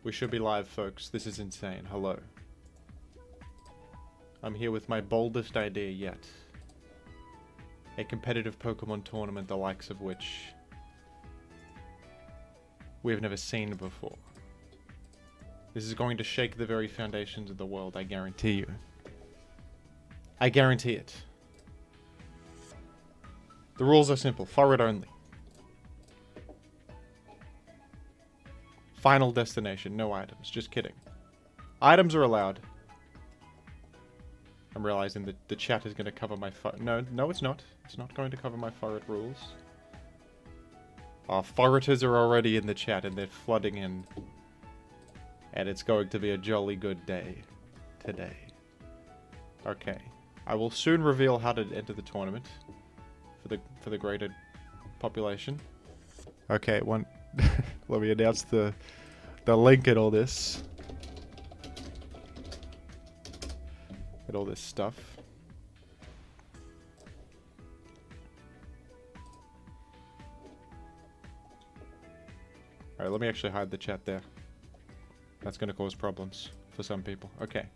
We should be live, folks. This is insane. Hello. I'm here with my boldest idea yet. A competitive Pokemon tournament the likes of which we have never seen before. This is going to shake the very foundations of the world, I guarantee you. I guarantee it. The rules are simple. Furret-Only. Final destination. No items. Just kidding. Items are allowed. I'm realizing that the chat is going to cover my No, it's not. It's not going to cover my Furret rules. Our Furreters are already in the chat and they're flooding in. And it's going to be a jolly good day today. Okay. I will soon reveal how to enter the tournament for the greater population. Okay, let me announce the link and all this. And all this stuff. Alright, let me actually hide the chat there. That's going to cause problems for some people. Okay.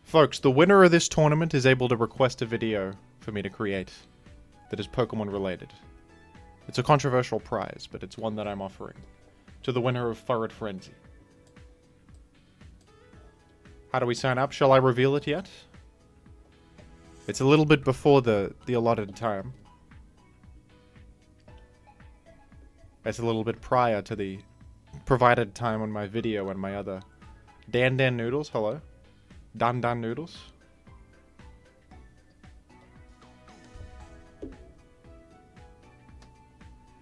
Folks, the winner of this tournament is able to request a video for me to create that is Pokemon related. It's a controversial prize, but it's one that I'm offering to the winner of Furret Frenzy. How do we sign up? Shall I reveal it yet? It's a little bit before the allotted time. It's a little bit prior to the provided time on my video and my other... Dan Noodles, hello. Dan Noodles.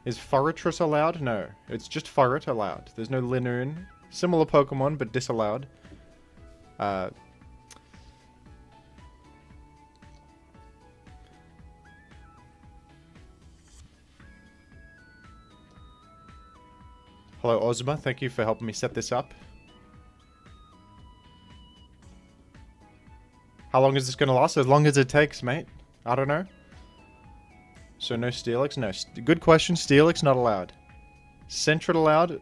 Is Furretress allowed? No. It's just Furret allowed. There's no Linoon. Similar Pokemon, but disallowed. Hello, Ozma. Thank you for helping me set this up. How long is this going to last? As long as it takes, mate. I don't know. So no Steelix? No. Good question. Steelix not allowed. Sentret allowed?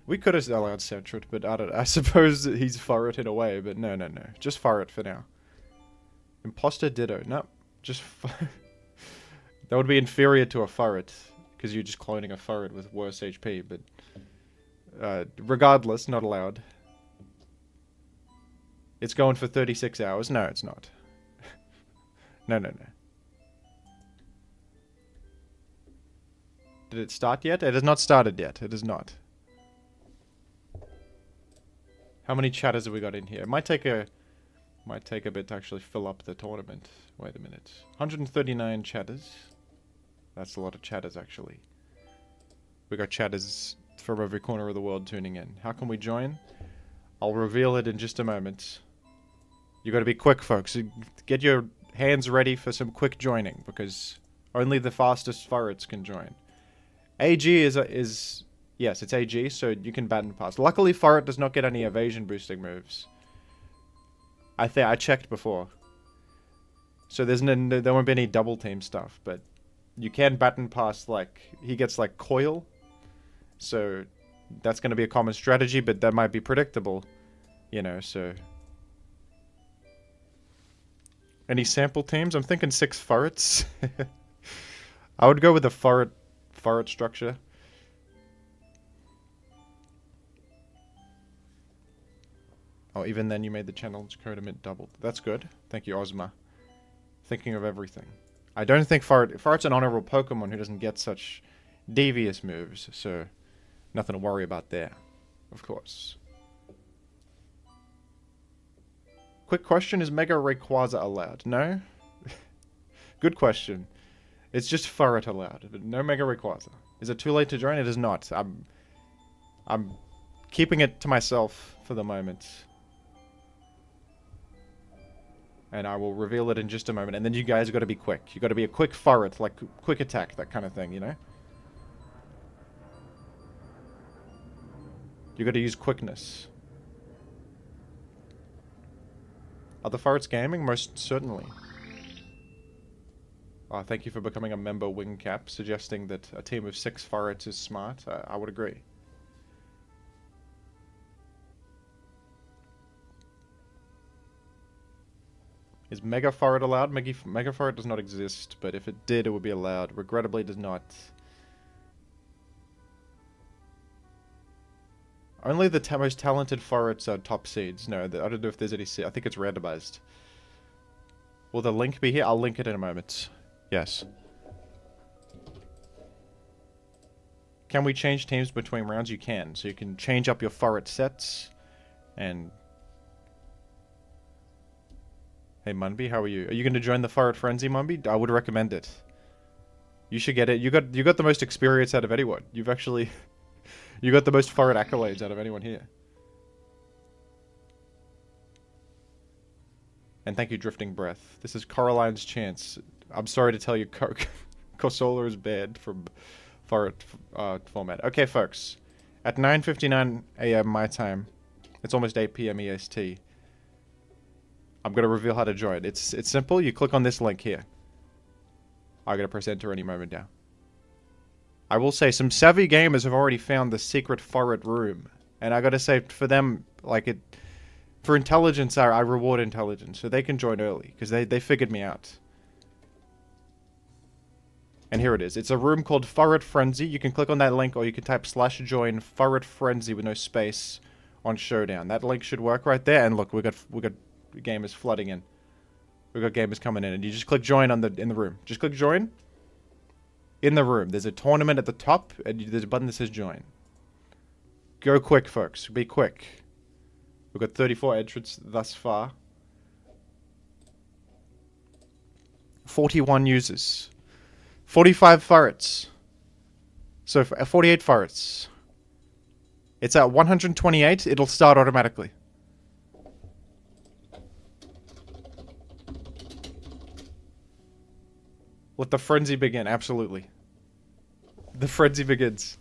We could have allowed Sentret, but I don't know. I suppose he's Furret in a way, but no. Just Furret for now. Imposter Ditto. No. Just that would be inferior to a Furret, because you're just cloning a Furret with worse HP, but regardless, not allowed. It's going for 36 hours. No, it's not. No. Did it start yet? It has not started yet. It has not. How many chatters have we got in here? It might take a bit to actually fill up the tournament. Wait a minute. 139 chatters. That's a lot of chatters, actually. We got chatters from every corner of the world tuning in. How can we join? I'll reveal it in just a moment. You got to be quick, folks. Get your hands ready for some quick joining, because only the fastest Furrets can join. AG is yes, it's AG, so you can baton pass. Luckily, Furret does not get any evasion boosting moves. I checked before, so there won't be any double team stuff. But you can baton pass, like he gets like coil, so that's going to be a common strategy. But that might be predictable, you know. So any sample teams? I'm thinking 6 Furrets. I would go with a Furret structure. Oh, even then you made the challenge code emit doubled. That's good. Thank you, Ozma. Thinking of everything. I don't think Furret's an honorable Pokemon who doesn't get such devious moves, so nothing to worry about there, of course. Quick question, is Mega Rayquaza allowed? No? Good question. It's just Furret allowed, but no Mega Rayquaza. Is it too late to join? It is not. I'm keeping it to myself for the moment. And I will reveal it in just a moment. And then you guys got to be quick. You got to be a quick Furret, like quick attack, that kind of thing, you know? You got to use quickness. Are the Furrets gaming? Most certainly. Thank you for becoming a member, Wingcap, suggesting that a team of 6 Furrets is smart. I would agree. Is Mega Furret allowed? Mega Furret does not exist, but if it did, it would be allowed. Regrettably, it does not. Only the most talented Furrets are top seeds. No, I don't know if there's any seed. I think it's randomized. Will the link be here? I'll link it in a moment. Yes. Can we change teams between rounds? You can. So you can change up your Furret sets. And... Hey, Munby, how are you? Are you going to join the Furret Frenzy, Munby? I would recommend it. You should get it. You got the most experience out of anyone. You've actually... you got the most Furret accolades out of anyone here. And thank you, Drifting Breath. This is Coraline's chance. I'm sorry to tell you, Corsola is banned from Furret format. Okay, folks. At 9:59 a.m. my time, it's almost 8 p.m. EST. I'm going to reveal how to join. It's simple. You click on this link here. I'm going to press enter any moment now. I will say, some savvy gamers have already found the secret Furret room. And I got to say, for them, like it... For intelligence, I reward intelligence. So they can join early. Because they figured me out. And here it is. It's a room called Furret Frenzy. You can click on that link, or you can type /join Furret Frenzy with no space on Showdown. That link should work right there. And look, we got gamers flooding in. We got gamers coming in, and you just click join in the room. Just click join in the room. There's a tournament at the top, and there's a button that says join. Go quick, folks. Be quick. We've got 34 entrants thus far. 41 users. 45 Furrets. So 48 Furrets. It's at 128. It'll start automatically. Let the frenzy begin. Absolutely. The frenzy begins.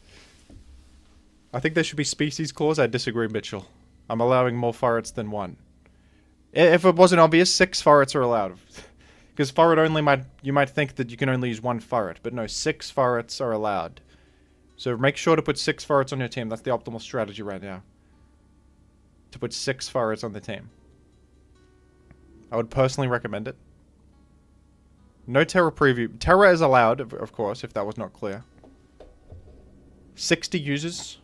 I think there should be species clause. I disagree, Mitchell. I'm allowing more Furrets than 1. If it wasn't obvious, 6 Furrets are allowed. Because Furret-Only you might think that you can only use 1 Furret. But no, 6 Furrets are allowed. So make sure to put 6 Furrets on your team. That's the optimal strategy right now. To put 6 Furrets on the team. I would personally recommend it. No Terra preview. Terra is allowed, of course, if that was not clear. 60 users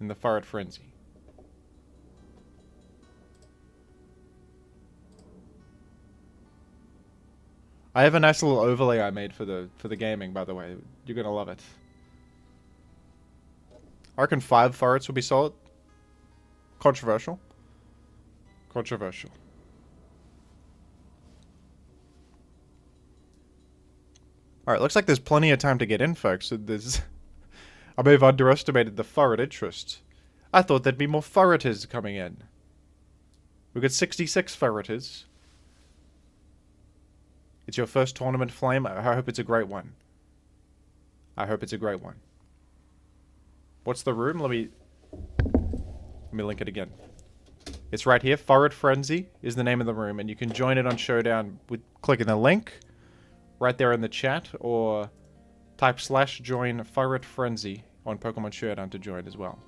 in the Furret Frenzy. I have a nice little overlay I made for the gaming, by the way. You're gonna love it. I reckon 5 Furrets would be solid. Controversial. Controversial. Alright, looks like there's plenty of time to get in, folks. I may have underestimated the Furret interest. I thought there'd be more Furreters coming in. We've got 66 Furreters. It's your first tournament, Flame. I hope it's a great one. I hope it's a great one. What's the room? Let me link it again. It's right here. Furret Frenzy is the name of the room, and you can join it on Showdown with clicking the link right there in the chat, or type /join Furret Frenzy on Pokemon Showdown to join as well.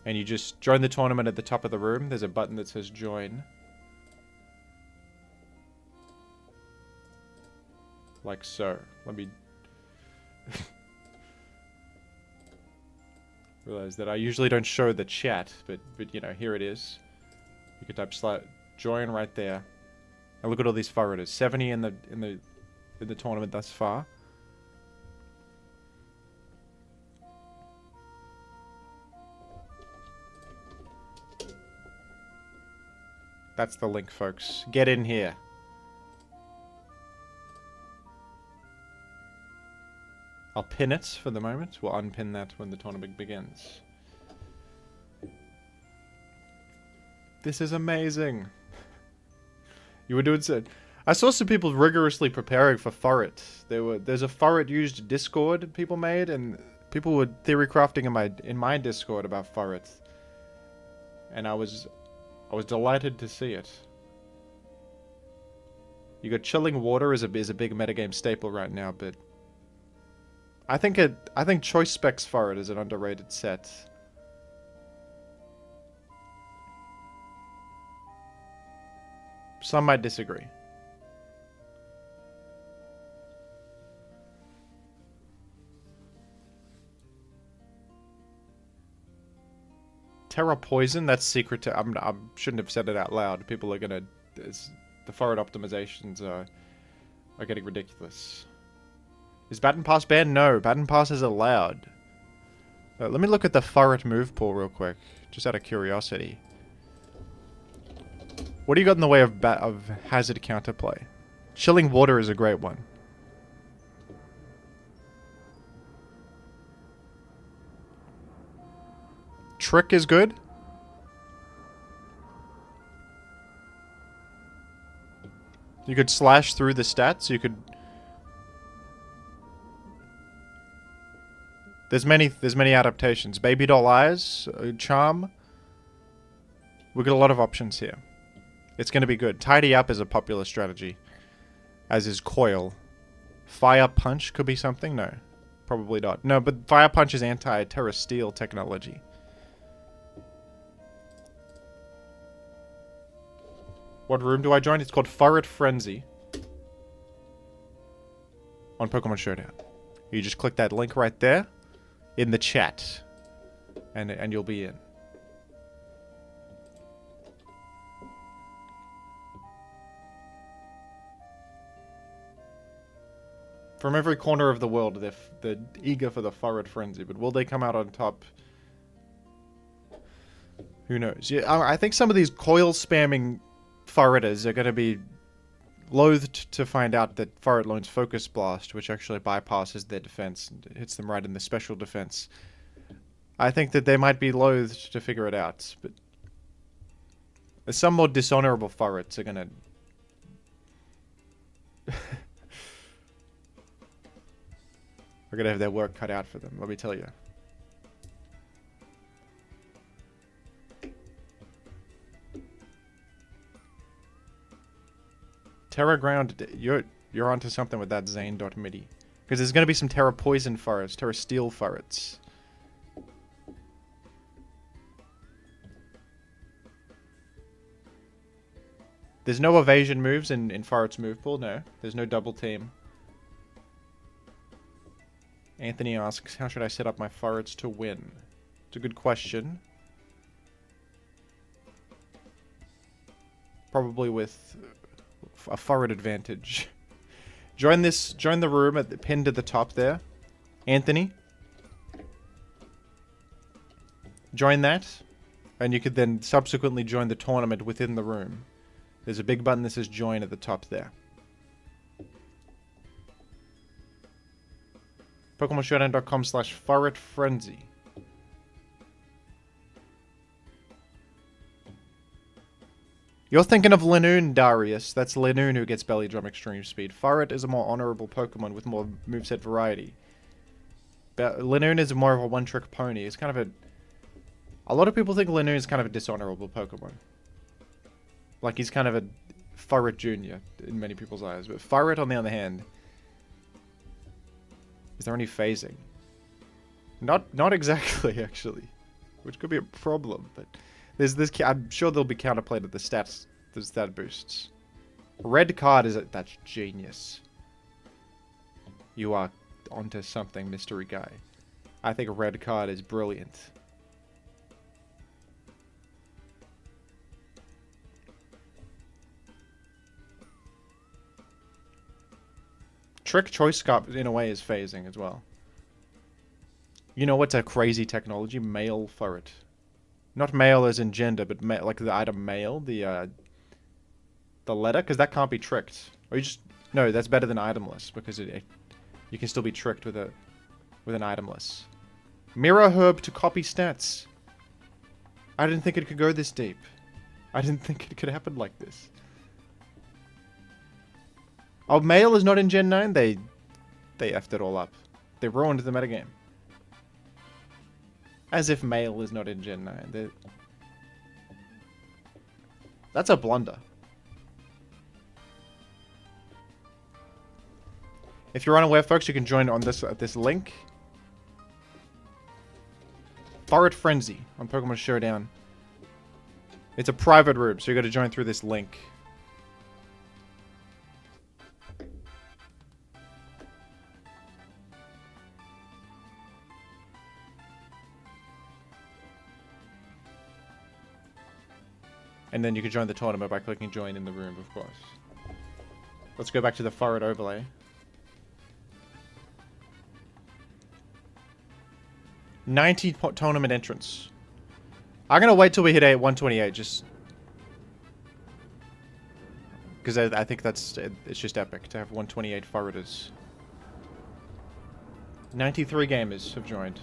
And you just join the tournament at the top of the room. There's a button that says join. Like so. Let me... realize that I usually don't show the chat, but you know, here it is. You can type join right there. And look at all these Furreters. 70 in the tournament thus far. That's the link, folks. Get in here. I'll pin it for the moment. We'll unpin that when the tournament begins. This is amazing. You were doing so... I saw some people rigorously preparing for Furret. There's a Furret-used Discord people made, and people were theory crafting in my Discord about Furret. And I was delighted to see it. You got chilling water is a big metagame staple right now, but I think choice specs for it is an underrated set. Some might disagree. Terra Poison, that's secret to... I shouldn't have said it out loud. People are gonna... The Furret optimizations are getting ridiculous. Is Baton Pass banned? No, Baton Pass is allowed. Let me look at the Furret move pool real quick, just out of curiosity. What do you got in the way of hazard counterplay? Chilling Water is a great one. Trick is good. You could slash through the stats. You could. There's many adaptations. Baby doll eyes, charm. We got a lot of options here. It's going to be good. Tidy up is a popular strategy, as is coil. Fire punch could be something. No, probably not. No, but fire punch is anti-Terra Steel technology. What room do I join? It's called Furret Frenzy. On Pokemon Showdown. You just click that link right there in the chat. And you'll be in. From every corner of the world, they're eager for the Furret Frenzy. But will they come out on top? Who knows? Yeah, I think some of these coil spamming Furreters are going to be loathed to find out that Furret learns Focus Blast, which actually bypasses their defense and hits them right in the special defense. I think that they might be loathed to figure it out, but some more dishonorable Furrets are going to... are going to have their work cut out for them, let me tell you. Terra Ground, you're onto something with that Zane.midi. Because there's going to be some Terra Poison Furrets, Terra Steel Furrets. There's no evasion moves in Furret's move pool, no. There's no double team. Anthony asks, how should I set up my Furrets to win? It's a good question. Probably with a Furret advantage. Join the room at the pinned at the top there. Anthony. Join that. And you could then subsequently join the tournament within the room. There's a big button that says join at the top there. PokemonShowdown.com/FurretFrenzy. You're thinking of Linoon, Darius. That's Linoon who gets Belly Drum Extreme Speed. Furret is a more honorable Pokemon with more moveset variety. Linoon is more of a one-trick pony. It's kind of a lot of people think Linoon is kind of a dishonorable Pokemon. Like he's kind of a Furret Jr. in many people's eyes. But Furret, on the other hand... Is there any phasing? Not exactly, actually. Which could be a problem, but... I'm sure there'll be counterplay to the stat boosts. Red card that's genius. You are onto something, mystery guy. I think red card is brilliant. Trick Choice Scarp, in a way, is phasing as well. You know what's a crazy technology? Male Furret. Not male as in gender, but like the item male, the letter, because that can't be tricked. Or you just... No, that's better than itemless, because you can still be tricked with an itemless. Mirror Herb to copy stats. I didn't think it could go this deep. I didn't think it could happen like this. Oh, male is not in Gen 9? They effed it all up. They ruined the metagame. As if male is not in Gen 9. That's a blunder. If you're unaware, folks, you can join on this link. Furret Frenzy on Pokemon Showdown. It's a private room, so you got to join through this link. And then you can join the tournament by clicking join in the room, of course. Let's go back to the Furret overlay. 90 tournament entrants. I'm gonna wait till we hit 128, just because I think it's just epic to have 128 Furreters. 93 gamers have joined.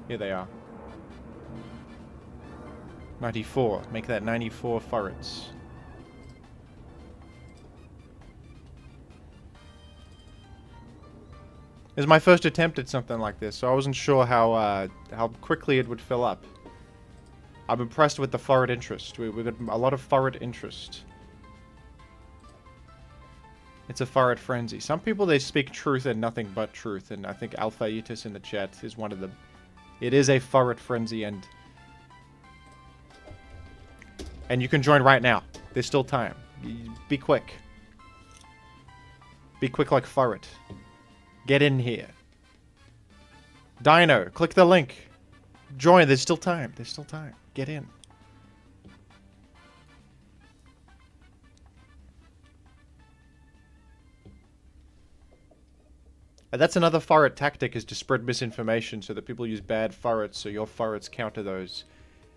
Here they are. 94. Make that 94 Furrets. This is my first attempt at something like this, so I wasn't sure how quickly it would fill up. I'm impressed with the Furret interest. We got a lot of Furret interest. It's a Furret frenzy. Some people, they speak truth and nothing but truth, and I think Alphaitis in the chat is one of them. It is a Furret frenzy, and you can join right now. There's still time. Be quick. Be quick like Furret. Get in here. Dino, click the link. Join, there's still time. There's still time. Get in. And that's another Furret tactic, is to spread misinformation so that people use bad Furrets, so your Furrets counter those.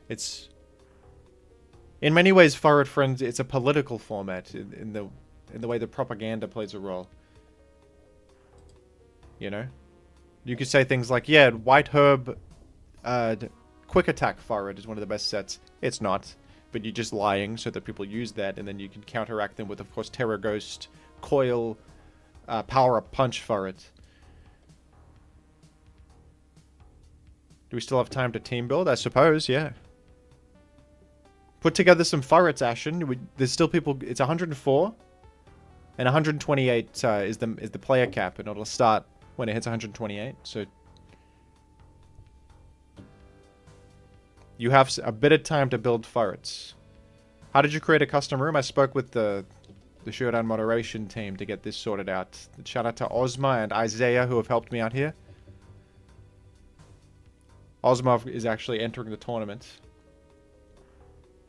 It's... in many ways, Furret Frenzy, it's a political format in the way the propaganda plays a role. You know? You could say things like, yeah, White Herb Quick Attack Furret is one of the best sets. It's not. But you're just lying so that people use that, and then you can counteract them with, of course, Terra Ghost, Coil, Power Up Punch Furret. Do we still have time to team build? I suppose, yeah. Put together some Furrets, Ashen. There's still people... It's 104. And 128 is the player cap, and it'll start when it hits 128. So you have a bit of time to build Furrets. How did you create a custom room? I spoke with the Showdown moderation team to get this sorted out. Shout out to Ozma and Isaiah, who have helped me out here. Ozma is actually entering the tournament,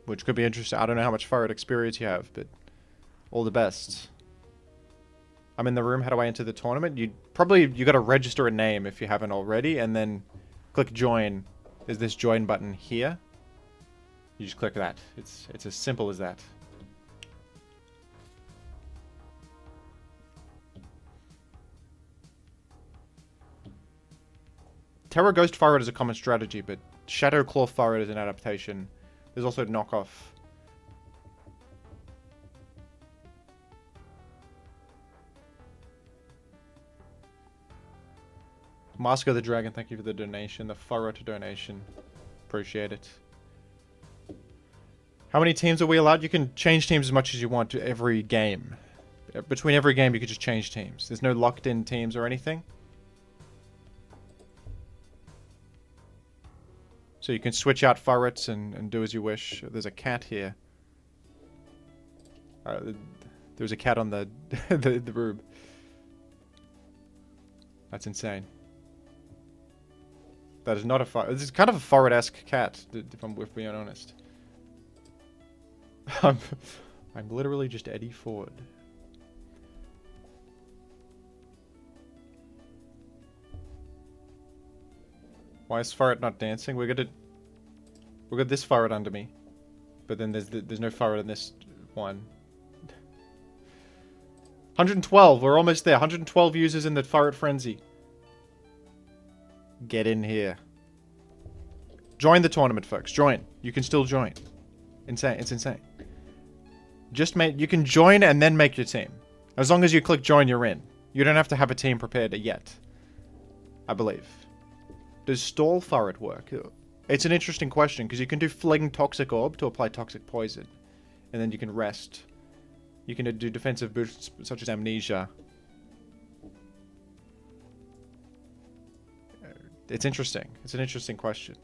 which could be interesting. I don't know how much Furret experience you have, but all the best. I'm in the room. How do I enter the tournament? You got to register a name if you haven't already, and then click join. There's this join button here. You just click that. It's as simple as that. Terra Ghost Furret is a common strategy, but Shadow Claw Furret is an adaptation. There's also knockoff. Mask of the Dragon, thank you for the donation. The Furret donation. Appreciate it. How many teams are we allowed? You can change teams as much as you want to every game. Between every game, you could just change teams. There's no locked-in teams or anything. So you can switch out Furrets and do as you wish. There's a cat here. There's a cat on the the room. That's insane. That is not a Furret. This is kind of a Furret-esque cat, if I'm being honest. I'm literally just Eddie Ford. Why is Furret not dancing? We got this Furret under me, but then there's no Furret in this one. 112. We're almost there. 112 users in the Furret frenzy. Get in here. Join the tournament, folks. Join. You can still join. Insane. It's insane. You can join and then make your team. As long as you click join, you're in. You don't have to have a team prepared yet. I believe. Does Stall Furret work? It's an interesting question, because you can do Fling Toxic Orb to apply Toxic Poison. And then you can rest. You can do defensive boosts such as Amnesia. It's interesting. It's an interesting question.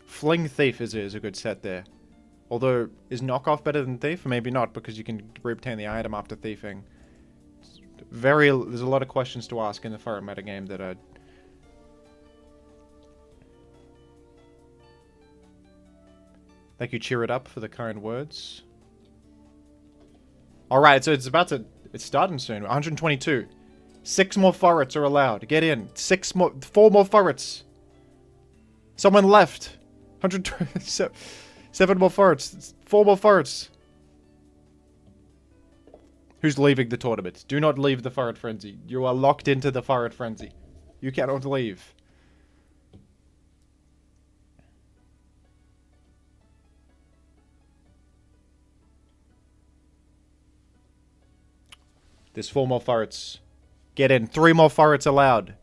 Fling Thief is a good set there. Although, is Knockoff better than Thief? Maybe not, because you can reobtain the item after thiefing. There's a lot of questions to ask in the Furret metagame that are... Thank you, Cheer It Up, for the kind words. Alright, so it's starting soon. 122. 6 more Furrets are allowed. Get in. 4 more Furrets. Someone left. 127. 7 more Furrets. 4 more Furrets. Who's leaving the tournament? Do not leave the Furret Frenzy. You are locked into the Furret Frenzy. You cannot leave. There's 4 more Furrets. Get in. 3 more Furrets allowed.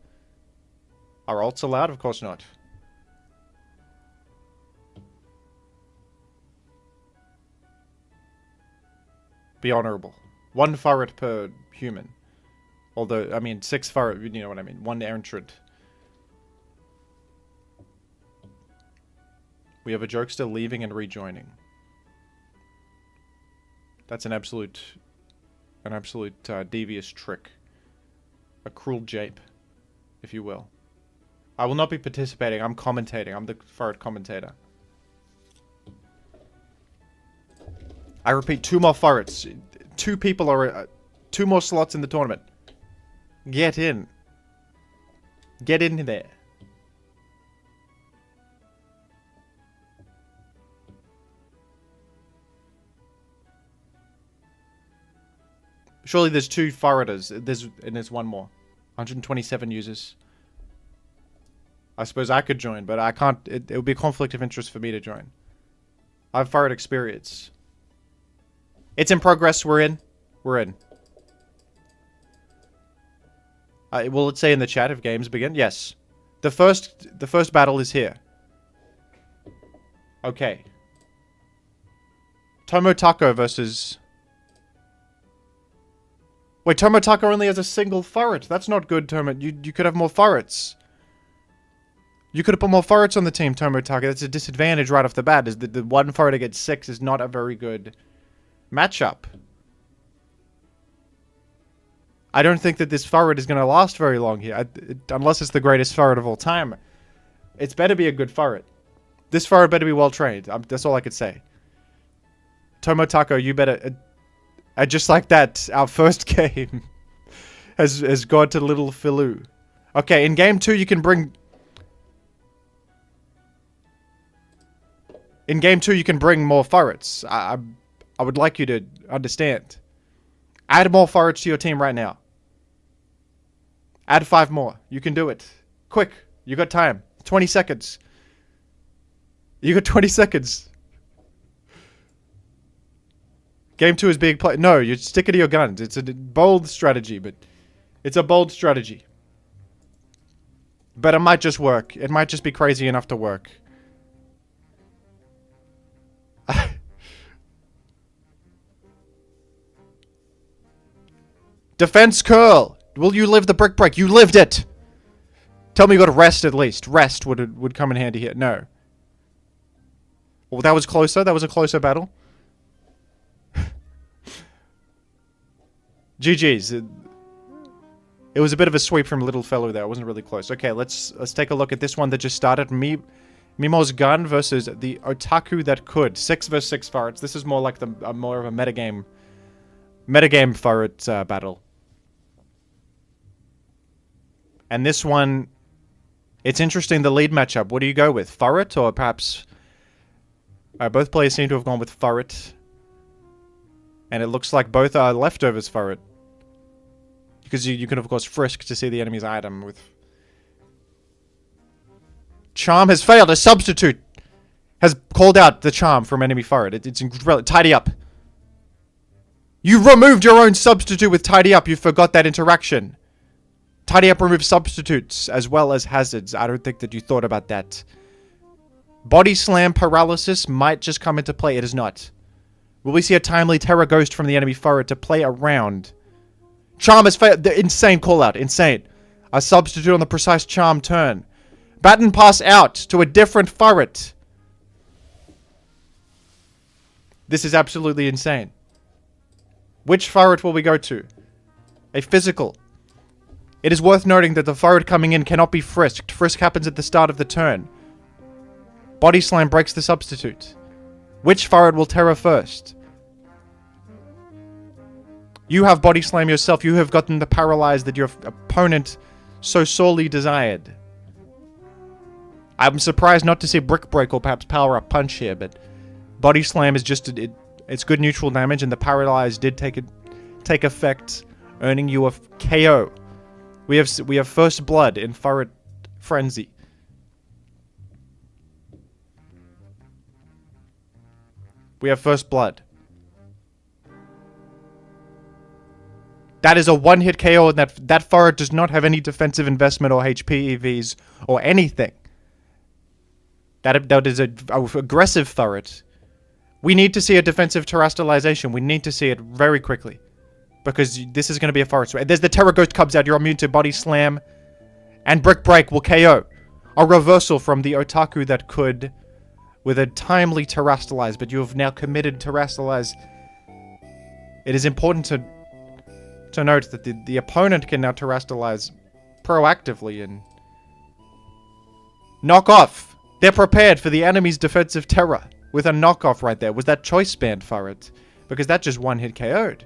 Are ults allowed? Of course not. Be honorable. 1 Furret per human. Although, I mean, 6 Furret, you know what I mean. 1 entrant. We have a jokester leaving and rejoining. That's an absolute devious trick. A cruel jape, if you will. I will not be participating. I'm commentating. I'm the Furret commentator. I repeat, 2 more Furrets. 2 people are... 2 more slots in the tournament. Get in. Get in there. Surely there's 2 Furreters. There's 1 more. 127 users. I suppose I could join, but I can't... It would be a conflict of interest for me to join. I have Furret experience. It's in progress. We're in. We're in. Will it say in the chat if games begin? Yes. The first battle is here. Okay. Tomotako versus... Wait, Tomotako only has a single Furret. That's not good, Tomo. You could have more Furrets. You could have put more Furrets on the team, Tomotako. That's a disadvantage right off the bat. Is that the 1 Furret against 6 is not a very good matchup. I don't think that this Furret is going to last very long here. Unless it's the greatest Furret of all time. It's better be a good Furret. This Furret better be well trained. That's all I could say. Tomotako, you better... just like that, our first game has gone to Little Filou. Okay, in game 2 you can bring... In game 2 you can bring more Furrets. I would like you to understand. Add more Furrets to your team right now. Add 5 more. You can do it. Quick. You got time. 20 seconds. You got 20 seconds. Game 2 is being played. No, you stick it to your guns. It's a bold strategy, but... It's a bold strategy. But it might just work. It might just be crazy enough to work. Defense curl! Will you live the brick break? You lived it! Tell me you got rest at least. Rest would come in handy here. No. Well, that was closer. That was a closer battle. GG's. It was a bit of a sweep from Little Fellow there. It wasn't really close. Okay, let's take a look at this one that just started. Mimo's Gun versus the Otaku That Could. 6 versus 6 Furrets. This is more like more of a metagame Furret battle. And this one, it's interesting, the lead matchup. What do you go with? Furret or perhaps... both players seem to have gone with Furret. And it looks like both are leftovers Furret. Because you can, of course, frisk to see the enemy's item with... Charm has failed. A substitute has called out the charm from enemy Furret. It's incredible. Tidy up. You removed your own substitute with Tidy Up. You forgot that interaction. Tidy Up removes substitutes as well as hazards. I don't think that you thought about that. Body Slam Paralysis might just come into play. It is not. Will we see a timely Terror Ghost from the enemy Furret to play around Charm has failed. The insane call out. Insane. A substitute on the precise charm turn. Baton pass out to a different Furret. This is absolutely insane. Which Furret will we go to? A physical. It is worth noting that the Furret coming in cannot be frisked. Frisk happens at the start of the turn. Body Slam breaks the substitute. Which Furret will Terra first? You have Body Slam yourself. You have gotten the paralyze that your opponent so sorely desired. I'm surprised not to see Brick Break or perhaps Power Up Punch here, but Body Slam is just... it's good neutral damage, and the paralyze did take effect, earning you a KO. We have First Blood in Furret Frenzy. We have First Blood. That is a one-hit KO, and that Furret does not have any defensive investment or HP EVs or anything. That is a aggressive Furret. We need to see a defensive terrestrialization. We need to see it very quickly. Because this is going to be a Furret. There's the Terra Ghost comes out. You're immune to Body Slam. And Brick Break will KO. A reversal from the Otaku that could... with a timely terrestrialize. But you have now committed terrestrialize. It is important to note that the opponent can now terrestrialize proactively and... knock off. They're prepared for the enemy's defensive terror. With a knockoff right there. Was that Choice Band Furret? Because that just one-hit KO'd.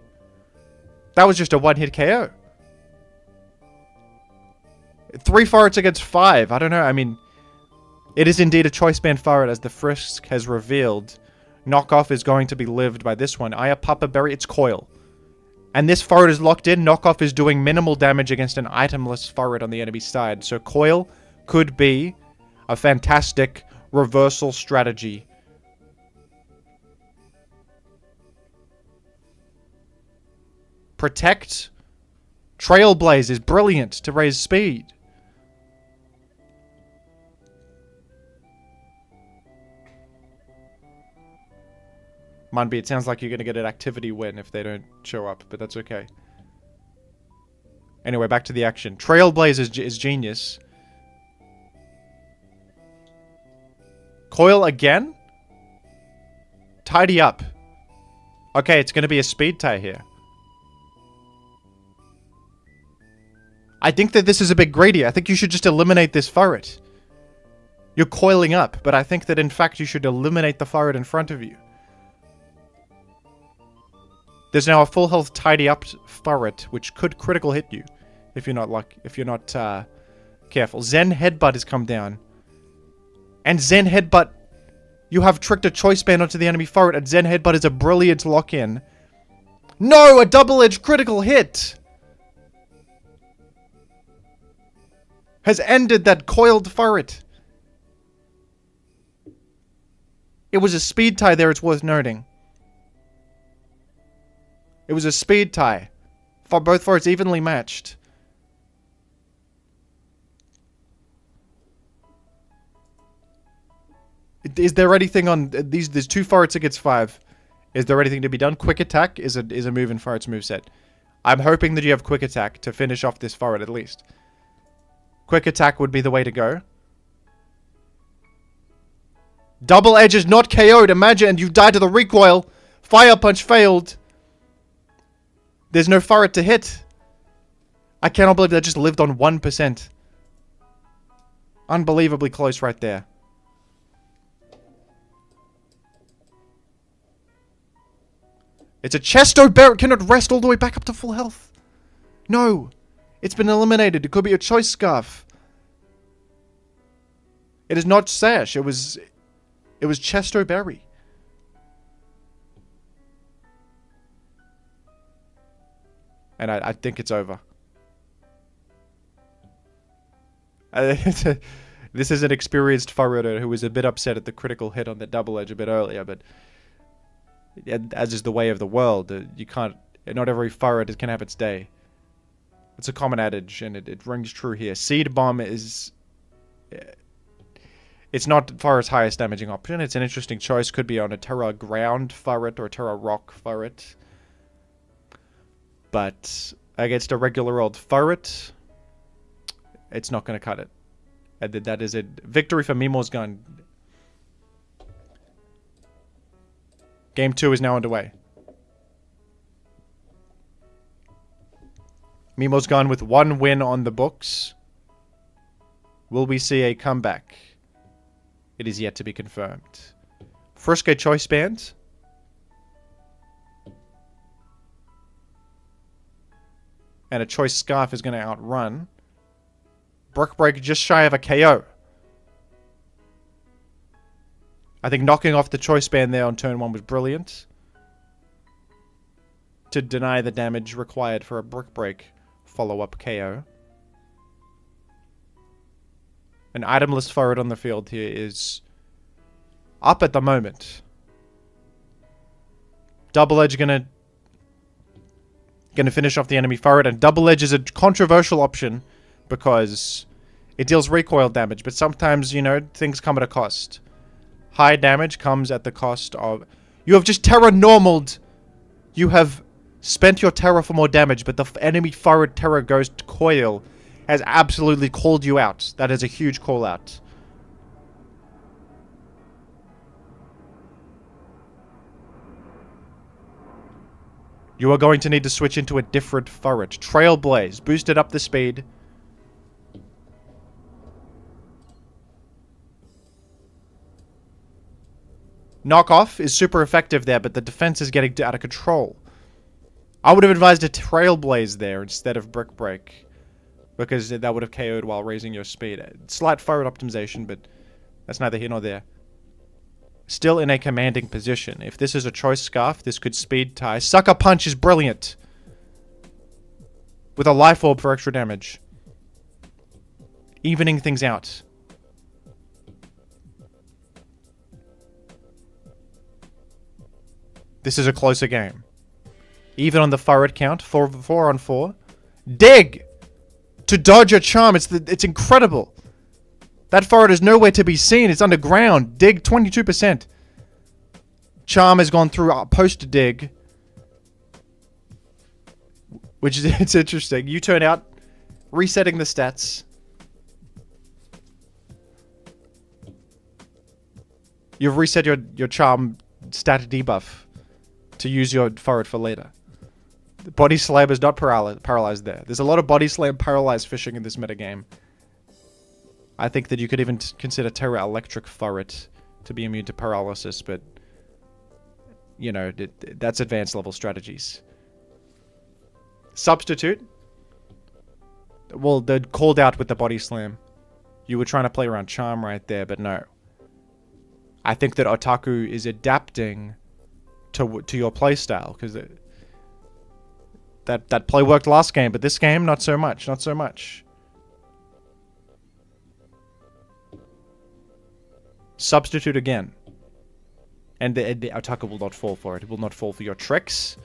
That was just a one-hit KO. 3 Furrets against 5. I don't know. I mean, it is indeed a Choice Band Furret, as the Frisk has revealed. Knockoff is going to be lived by this one. Aya Papa Berry, it's Coil. And this Furret is locked in. Knockoff is doing minimal damage against an itemless Furret on the enemy side. So Coil could be a fantastic reversal strategy. Protect. Trailblaze is brilliant to raise speed. Munby, it sounds like you're going to get an activity win if they don't show up, but that's okay. Anyway, back to the action. Trailblaze is genius. Coil again? Tidy up. Okay, it's going to be a speed tie here. I think that this is a bit greedy. I think you should just eliminate this Furret. You're coiling up, but I think that in fact you should eliminate the Furret in front of you. There's now a full health tidy up Furret, which could critical hit you if you're not careful. Zen Headbutt has come down. And Zen Headbutt, you have tricked a Choice Band onto the enemy Furret, and Zen Headbutt is a brilliant lock-in. No, a double-edged critical hit! Has ended that coiled Furret. It was a speed tie there, it's worth noting. It was a speed tie. For both Furrets evenly matched. Is there anything on these? There's 2 Furrets against 5. Is there anything to be done? Quick Attack is a move in Furret's moveset. I'm hoping that you have Quick Attack to finish off this Furret at least. Quick Attack would be the way to go. Double Edge is not KO'd. Imagine you've died to the recoil. Fire Punch failed. There's no Furret to hit. I cannot believe that just lived on 1%. Unbelievably close right there. It's a Chesto Bear. It cannot rest all the way back up to full health. No. It's been eliminated. It could be a Choice Scarf. It is not Sash. It was Chesto Berry. And I think it's over. This is an experienced Furreter who was a bit upset at the critical hit on the double edge a bit earlier, but as is the way of the world, you can't. Not every Furret can have its day. It's a common adage, and it rings true here. Seed Bomb is... It's not Furret's highest damaging option. It's an interesting choice. Could be on a Terra Ground Furret or Terra Rock Furret. But against a regular old Furret. It's not going to cut it. And that is a victory for Mimo's gun. Game 2 is now underway. Mimo's gun with 1 win on the books. Will we see a comeback? It is yet to be confirmed. Frisco Choice Band. And a Choice Scarf is going to outrun. Brick Break just shy of a KO. I think knocking off the Choice Band there on turn 1 was brilliant. To deny the damage required for a Brick Break follow-up KO. An itemless Furret on the field here is up at the moment. Double Edge gonna finish off the enemy Furret, and Double Edge is a controversial option because it deals recoil damage, but sometimes, you know, things come at a cost. High damage comes at the cost of... You have just Terra normaled. You have spent your Terra for more damage, but the enemy Furret Terra Ghost Coil has absolutely called you out. That is a huge call out. You are going to need to switch into a different Furret. Trailblaze. Boosted up the speed. Knockoff is super effective there, but the defense is getting out of control. I would have advised a Trailblaze there instead of Brick Break, because that would have KO'd while raising your speed. Slight Furret optimization, but that's neither here nor there. Still in a commanding position. If this is a Choice Scarf, this could speed tie. Sucker Punch is brilliant. With a Life Orb for extra damage. Evening things out. This is a closer game. Even on the Furret count, 4 on 4. Dig! To dodge a charm, it's incredible. That Furret is nowhere to be seen. It's underground. Dig, 22%. Charm has gone through post-dig. Which is it's interesting. You turn out, resetting the stats. You've reset your charm stat debuff to use your Furret for later. The Body Slam is not paralyzed there. There's a lot of Body Slam paralyzed fishing in this metagame. I think that you could even consider Terra Electric Furret to be immune to paralysis, but you know, that's advanced level strategies. Substitute. Well, they're called out with the Body Slam. You were trying to play around Charm right there, but no. I think that Otaku is adapting to your playstyle, because that play worked last game, but this game, not so much. Not so much. Substitute again. And the Otaku will not fall for it. It will not fall for your tricks.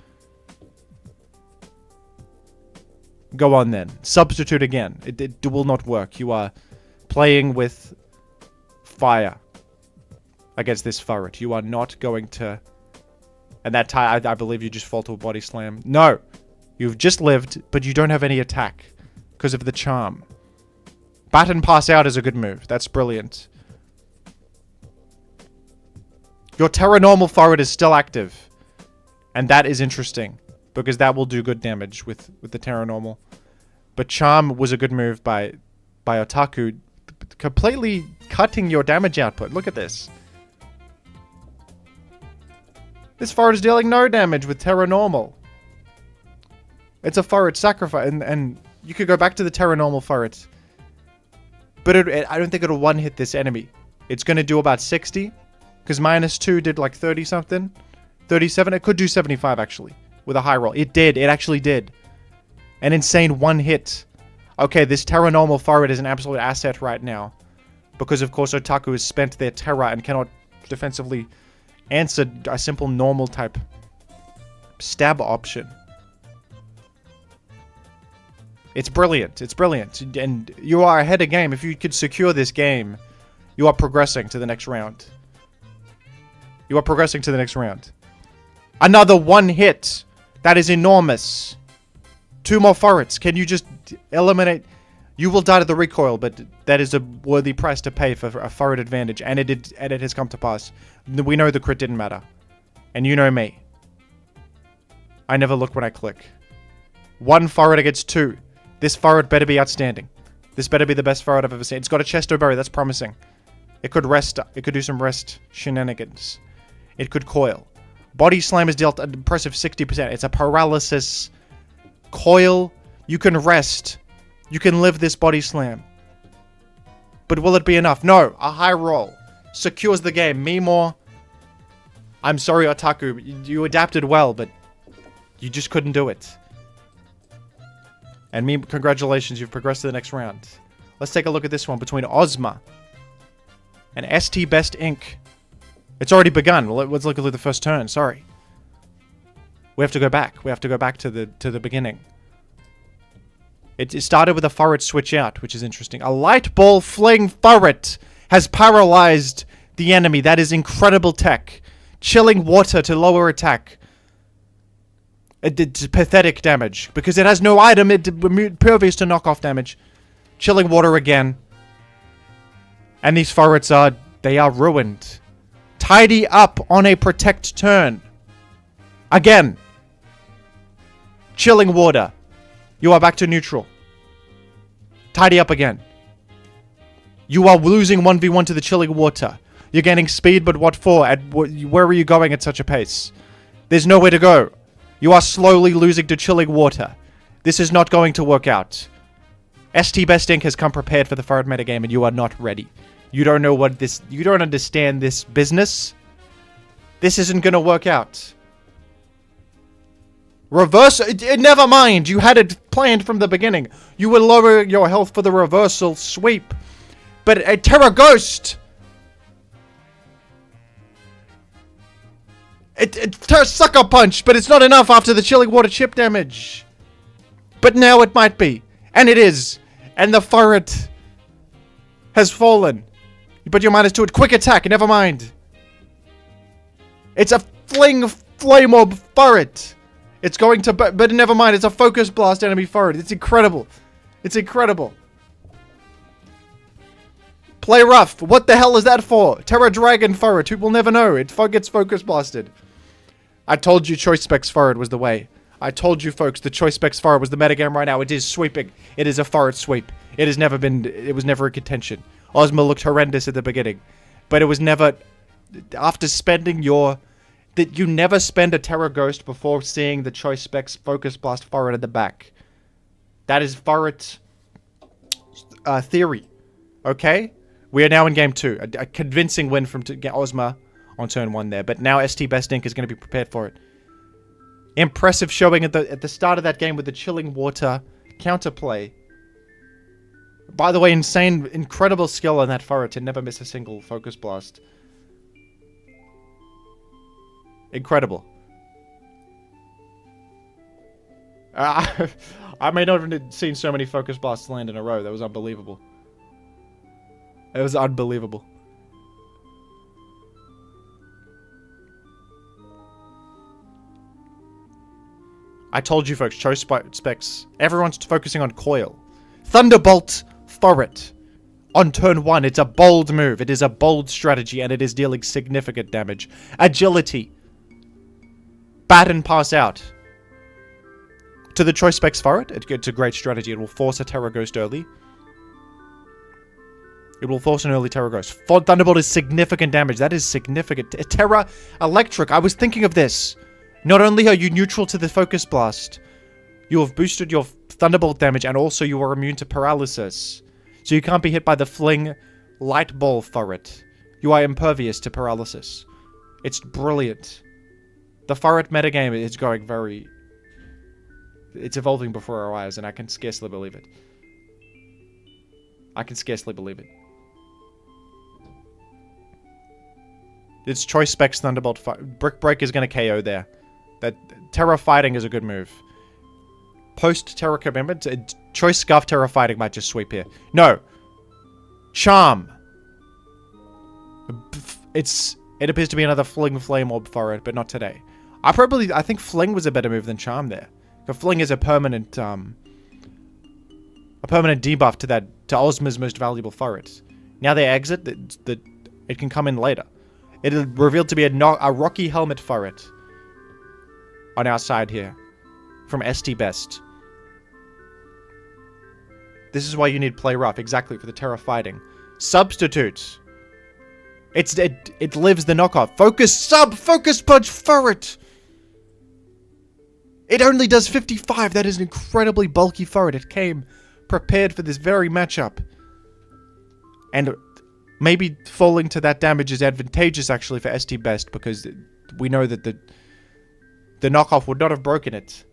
Go on then. Substitute again. It will not work. You are playing with fire against this Furret. You are not going to... And that time, I believe you just fall to a Body Slam. No! You've just lived, but you don't have any attack because of the charm. Baton Pass Out is a good move. That's brilliant. Your Terra Normal Furret is still active. And that is interesting, because that will do good damage with the Terra Normal. But Charm was a good move by Otaku, completely cutting your damage output. Look at this. This Furret is dealing no damage with Terra Normal. It's a Furret sacrifice, and you could go back to the Terra Normal Furret. But I don't think it'll one-hit this enemy. It's going to do about 60, because -2 did like 30 something. 37, it could do 75 actually, with a high roll. It did, it actually did. An insane one hit. Okay, this Terra Normal Furret is an absolute asset right now. Because of course Otaku has spent their Terra and cannot defensively answer a simple normal type stab option. It's brilliant, it's brilliant. And you are ahead of game. If you could secure this game, you are progressing to the next round. You are progressing to the next round. Another one hit. That is enormous. 2 more Furrets. Can you just eliminate... You will die to the recoil, but that is a worthy price to pay for a Furret advantage, and it has come to pass. We know the crit didn't matter. And you know me. I never look when I click. 1 Furret against 2. This Furret better be outstanding. This better be the best Furret I've ever seen. It's got a Chesto Berry, that's promising. It could rest, it could do some rest shenanigans. It could coil. Body Slam is dealt an impressive 60%. It's a paralysis. Coil, you can rest. You can live this Body Slam. But will it be enough? No, a high roll secures the game. Me more. I'm sorry, Otaku. You adapted well, but you just couldn't do it. And me, congratulations, you've progressed to the next round. Let's take a look at this one between Ozma and ST Best Inc. It's already begun. Well, let's look at the first turn. Sorry. We have to go back. We have to go back to the beginning. It started with a Furret switch out, which is interesting. A light ball fling Furret has paralyzed the enemy. That is incredible tech. Chilling water to lower attack. It did pathetic damage because it has no item. It impervious to knockoff damage. Chilling water again. And these Furrets they are ruined. Tidy up on a protect turn. Again. Chilling water. You are back to neutral. Tidy up again. You are losing 1v1 to the chilling water. You're gaining speed, but what for? Where are you going at such a pace? There's nowhere to go. You are slowly losing to chilling water. This is not going to work out. ST Best Inc. has come prepared for the Furret metagame, and you are not ready. You don't know what this... You don't understand this business. This isn't going to work out. Reverse... never mind. You had it planned from the beginning. You will lower your health for the reversal sweep. But a Terra Ghost... It's Sucker Punch, but it's not enough after the chilling water chip damage. But now it might be. And it is. And the Furret has fallen. But you're -2 quick attack, never mind. It's a fling flame orb Furret. It's going to... But never mind, it's a focus blast enemy Furret. It's incredible. It's incredible. Play rough. What the hell is that for? Terra Dragon Furret. Who will never know. It gets focus blasted. I told you Choice Specs Furret was the way. I told you folks the Choice Specs Furret was the metagame right now. It is sweeping. It is a Furret sweep. It has never been... It was never a contention. Ozma looked horrendous at the beginning. But it was never... After spending your... That you never spend a Terra Ghost before seeing the Choice Specs Focus Blast Furret at the back. That is Furret... theory. Okay? We are now in game 2. A convincing win from Ozma on turn 1 there. But now ST Best Inc. is going to be prepared for it. Impressive showing at the start of that game with the chilling water counterplay. By the way, incredible skill on that Furret to never miss a single focus blast. Incredible. I may not have seen so many focus blasts land in a row. That was unbelievable. It was unbelievable. I told you folks, Choice Specs. Everyone's focusing on Coil. Thunderbolt Furret. On turn 1, it's a bold move. It is a bold strategy, and it is dealing significant damage. Agility. Bat and pass out. To the Choice Specs Furret, it's a great strategy. It will force a Terra Ghost early. It will force an early Terra Ghost. Thunderbolt is significant damage. That is significant. Terra Electric. I was thinking of this. Not only are you neutral to the Focus Blast, you have boosted your Thunderbolt damage, and also you are immune to paralysis. So you can't be hit by the Fling Light Ball Furret. You are impervious to paralysis. It's brilliant. The Furret metagame is going very... It's evolving before our eyes, and I can scarcely believe it. I can scarcely believe it. It's Choice Specs Thunderbolt. Brick Break is going to KO there. That Terra Fighting is a good move. Post Terra Commitment, Choice Scuff Terra Fighting might just sweep here. No. Charm. It appears to be another Fling Flame Orb Furret, but not today. I think Fling was a better move than Charm there. The fling is a permanent debuff to Ozma's most valuable Furret. Now they exit, it can come in later. It revealed to be a Rocky Helmet Furret on our side here from ST Best. This is why you need play rough, exactly, for the Terra fighting. Substitute. It lives the knockoff. Focus punch Furret. It only does 55. That is an incredibly bulky Furret. It came prepared for this very matchup. And maybe falling to that damage is advantageous actually for ST Best, because we know that the knockoff would not have broken it.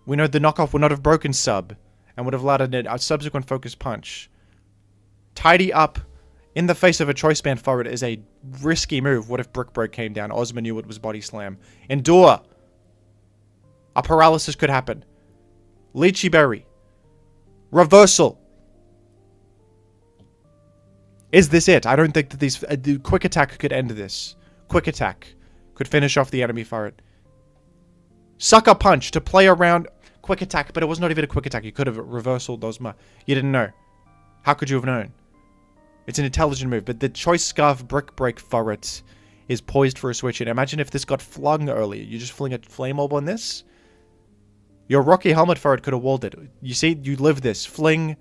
We know the knockoff would not have broken sub and would have allowed a subsequent focus punch. Tidy up in the face of a choice band Furret is a risky move. What if Brick Break came down? Ozma knew it was Body Slam. Endure. A paralysis could happen. Lychee Berry. Reversal. Is this it? I don't think that these... Quick Attack could end this. Quick Attack could finish off the enemy Furret. Sucker Punch to play around Quick Attack, but it was not even a Quick Attack. You could have reversaled Ozma. You didn't know. How could you have known? It's an intelligent move, but the Choice Scarf Brick Break Furret is poised for a switch in. Imagine if this got flung earlier. You just fling a Flame Orb on this? Your Rocky Helmet Furret could have walled it. You see, you live this. Fling.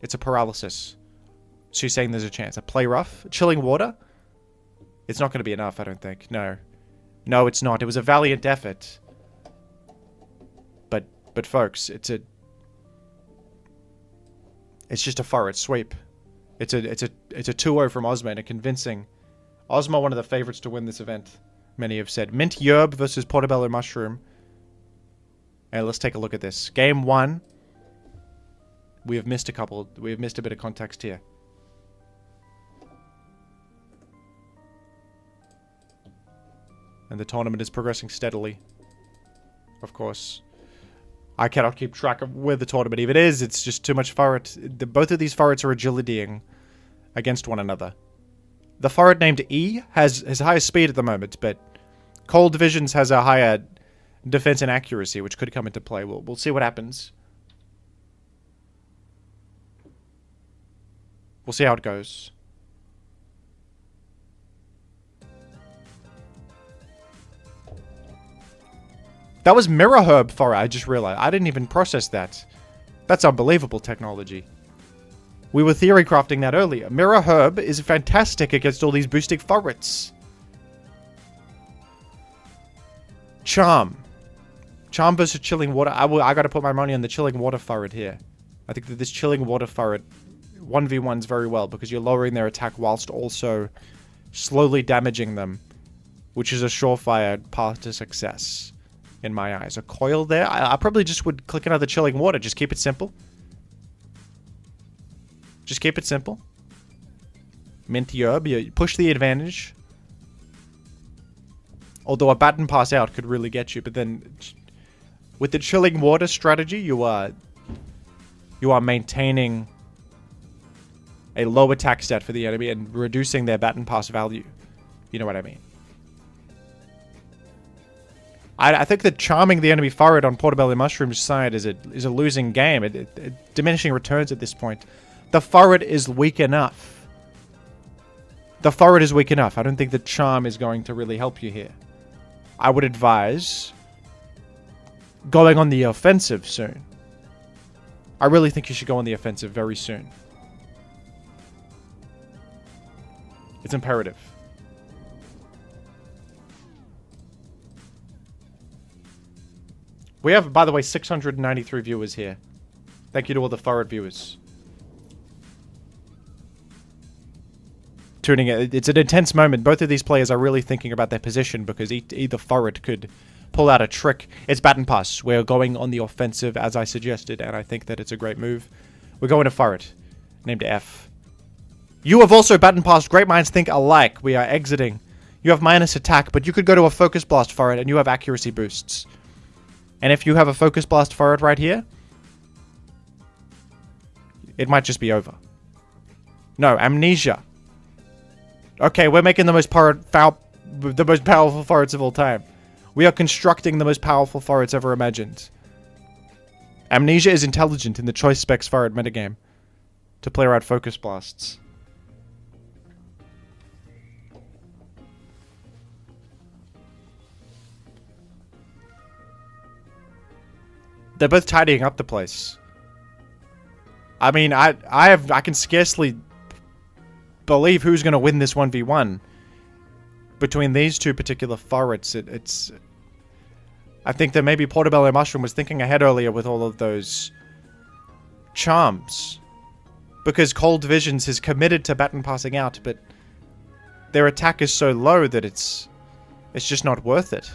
It's a paralysis. So you're saying there's a chance. A Play Rough? Chilling Water? It's not going to be enough, I don't think. No. No, it's not. It was a valiant effort. But folks, it's just a Furret sweep. It's a 2-0 from Ozma, and a convincing. Ozma, one of the favorites to win this event. Many have said. Mint Yerb versus Portobello Mushroom. And let's take a look at this. Game 1. We have missed a bit of context here. And the tournament is progressing steadily. Of course. I cannot keep track of where the tournament even is. It's just too much Furret. Both of these Furrets are agilitying against one another. The Furret named E has higher speed at the moment, but Cold Visions has a higher defense and accuracy, which could come into play. We'll see what happens. We'll see how it goes. That was Mirror Herb Furret, I just realized. I didn't even process that. That's unbelievable technology. We were theory crafting that earlier. Mirror Herb is fantastic against all these boosting Furrets. Charm. Charm versus Chilling Water. I gotta put my money on the Chilling Water Furret here. I think that this Chilling Water Furret 1v1s very well, because you're lowering their attack whilst also slowly damaging them, which is a surefire path to success. In my eyes. A coil there. I probably just would click another Chilling Water. Just keep it simple. Just keep it simple. Mint Yerb. You push the advantage. Although a Baton Pass out could really get you. But then with the Chilling Water strategy, you are maintaining a low attack stat for the enemy and reducing their Baton Pass value. You know what I mean. I think that charming the enemy Furret on Portobello Mushroom's side is a losing game. Diminishing returns at this point. The Furret is weak enough. The Furret is weak enough. I don't think the charm is going to really help you here. I would advise going on the offensive soon. I really think you should go on the offensive very soon. It's imperative. We have, by the way, 693 viewers here. Thank you to all the Furret viewers. Tuning in. It's an intense moment. Both of these players are really thinking about their position, because either Furret could pull out a trick. It's Baton Pass. We're going on the offensive, as I suggested, and I think that it's a great move. We're going to Furret, named F. You have also Baton Passed. Great minds think alike. We are exiting. You have minus attack, but you could go to a Focus Blast Furret, and you have accuracy boosts. And if you have a Focus Blast Furret right here, it might just be over. No, Amnesia. Okay, we're making the most the most powerful forwards of all time. We are constructing the most powerful forwards ever imagined. Amnesia is intelligent in the choice specs forward metagame to play around focus blasts. They're both tidying up the place. I mean, I can scarcely believe who's going to win this 1v1 between these two particular forwards. It's I think that maybe Portobello Mushroom was thinking ahead earlier with all of those charms, because Cold Visions is committed to baton passing out, but their attack is so low that it's just not worth it.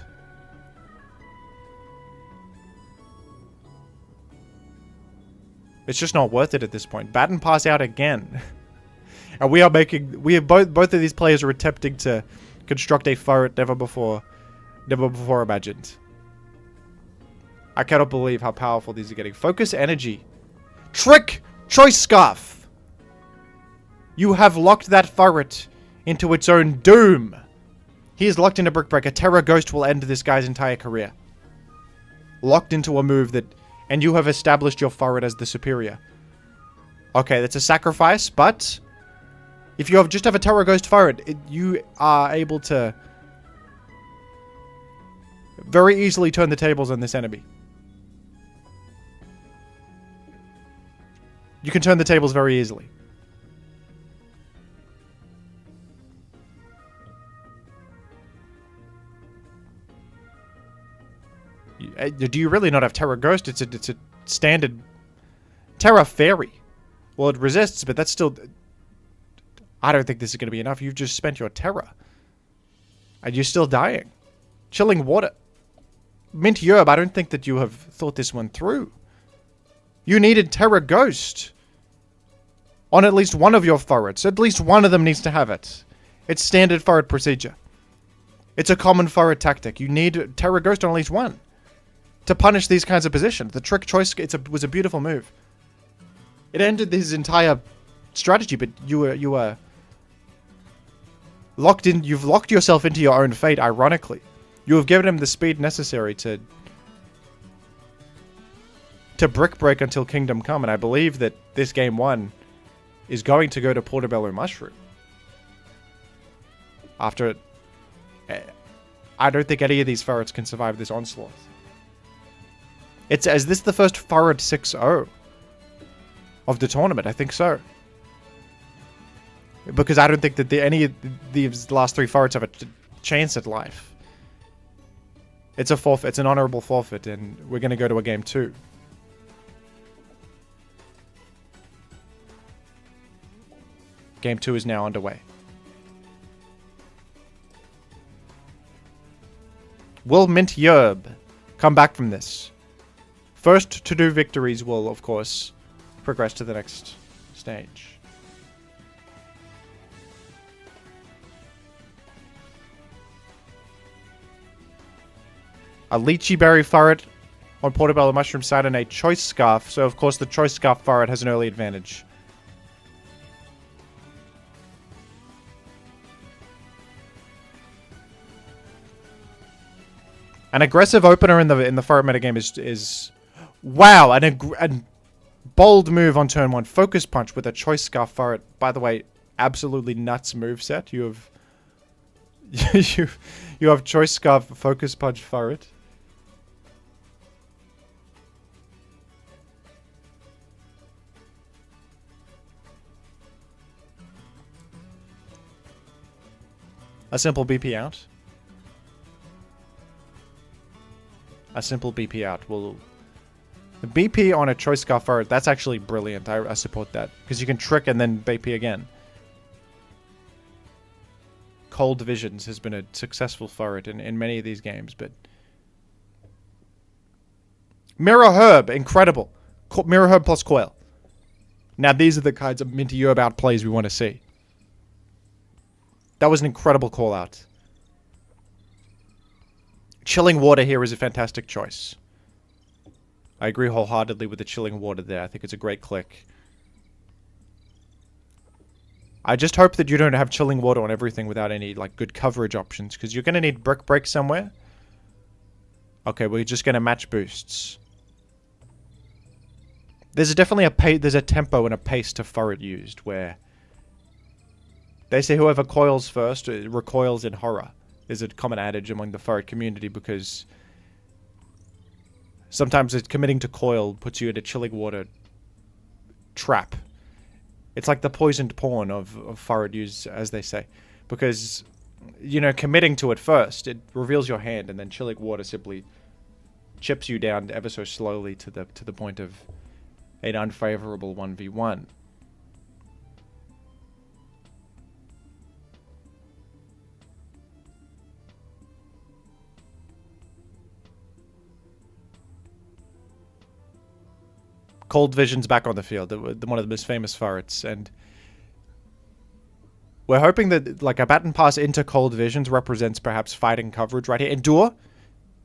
It's just not worth it at this point. Baton pass out again. And both of these players are attempting to construct a forward never before imagined. I cannot believe how powerful these are getting. Focus energy. Trick! Choice Scarf! You have locked that forward into its own doom. He is locked into Brick Breaker. Terror Ghost will end this guy's entire career. Locked into a move that... And you have established your forward as the superior. Okay, that's a sacrifice, but... If you just have a Terror Ghost forward, you are able to... very easily turn the tables on this enemy. You can turn the tables very easily. Do you really not have Terror Ghost? It's a standard Terror Fairy. Well, it resists, but that's still... I don't think this is going to be enough. You've just spent your Terror. And you're still dying. Chilling Water. Mint Yerb, I don't think that you have thought this one through. You needed Terror Ghost on at least one of your forwards. At least one of them needs to have it. It's standard forward procedure. It's a common forward tactic. You need Terror Ghost on at least one to punish these kinds of positions. The trick choice was a beautiful move. It ended his entire strategy, but you were locked in. You've locked yourself into your own fate. Ironically, you have given him the speed necessary to brick break until Kingdom Come, and I believe that this game 1 is going to go to Portobello Mushroom. After I don't think any of these forwards can survive this onslaught. Is this the first forward 6-0 of the tournament? I think so. Because I don't think that any of these last 3 forwards have a chance at life. It's a forfeit. It's an honorable forfeit, and we're going to go to a game 2. Game 2 is now underway. Will Mint Yerb come back from this? First to do victories will, of course, progress to the next stage. A Lychee Berry Furret on Portobello Mushroom side and a Choice Scarf, so of course the Choice Scarf Furret has an early advantage. An aggressive opener in the Furret metagame is wow, a bold move on turn 1. Focus Punch with a Choice Scarf Furret. By the way, absolutely nuts moveset. You have you have Choice Scarf, Focus Punch, Furret. A simple BP out. A simple BP out will... The BP on a Choice Scarf Furret, that's actually brilliant. I support that. Because you can trick and then BP again. Cold Visions has been a successful Furret in many of these games, but... Mirror Herb, incredible. Mirror Herb plus Coil. Now these are the kinds of Minty Yerb out plays we want to see. That was an incredible call out. Chilling Water here is a fantastic choice. I agree wholeheartedly with the Chilling Water there. I think it's a great click. I just hope that you don't have chilling water on everything without any, like, good coverage options, because you're going to need brick break somewhere. Okay, we're just going to match boosts. There's definitely there's a tempo and a pace to Furret-Used, where they say whoever coils first recoils in horror. Is a common adage among the Furret community, because sometimes committing to coil puts you in a chilling water trap. It's like the poisoned pawn of Furret-Used, as they say. Because, you know, committing to it first, it reveals your hand, and then chilling water simply chips you down ever so slowly to the point of an unfavorable 1v1. Cold Vision's back on the field, one of the most famous Furrets, and we're hoping that, like, a baton pass into Cold Visions represents perhaps fighting coverage right here. Endure,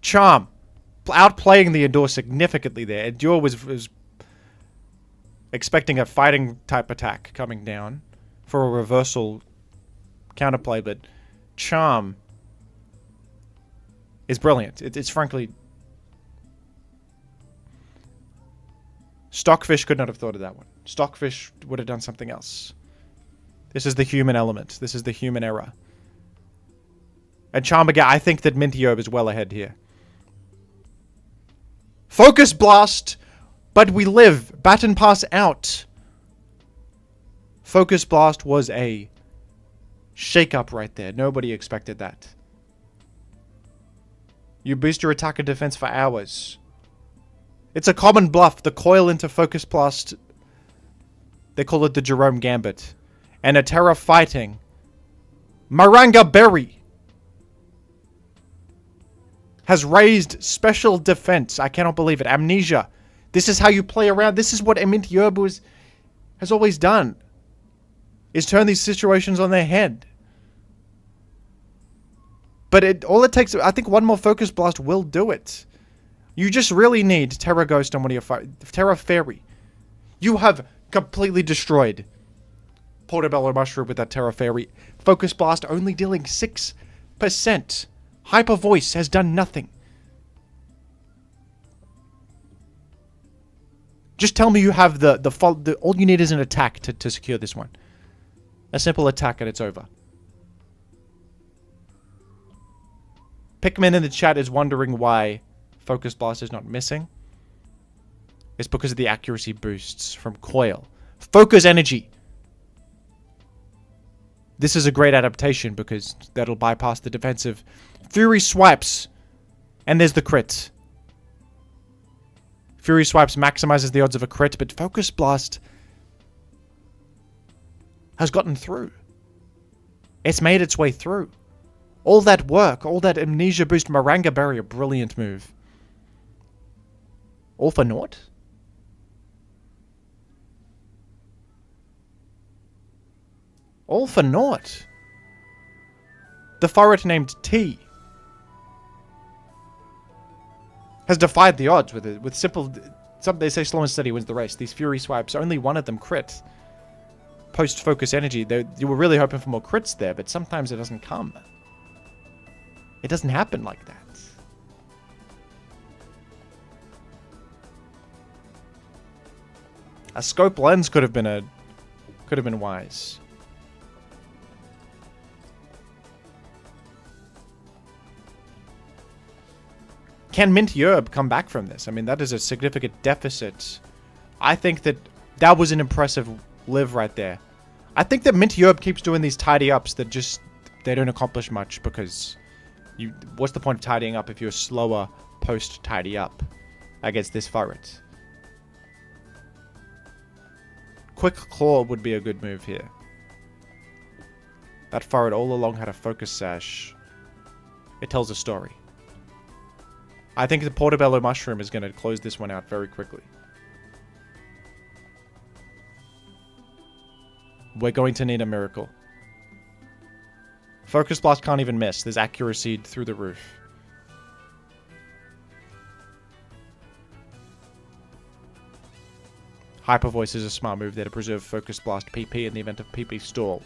Charm, outplaying the Endure significantly there. Endure was expecting a fighting type attack coming down for a reversal counterplay, but Charm is brilliant. It's frankly... Stockfish could not have thought of that one. Stockfish would have done something else. This is the human element. This is the human error. And Charm again, I think that Mintiob is well ahead here. Focus Blast! But we live. Baton Pass out. Focus Blast was a shake-up right there. Nobody expected that. You boost your attack and defense for hours. It's a common bluff. The coil into Focus Blast. They call it the Jerome Gambit. And a Terra fighting. Maranga Berry has raised special defense. I cannot believe it. Amnesia. This is how you play around. This is what Mintiob has always done. Is turn these situations on their head. But all it takes, I think one more Focus Blast will do it. You just really need Terra Ghost on one of your Terra Fairy. You have completely destroyed Portobello Mushroom with that Terra Fairy. Focus Blast only dealing 6%. Hyper Voice has done nothing. Just tell me you have all you need is an attack to secure this one. A simple attack and it's over. Pikmin in the chat is wondering why Focus Blast is not missing. It's because of the accuracy boosts from Coil. Focus Energy. This is a great adaptation because that'll bypass the defensive Fury Swipes. And there's the crit. Fury Swipes maximizes the odds of a crit, but Focus Blast has gotten through. It's made its way through. All that work, all that Amnesia boost, Maranga Berry, a brilliant move. All for naught? All for naught. The Furret named T has defied the odds with simple... They say slow and steady wins the race. These Fury Swipes, only one of them crit. Post-Focus Energy, you were really hoping for more crits there, but sometimes it doesn't come. It doesn't happen like that. A scope lens could have been wise. Can Mintiob come back from this? I mean, that is a significant deficit. I think that was an impressive live right there. I think that Mintiob keeps doing these tidy ups that just they don't accomplish much because what's the point of tidying up if you're slower post tidy up against this Furret? Quick Claw would be a good move here. That Furret all along had a Focus Sash. It tells a story. I think the Portobello Mushroom is going to close this one out very quickly. We're going to need a miracle. Focus Blast can't even miss. There's accuracy through the roof. Hyper Voice is a smart move there to preserve Focus Blast PP in the event of PP stall.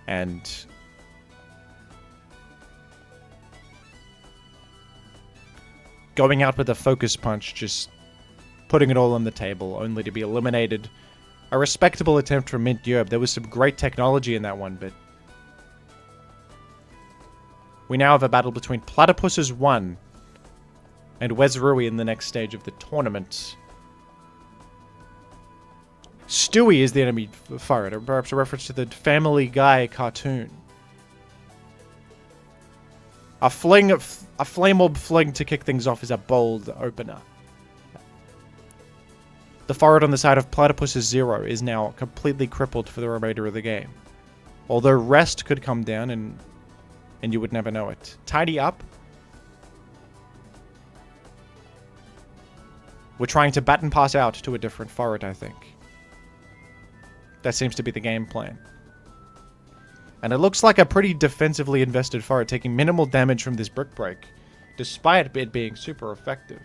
And going out with a Focus Punch, just putting it all on the table, only to be eliminated. A respectable attempt from Mint Yerb. There was some great technology in that one, but we now have a battle between Platypus's 1 and Wezrui in the next stage of the tournament. Stewie is the enemy Furret, or perhaps a reference to the Family Guy cartoon. A Flame Orb fling to kick things off is a bold opener. The Furret on the side of Platypus's 0 is now completely crippled for the remainder of the game. Although rest could come down and you would never know it. Tidy up. We're trying to baton pass out to a different Furret, I think. That seems to be the game plan. And it looks like a pretty defensively invested Furret, taking minimal damage from this Brick Break, despite it being super effective.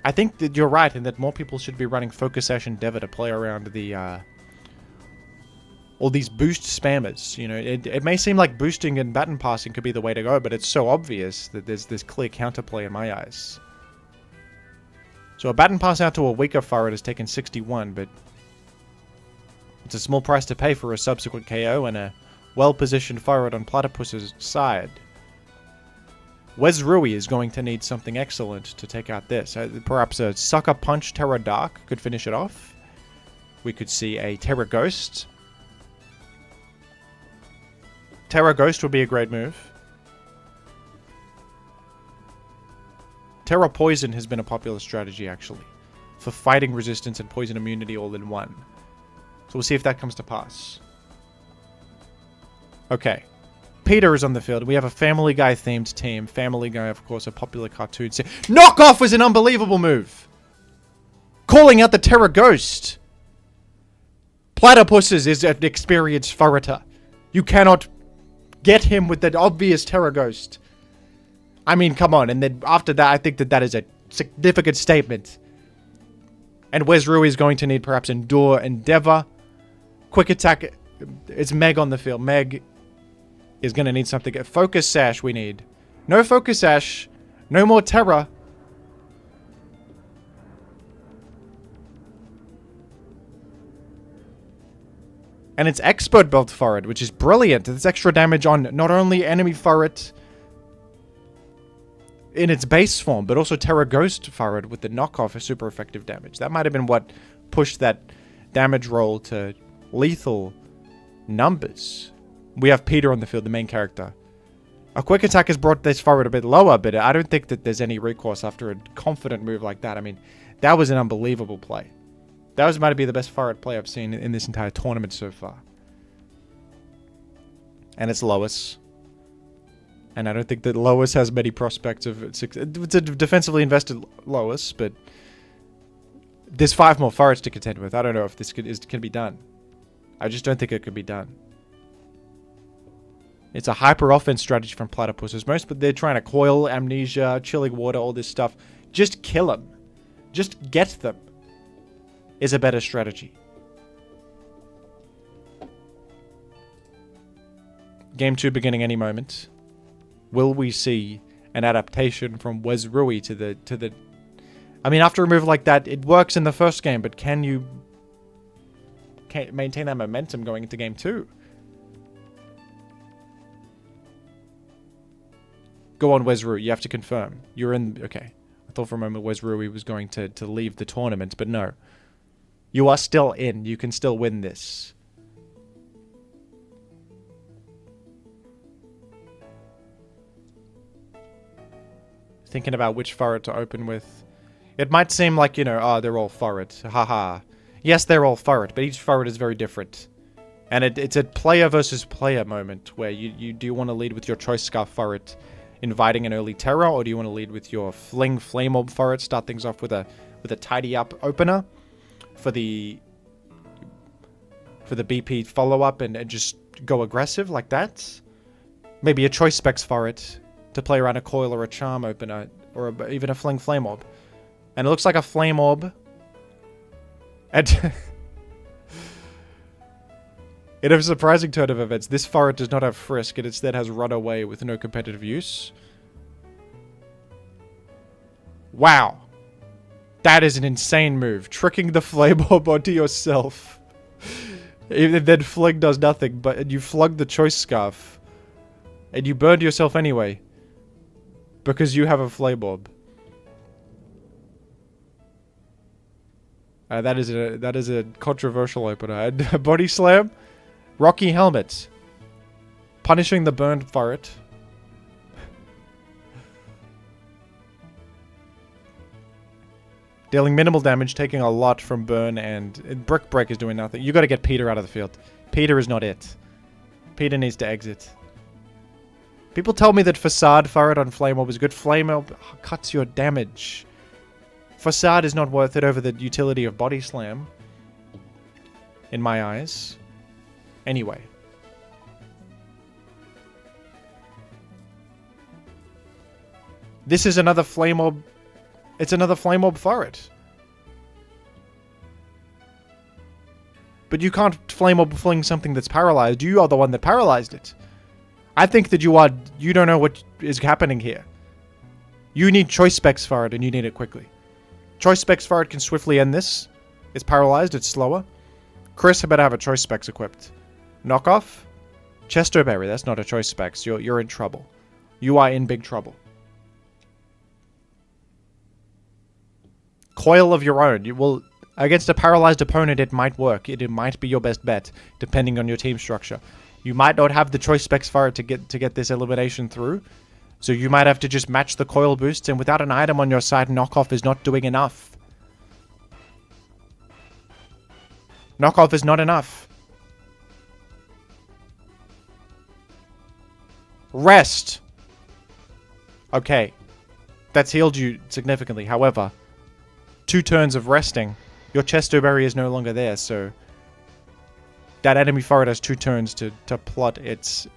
I think that you're right in that more people should be running Focus Sash Endeavor to play around the all these boost spammers. You know, it may seem like boosting and baton passing could be the way to go, but it's so obvious that there's this clear counterplay in my eyes. So a baton pass out to a weaker Furret has taken 61, but it's a small price to pay for a subsequent KO and a well-positioned Furret on Platypus's side. Wezrui is going to need something excellent to take out this. Perhaps a Sucker Punch Terra Dark could finish it off. We could see a Terra Ghost. Terra Ghost would be a great move. Terra Poison has been a popular strategy, actually, for fighting resistance and poison immunity all in one. So we'll see if that comes to pass. Okay. Peter is on the field. We have a Family Guy themed team. Family Guy, of course, a popular cartoon. Knockoff was an unbelievable move. Calling out the Terra Ghost. Platypus's is an experienced Furreter. You cannot get him with that obvious Terra Ghost. I mean, come on. And then after that, I think that is a significant statement. And Wezrui is going to need perhaps Endure Endeavor. Quick Attack. It's Meg on the field. Meg is going to need something. Focus Sash we need. No Focus Sash. No more Terra. And it's Expert Belt Furret, which is brilliant. It's extra damage on not only enemy Furret in its base form, but also Terra Ghost Furret with the knockoff is super effective damage. That might have been what pushed that damage roll to lethal numbers. We have Peter on the field, the main character. A Quick Attack has brought this Furret a bit lower, but I don't think that there's any recourse after a confident move like that. I mean, that was an unbelievable play. That was might be the best Furret play I've seen in this entire tournament so far. And it's Lois. And I don't think that Lois has many prospects of... It's a defensively invested Lois, but there's 5 more Furrets to contend with. I don't know if this can be done. I just don't think it could be done. It's a hyper-offense strategy from Platypus. Most, but they're trying to coil, amnesia, chilling water, all this stuff. Just kill them. Just get them. Is a better strategy. Game 2 beginning any moment. Will we see an adaptation from Wezrui to the... I mean, after a move like that, it works in the first game, but can you maintain that momentum going into Game 2? Go on, Wezrui. You have to confirm. You're in... Okay. I thought for a moment Wezrui was going to leave the tournament, but no. You are still in. You can still win this. Thinking about which Furret to open with. It might seem like, you know, oh, they're all Furret. Haha. Yes, they're all Furret, but each Furret is very different. And it's a player versus player moment where you do you want to lead with your Choice Scarf Furret inviting an early Terror, or do you want to lead with your Fling Flame Orb Furret, start things off with a tidy up opener for the BP follow-up and just go aggressive like that? Maybe a choice specs for it to play around a coil or a charm opener or even a fling flame orb. And it looks like a flame orb. And in a surprising turn of events, this Furret does not have Frisk. It instead has Run Away with no competitive use. Wow. That is an insane move. Tricking the flame orb onto yourself. Even then Fling does nothing, but you flung the choice scarf. And you burned yourself anyway. Because you have a flame orb. That is a controversial opener. Body slam. Rocky helmet. Punishing the burned Furret. Dealing minimal damage, taking a lot from burn, and Brick Break is doing nothing. You got to get Peter out of the field. Peter is not it. Peter needs to exit. People tell me that Facade Furret on Flame Orb is good. Flame Orb cuts your damage. Facade is not worth it over the utility of Body Slam. In my eyes. Anyway. This is another Flame Orb. It's another Flame Orb Furret. But you can't Flame Orb fling something that's paralyzed. You are the one that paralyzed it. I think that you don't know what is happening here. You need Choice Specs Furret and you need it quickly. Choice Specs Furret can swiftly end this. It's paralyzed, it's slower. Chris better have a Choice Specs equipped. Knockoff? Chesterberry, that's not a Choice Specs. You're in trouble. You are in big trouble. Coil of your own. You will against a paralyzed opponent it might work. It might be your best bet, depending on your team structure. You might not have the Choice Specs Furret to get this elimination through. So you might have to just match the coil boosts, and without an item on your side, Knockoff is not doing enough. Knockoff is not enough. Rest. Okay. That's healed you significantly. However, 2 turns of resting, your Chesterberry is no longer there, so that enemy Furret has 2 turns to plot its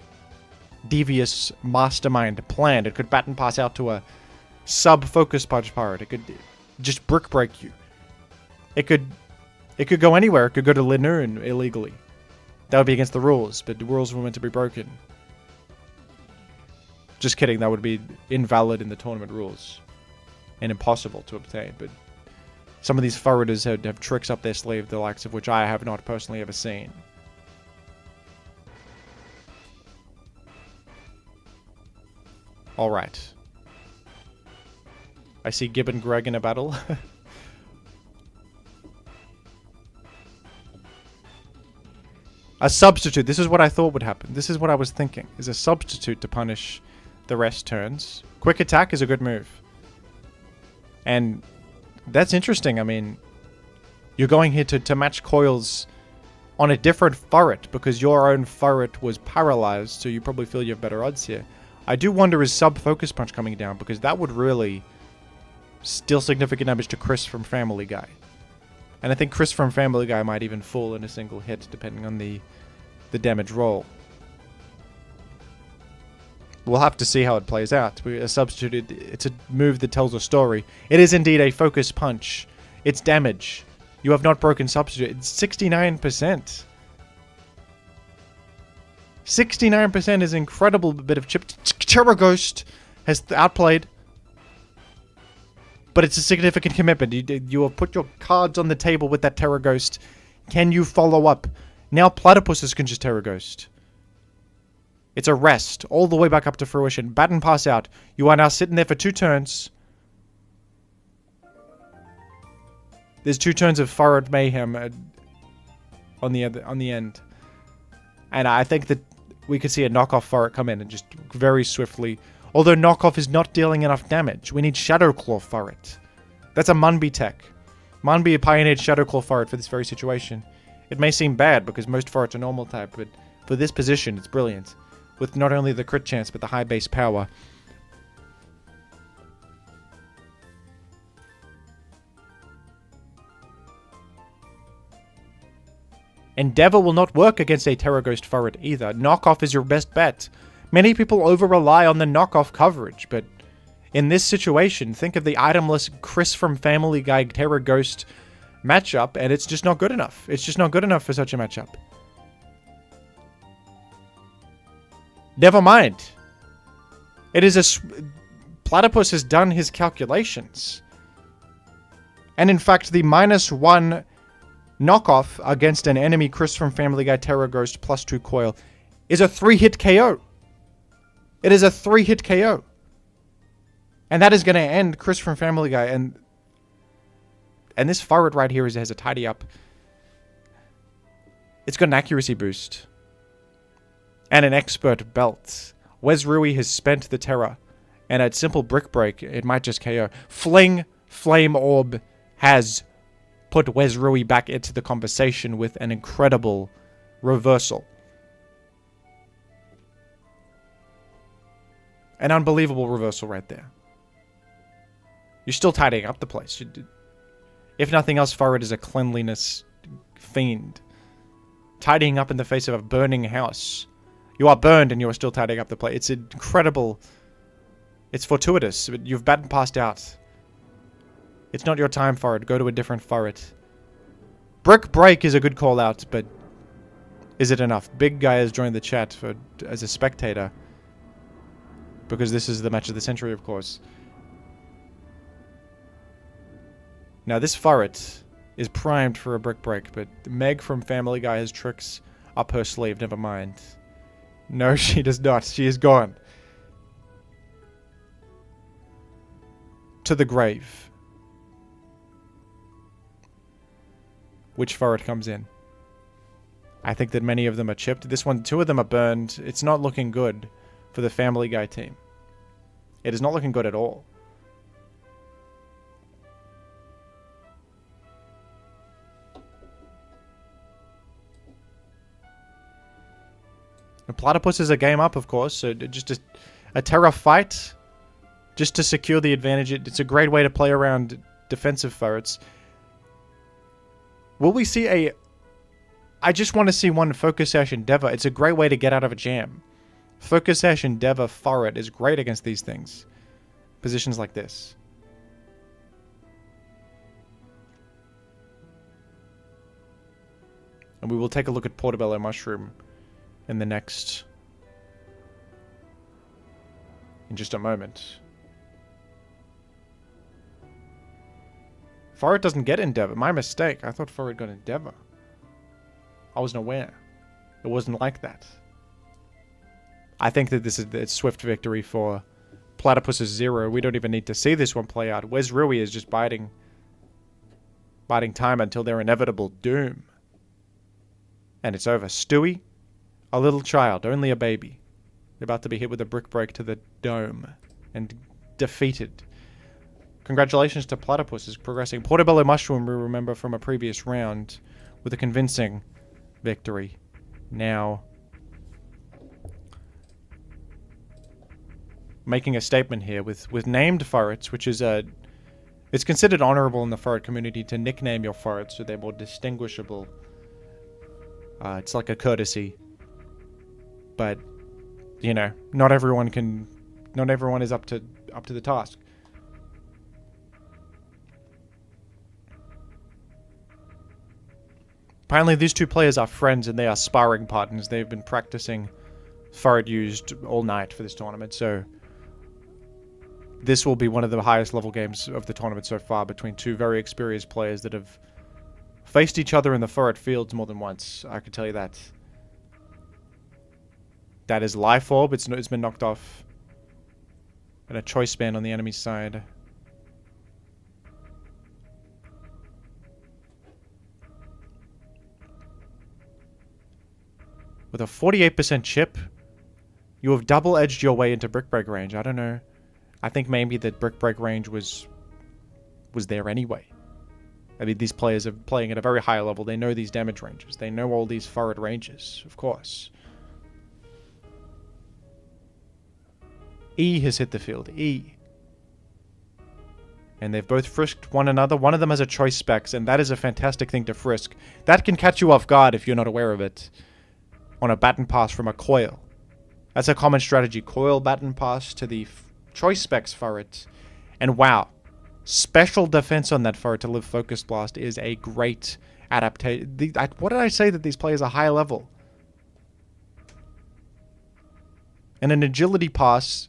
devious mastermind plan. It could baton pass out to a sub-focus punch Furret. It could just brick break you. It could go anywhere. It could go to Linoon illegally. That would be against the rules, but the rules were meant to be broken. Just kidding, that would be invalid in the tournament rules. And impossible to obtain, but some of these Furreters have tricks up their sleeve, the likes of which I have not personally ever seen. Alright. I see Gib and Greg in a battle. A substitute. This is what I thought would happen. This is what I was thinking. Is a substitute to punish the rest turns. Quick attack is a good move. And that's interesting. I mean, you're going here to match coils on a different Furret because your own Furret was paralyzed, so you probably feel you have better odds here. I do wonder, is sub-focus punch coming down? Because that would really deal significant damage to Chris from Family Guy. And I think Chris from Family Guy might even fall in a single hit, depending on the damage roll. We'll have to see how it plays out. A substitute, it's a move that tells a story. It is indeed a focus punch. It's damage. You have not broken substitute. It's 69%. 69% is an incredible bit of chip. Terror Ghost has outplayed. But it's a significant commitment. You have put your cards on the table with that Terror Ghost. Can you follow up? Now Platypuses can just Terror Ghost. It's a rest. All the way back up to fruition. Baton pass out. You are now sitting there for 2 turns. There's 2 turns of Furret Mayhem on the end. And I think that we could see a knockoff Furret come in and just very swiftly... Although knockoff is not dealing enough damage. We need Shadow Claw Furret. That's a Munby tech. Munby pioneered Shadow Claw Furret for this very situation. It may seem bad because most Furrets are normal type, but for this position it's brilliant. With not only the crit chance, but the high base power. Endeavor will not work against a Terror Ghost Furret either. Knockoff is your best bet. Many people over-rely on the knockoff coverage, but in this situation, think of the itemless Chris from Family Guy Terror Ghost matchup, and it's just not good enough. It's just not good enough for such a matchup. Never mind. It is Platypus has done his calculations. And in fact, the -1 knockoff against an enemy Chris from Family Guy Terror Ghost +2 coil is a 3-hit KO. It is a 3-hit KO. And that is going to end Chris from Family Guy. And this Furret right here has a tidy up. It's got an accuracy boost. And an expert belt. Wes Rui has spent the terror. And at simple brick break, it might just KO. Fling Flame Orb has put Wes Rui back into the conversation with an incredible reversal. An unbelievable reversal right there. You're still tidying up the place. If nothing else, Furret is a cleanliness fiend. Tidying up in the face of a burning house. You are burned and you are still tidying up the place. It's incredible. It's fortuitous. You've batted passed out. It's not your time, Furret. Go to a different Furret. Brick Break is a good call out, but is it enough? Big Guy has joined the chat as a spectator. Because this is the match of the century, of course. Now, this Furret is primed for a brick break, but Meg from Family Guy has tricks up her sleeve. Never mind. No, she does not. She is gone. To the grave. Which Furret comes in? I think that many of them are chipped. This one, 2 of them are burned. It's not looking good for the Family Guy team. It is not looking good at all. And Platypus is a game up, of course, so just a terror fight just to secure the advantage. It's a great way to play around defensive Furrets. Will we see a... I just want to see one Focus Sash Endeavor. It's a great way to get out of a jam. Focus Sash Endeavor Furret is great against these things. Positions like this. And we will take a look at Portobello Mushroom in the next... in just a moment. Furret doesn't get Endeavor. My mistake. I thought Furret got Endeavor. I wasn't aware. It wasn't like that. I think that this is a swift victory for Platypus's 0. We don't even need to see this one play out. Wes Rui is just biding time until their inevitable doom. And it's over. Stewie, a little child, only a baby, about to be hit with a brick break to the dome and defeated. Congratulations to Platypus is progressing. Portobello Mushroom, we remember from a previous round, with a convincing victory. Now, making a statement here with named Furrets, which is it's considered honorable in the Furret community to nickname your Furrets so they're more distinguishable. It's like a courtesy. But, you know, not everyone is up to the task. Apparently these two players are friends and they are sparring partners. They've been practicing Furret-Used all night for this tournament, so this will be one of the highest level games of the tournament so far between two very experienced players that have faced each other in the Furret fields more than once. I can tell you that. That is Life Orb. It's been knocked off. And a Choice Band on the enemy side. With a 48% chip, you have double-edged your way into Brick Break range. I don't know. I think maybe the Brick Break range was there anyway. I mean, these players are playing at a very high level. They know these damage ranges. They know all these Furret ranges, of course. E has hit the field. E. And they've both frisked one another. One of them has a choice specs, and that is a fantastic thing to frisk. That can catch you off guard if you're not aware of it. On a baton pass from a coil. That's a common strategy. Coil, baton pass to the choice specs Furret. And wow, special defense on that Furret to live Focus Blast is a great adaptation. What did I say that these players are high level? And an agility pass.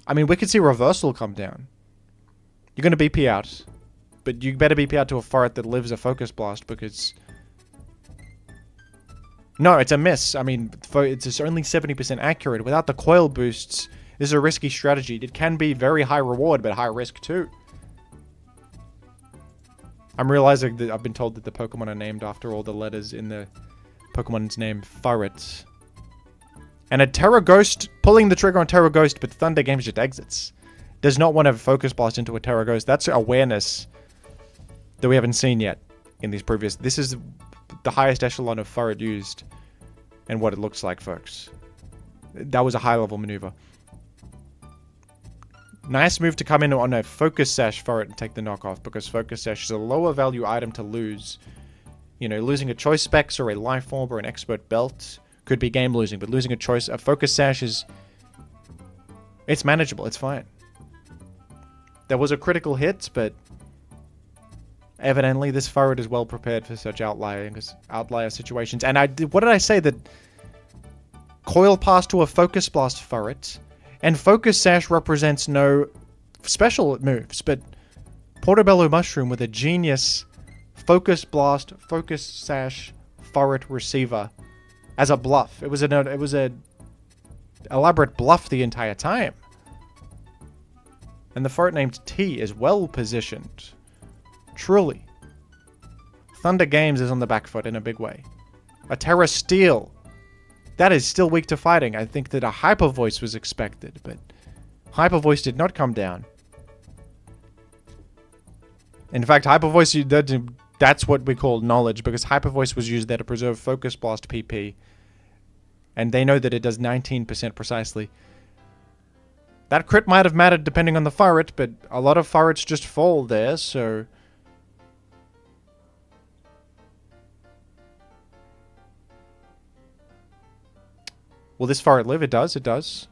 I mean, we could see reversal come down. You're going to BP out. But you better BP out to a Furret that lives a Focus Blast because... No, it's a miss. I mean, it's only 70% accurate. Without the coil boosts, this is a risky strategy. It can be very high reward, but high risk too. I'm realizing that I've been told that the Pokemon are named after all the letters in the Pokemon's name, Furret. And a Terra Ghost, pulling the trigger on Terra Ghost, but Thunder Games just exits. Does not want to Focus Blast into a Terra Ghost. That's awareness that we haven't seen yet in these previous... This is the highest echelon of Furret used and what it looks like, folks. That was a high-level maneuver. Nice move to come in on a Focus Sash Furret and take the knockoff, because Focus Sash is a lower value item to lose. You know, losing a Choice Specs or a Life Orb or an Expert Belt could be game losing, but losing a Focus Sash is... It's manageable, it's fine. There was a critical hit, but evidently this Furret is well prepared for such outlier situations. And what did I say? That Coil Pass to a Focus Blast Furret, and Focus Sash represents no special moves, but Portobello Mushroom with a genius Focus Blast, Focus Sash, Furret receiver as a bluff. It was a elaborate bluff the entire time. And the Furret named T is well positioned. Truly. Thunder Games is on the back foot in a big way. A Terra Steel. That is still weak to fighting. I think that a Hyper Voice was expected, but Hyper Voice did not come down. In fact, Hyper Voice, that's what we call knowledge, because Hyper Voice was used there to preserve Focus Blast PP. And they know that it does 19% precisely. That crit might have mattered depending on the Furret, but a lot of Furrets just fall there, so... Will this Furret live? It does, it does.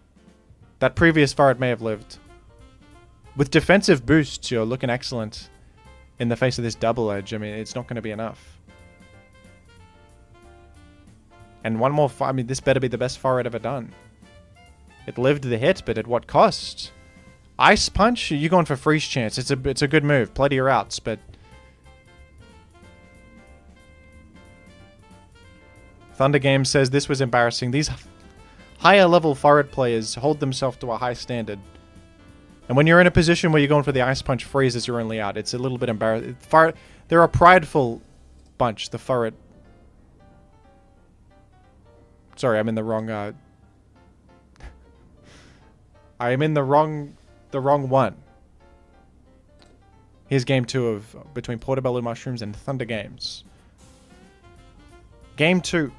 That previous Furret may have lived. With defensive boosts, you're looking excellent in the face of this double edge. I mean, it's not going to be enough. And one more... I mean, this better be the best Furret ever done. It lived the hit, but at what cost? Ice Punch? You're going for Freeze Chance. It's a good move. Play to your outs, but... Thunder Games says this was embarrassing. These higher level Furret players hold themselves to a high standard. And when you're in a position where you're going for the Ice Punch freeze as your only out, it's a little bit embarrassing. They're a prideful bunch, the Furret. Sorry, I'm in the wrong... I am in the wrong one. Here's game 2 of between Portobello Mushrooms and Thunder Games. Game 2.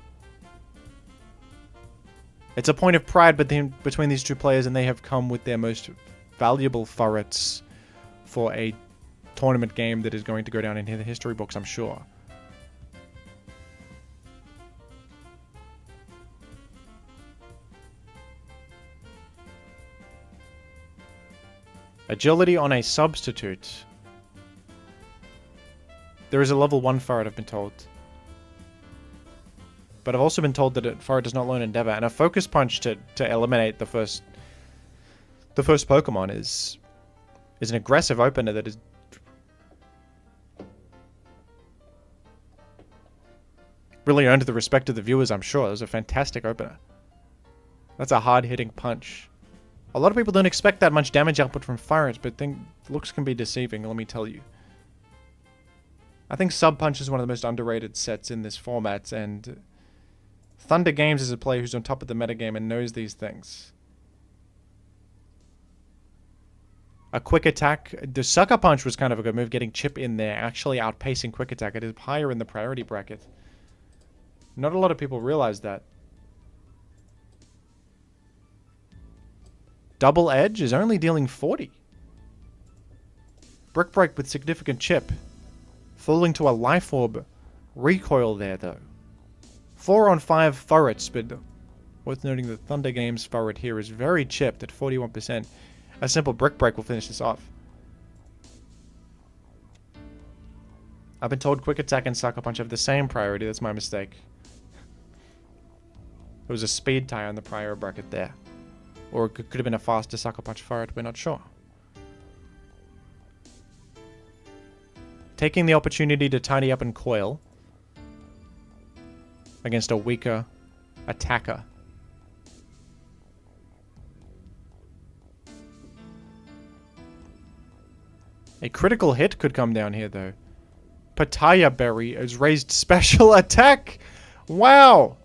It's a point of pride between these two players, and they have come with their most valuable Furrets for a tournament game that is going to go down in the history books, I'm sure. Agility on a substitute. There is a level 1 Furret, I've been told. But I've also been told that a Furret does not learn Endeavor, and a Focus Punch to eliminate the first Pokemon is an aggressive opener that is really earned the respect of the viewers, I'm sure. It was a fantastic opener. That's a hard-hitting punch. A lot of people don't expect that much damage output from Furret, but looks can be deceiving, let me tell you. I think Sub Punch is one of the most underrated sets in this format, and Thunder Games is a player who's on top of the metagame and knows these things. A Quick Attack. The Sucker Punch was kind of a good move, getting Chip in there, actually outpacing Quick Attack. It is higher in the priority bracket. Not a lot of people realize that. Double Edge is only dealing 40. Brick Break with significant chip. Falling to a Life Orb recoil there, though. 4 on 5 Furrets, but worth noting that Thunder Games Furret here is very chipped at 41%. A simple Brick Break will finish this off. I've been told Quick Attack and Sucker Punch have the same priority. That's my mistake. There was a speed tie on the prior bracket there. Or it could have been a faster Sucker Punch Furret, we're not sure. Taking the opportunity to tidy up and coil against a weaker attacker. A critical hit could come down here, though. Papaya Berry is raised special attack! Wow!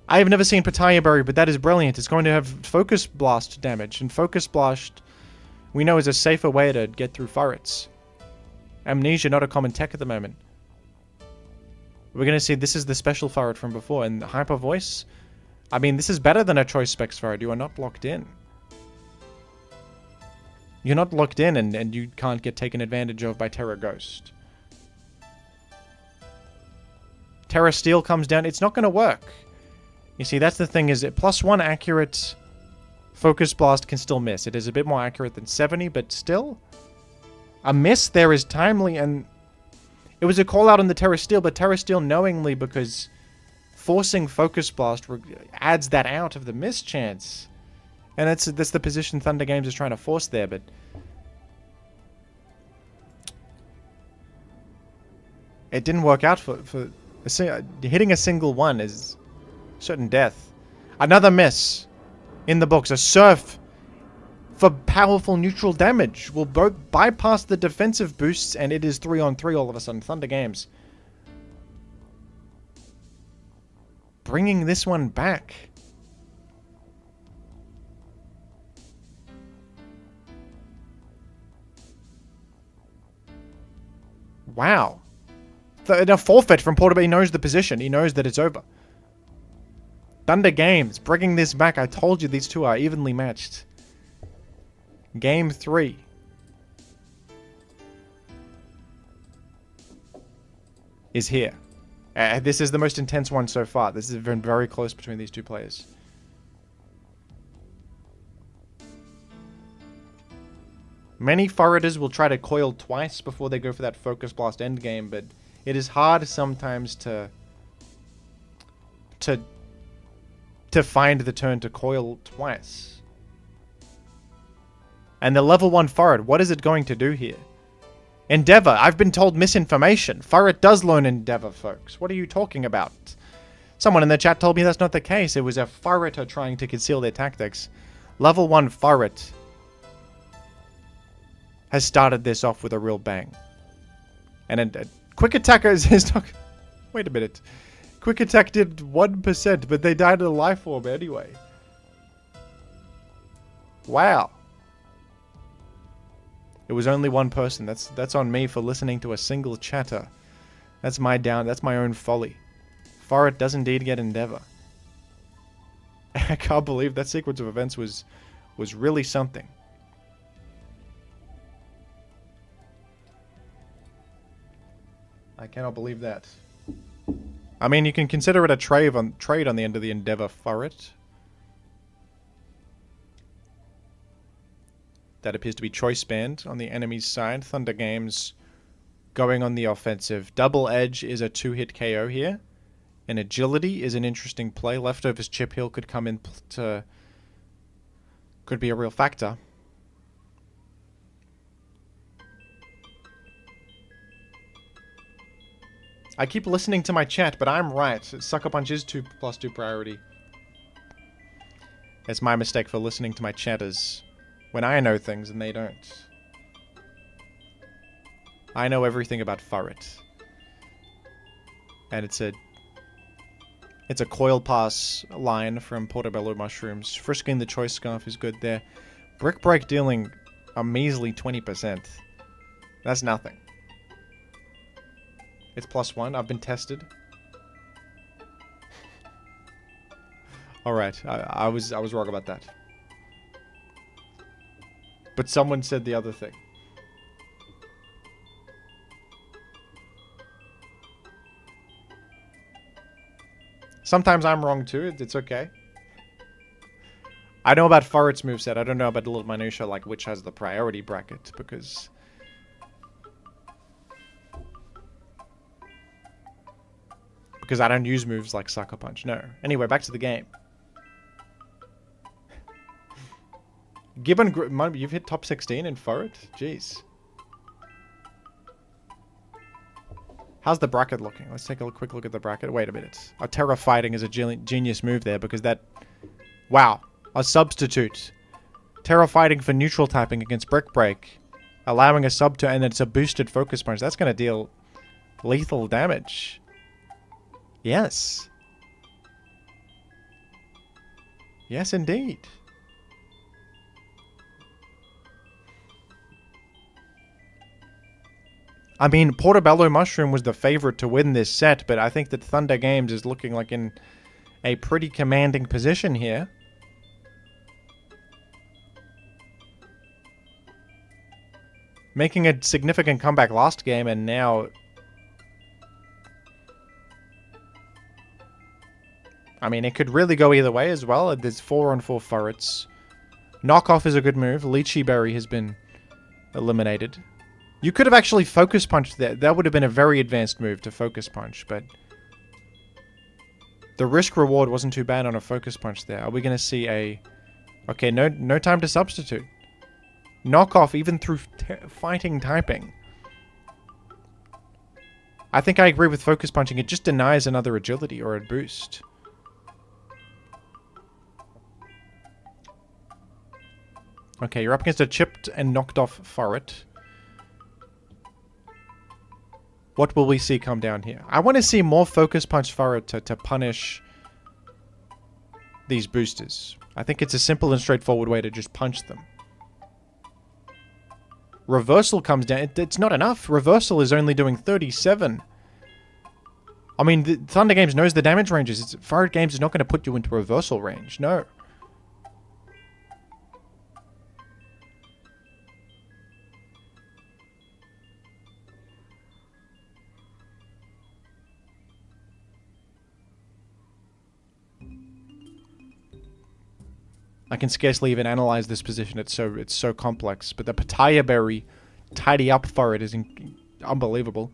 I have never seen Papaya Berry, but that is brilliant. It's going to have Focus Blast damage, and Focus Blast, we know, is a safer way to get through Furrets. Amnesia, not a common tech at the moment. We're going to see this is the special Furret from before, and Hyper Voice. I mean, this is better than a Choice Specs Furret. You are not locked in. You're not locked in, and you can't get taken advantage of by Terra Ghost. Terra Steel comes down. It's not going to work. You see, that's the thing, is it +1 accurate Focus Blast can still miss. It is a bit more accurate than 70, but still. A miss there is timely, and it was a call out on the Terra Steel, but Terra Steel knowingly, because forcing Focus Blast adds that out of the miss chance. And that's the position Thunder Games is trying to force there, but it didn't work out for hitting a single one is certain death. Another miss in the books. A Surf for powerful neutral damage will both bypass the defensive boosts, and it is 3 on 3 all of a sudden. Thunder Games bringing this one back. Wow. A forfeit from Portable. He knows the position. He knows that it's over. Thunder Games bringing this back. I told you these two are evenly matched. Game 3. Is here. This is the most intense one so far. This has been very close between these two players. Many Furreters will try to coil twice before they go for that Focus Blast endgame, but it is hard sometimes to find the turn to coil twice. And the level 1 Furret, what is it going to do here? Endeavor. I've been told misinformation. Furret does learn Endeavor, folks. What are you talking about? Someone in the chat told me that's not the case. It was a Furreter trying to conceal their tactics. Level 1 Furret has started this off with a real bang. And a Quick Attack is not... Wait a minute. Quick Attack did 1%, but they died in a life form anyway. Wow. It was only one person. That's on me for listening to a single chatter. That's my own folly. Furret does indeed get Endeavor. I can't believe that sequence of events was really something. I cannot believe that. I mean, you can consider it a trade on the end of the Endeavor Furret. That appears to be choice banned on the enemy's side. Thunder Games going on the offensive. Double Edge is a 2-hit KO here. And Agility is an interesting play. Leftovers Chip Hill could come in could be a real factor. I keep listening to my chat, but I'm right. Sucker Punch is 2+2 priority. It's my mistake for listening to my chatters when I know things and they don't. I know everything about Furret. And it's a coil pass line from Portobello Mushrooms. Frisking the Choice Scarf is good there. Brick Break dealing a measly 20%. That's nothing. It's +1. I've been tested. Alright, I was wrong about that. But someone said the other thing. Sometimes I'm wrong too. It's okay. I know about Furret's moveset. I don't know about the little minutia like which has the priority bracket because... Because I don't use moves like Sucker Punch. No. Anyway, back to the game. Gibbon, you've hit top 16 in Furret? Jeez. How's the bracket looking? Let's take a quick look at the bracket. Wait a minute. A Terra Fighting is a genius move there because that... Wow. A substitute. Terra Fighting for neutral typing against Brick Break. Allowing a sub to... And it's a boosted Focus Punch. That's going to deal lethal damage. Yes. Yes, indeed. I mean, Portobello Mushroom was the favorite to win this set, but I think that Thunder Games is looking like in a pretty commanding position here. Making a significant comeback last game, and now... I mean, it could really go either way as well. There's 4-on-4 Furrets. Knockoff is a good move. Lychee Berry has been eliminated. You could have actually Focus Punched there. That would have been a very advanced move to Focus Punch, but... The risk reward wasn't too bad on a Focus Punch there. Are we going to see a... Okay, no time to substitute. Knockoff even through fighting typing. I think I agree with Focus Punching. It just denies another agility or a boost. Okay, you're up against a chipped and knocked off Furret. What will we see come down here? I want to see more Focus Punch Furret to punish these boosters. I think it's a simple and straightforward way to just punch them. Reversal comes down. It's not enough. Reversal is only doing 37. I mean, the Thunder Games knows the damage ranges. Furret Games is not going to put you into reversal range. No. I can scarcely even analyze this position. It's so complex. But the Pitaya Berry tidy up Furret is unbelievable.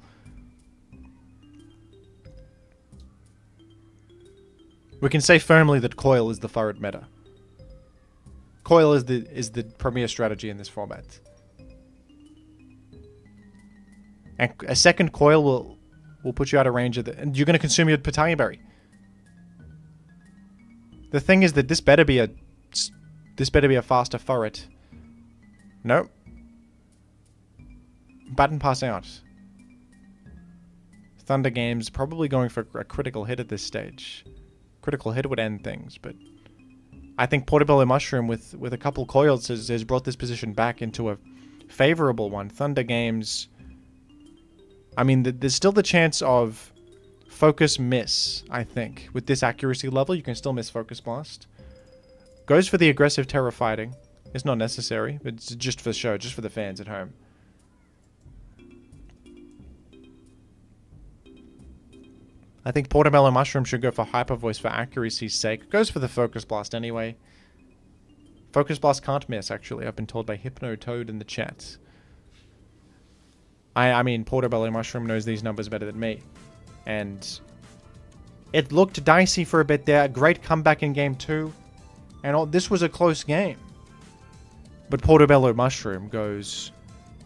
We can say firmly that Coil is the Furret meta. Coil is the premier strategy in this format. And a second Coil will put you out of range of and you're going to consume your Pitaya Berry. The thing is that this better be a faster Furret. Nope. Button pass out. Thunder Games probably going for a critical hit at this stage. Critical hit would end things, but I think Portobello Mushroom with a couple coils has brought this position back into a favorable one. Thunder Games... I mean, there's still the chance of Focus Miss, I think. With this accuracy level, you can still miss Focus Blast. Goes for the aggressive Terra Fighting. It's not necessary, but it's just for show, just for the fans at home. I think Portobello Mushroom should go for Hyper Voice for accuracy's sake. Goes for the Focus Blast anyway. Focus Blast can't miss, actually. I've been told by Hypno Toad in the chat. I mean, Portobello Mushroom knows these numbers better than me. And it looked dicey for a bit there. A great comeback in Game 2. And this was a close game. But Portobello Mushroom goes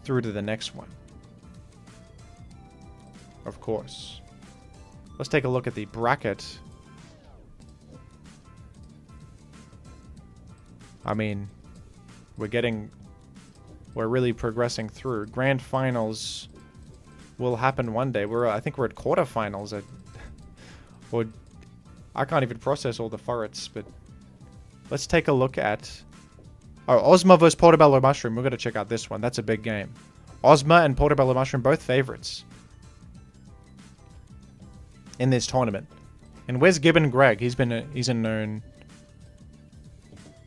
through to the next one. Of course. Let's take a look at the bracket. I mean, we're really progressing through. Grand finals will happen one day. I think we're at quarterfinals. I can't even process all the Furrets, but let's take a look at... Oh, Ozma vs. Portobello Mushroom. We're going to check out this one. That's a big game. Ozma and Portobello Mushroom, both favorites in this tournament. And where's Gibbon Greg? He's a known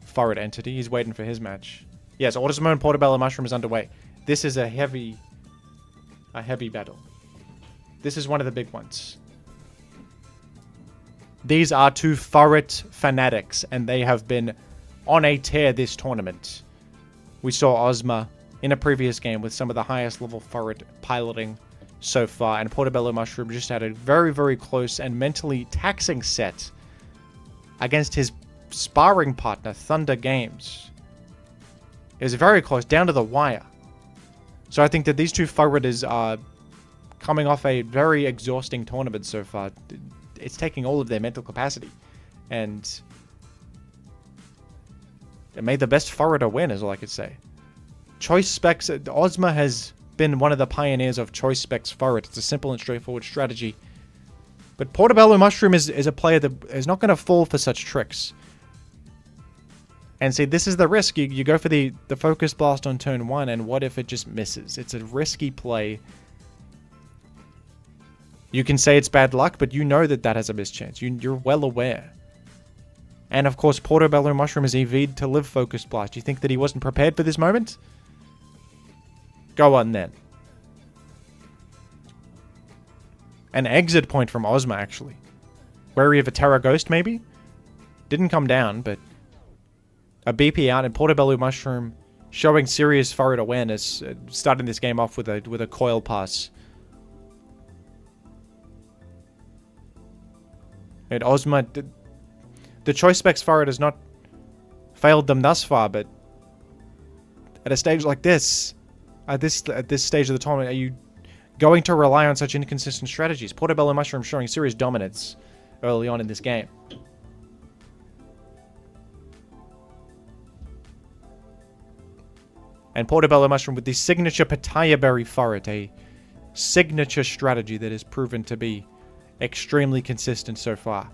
Furret entity. He's waiting for his match. Yes, Ozma and Portobello Mushroom is underway. This is a heavy battle. This is one of the big ones. These are two Furret fanatics, and they have been on a tear this tournament. We saw Ozma in a previous game with some of the highest level Furret piloting so far, and Portobello Mushroom just had a very, very close and mentally taxing set against his sparring partner, Thunder Games. It was very close, down to the wire. So I think that these two Furreters are coming off a very exhausting tournament so far. It's taking all of their mental capacity. And it made the best Furreter win, is all I could say. Choice Specs, Ozma has been one of the pioneers of Choice Specs Furret. It's a simple and straightforward strategy. But Portobello Mushroom is a player that is not going to fall for such tricks. And see, this is the risk. You go for the Focus Blast on turn 1, and what if it just misses? It's a risky play. You can say it's bad luck, but you know that has a mischance. You're well aware. And of course, Portobello Mushroom is EV'd to live Focus Blast. You think that he wasn't prepared for this moment? Go on then. An exit point from Ozma, actually. Wary of a Terra Ghost, maybe? Didn't come down, but a BP out, and Portobello Mushroom showing serious Furret awareness, starting this game off with a coil pass. And Ozma, the Choice Specs Furret has not failed them thus far, but at a stage like this, at this stage of the tournament, are you going to rely on such inconsistent strategies? Portobello Mushroom showing serious dominance early on in this game. And Portobello Mushroom with the signature Pitaya Berry Furret, a signature strategy that has proven to be extremely consistent so far.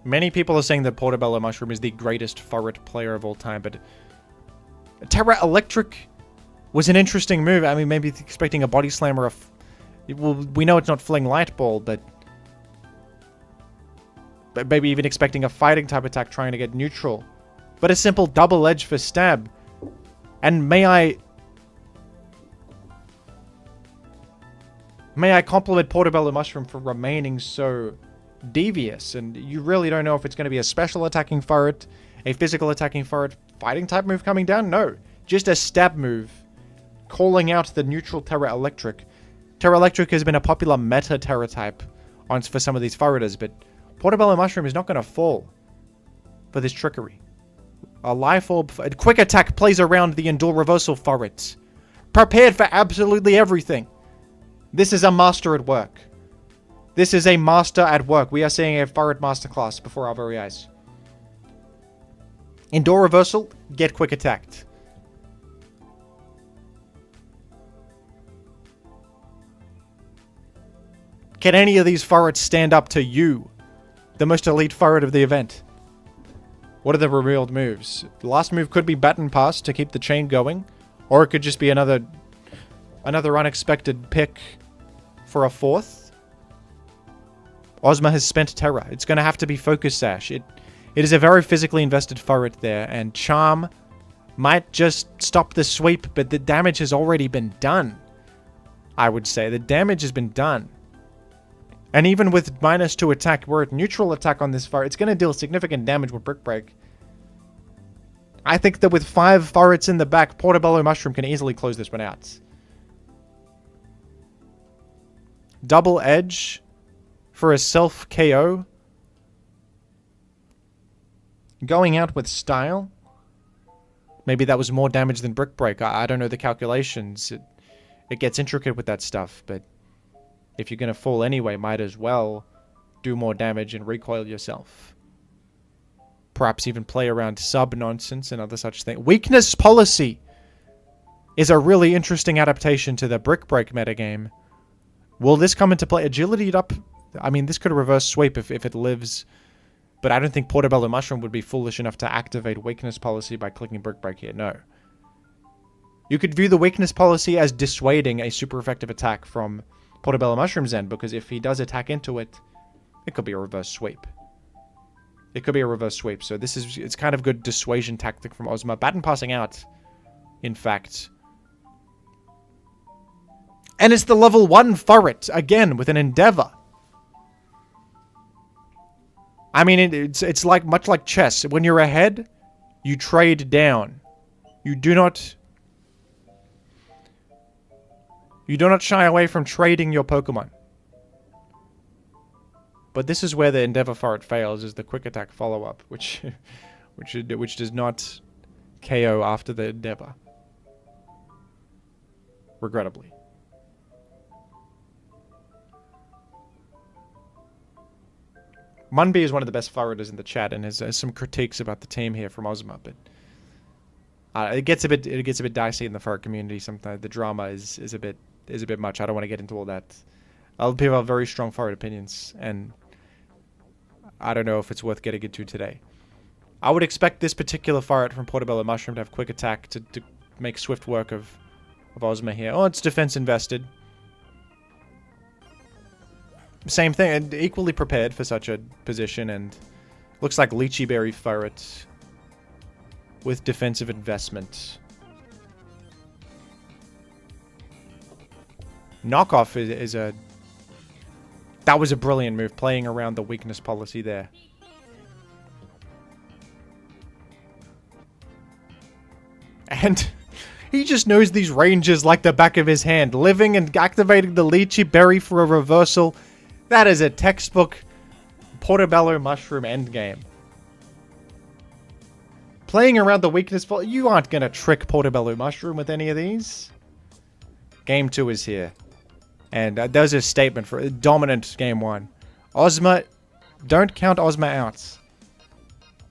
Many people are saying that Portobello Mushroom is the greatest Furret player of all time, but Terra Electric was an interesting move. I mean, maybe expecting a Body Slam or well, we know it's not Fling Light Ball, but maybe even expecting a fighting type attack trying to get neutral. But a simple double edge for stab. And may I compliment Portobello Mushroom for remaining so devious. And you really don't know if it's going to be a special attacking Furret, a physical attacking Furret, fighting type move coming down. No, just a stab move, calling out the neutral Terra Electric. Terra Electric has been a popular meta Terra type for some of these Furreters, but Portobello Mushroom is not going to fall for this trickery. A Life Orb, a Quick Attack plays around the Endure Reversal Furret. Prepared for absolutely everything. This is a master at work. This is a master at work. We are seeing a Furret masterclass before our very eyes. Endure Reversal, get Quick Attacked. Can any of these Furrets stand up to you? The most elite Furret of the event. What are the revealed moves? The last move could be Baton Pass to keep the chain going, or it could just be another unexpected pick for a fourth. Ozma has spent Terra. It's going to have to be Focus Sash. It is a very physically invested Furret there, and Charm might just stop the sweep, but the damage has already been done. I would say the damage has been done. And even with -2 attack, we're at neutral attack on this Furret. It's going to deal significant damage with Brick Break. I think that with 5 Furrets in the back, Portobello Mushroom can easily close this one out. Double Edge for a self KO. Going out with style. Maybe that was more damage than Brick Break. I don't know the calculations. It gets intricate with that stuff, but if you're going to fall anyway, might as well do more damage and recoil yourself. Perhaps even play around sub-nonsense and other such things. Weakness Policy is a really interesting adaptation to the Brick Break metagame. Will this come into play? Agility up? I mean, this could reverse sweep if it lives. But I don't think Portobello Mushroom would be foolish enough to activate Weakness Policy by clicking Brick Break here. No. You could view the Weakness Policy as dissuading a super effective attack from Portobello Mushroom's end, because if he does attack into it, it could be a reverse sweep. It could be a reverse sweep. So it's kind of good dissuasion tactic from Ozma. Baton passing out, in fact, And it's the level 1 Furret, again, with an Endeavor. I mean, it's like much like chess. When you're ahead, you trade down. You do not shy away from trading your Pokemon. But this is where the Endeavor Furret fails, is the quick attack follow-up, which does not KO after the Endeavor. Regrettably. Munby is one of the best Furreters in the chat, and has some critiques about the team here from Ozma, but it gets a bit dicey in the Furret community sometimes. The drama is a bit much. I don't want to get into all that. Other people have very strong Furret opinions, and I don't know if it's worth getting into today. I would expect this particular Furret from Portobello Mushroom to have quick attack to make swift work of Ozma here. Oh, it's defense invested. Same thing, and equally prepared for such a position, and looks like Lychee Berry Furret with defensive investment. Knockoff is a... That was a brilliant move, playing around the weakness policy there. And he just knows these ranges like the back of his hand. Living and activating the Lychee Berry for a reversal. That is a textbook Portobello Mushroom endgame. Playing around the weakness policy. You aren't going to trick Portobello Mushroom with any of these. Game 2 is here. And there's a statement for dominant game 1. Ozma, don't count Ozma out.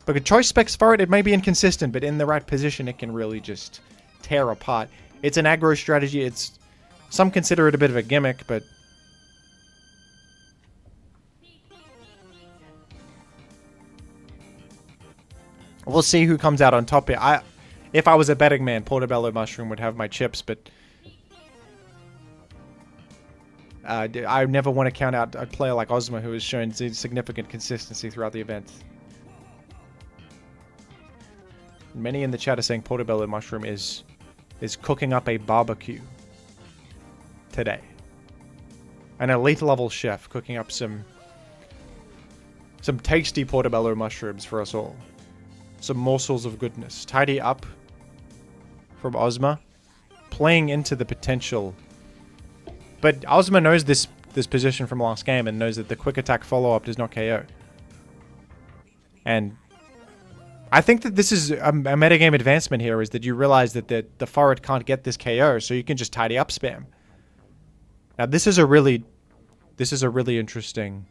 Because choice specs for it may be inconsistent, but in the right position, it can really just tear apart. It's an aggro strategy. Some consider it a bit of a gimmick, but we'll see who comes out on top here. If I was a betting man, Portobello Mushroom would have my chips, but I never want to count out a player like Ozma, who has shown significant consistency throughout the event. Many in the chat are saying Portobello Mushroom is cooking up a barbecue today. An elite level chef cooking up some tasty Portobello mushrooms for us all. Some morsels of goodness. Tidy up from Ozma, playing into the potential. But Ozma knows this position from last game and knows that the quick attack follow-up does not KO. And I think that this is a metagame advancement here, is that you realize that the Furret can't get this KO, so you can just tidy up spam. Now this is a really interesting.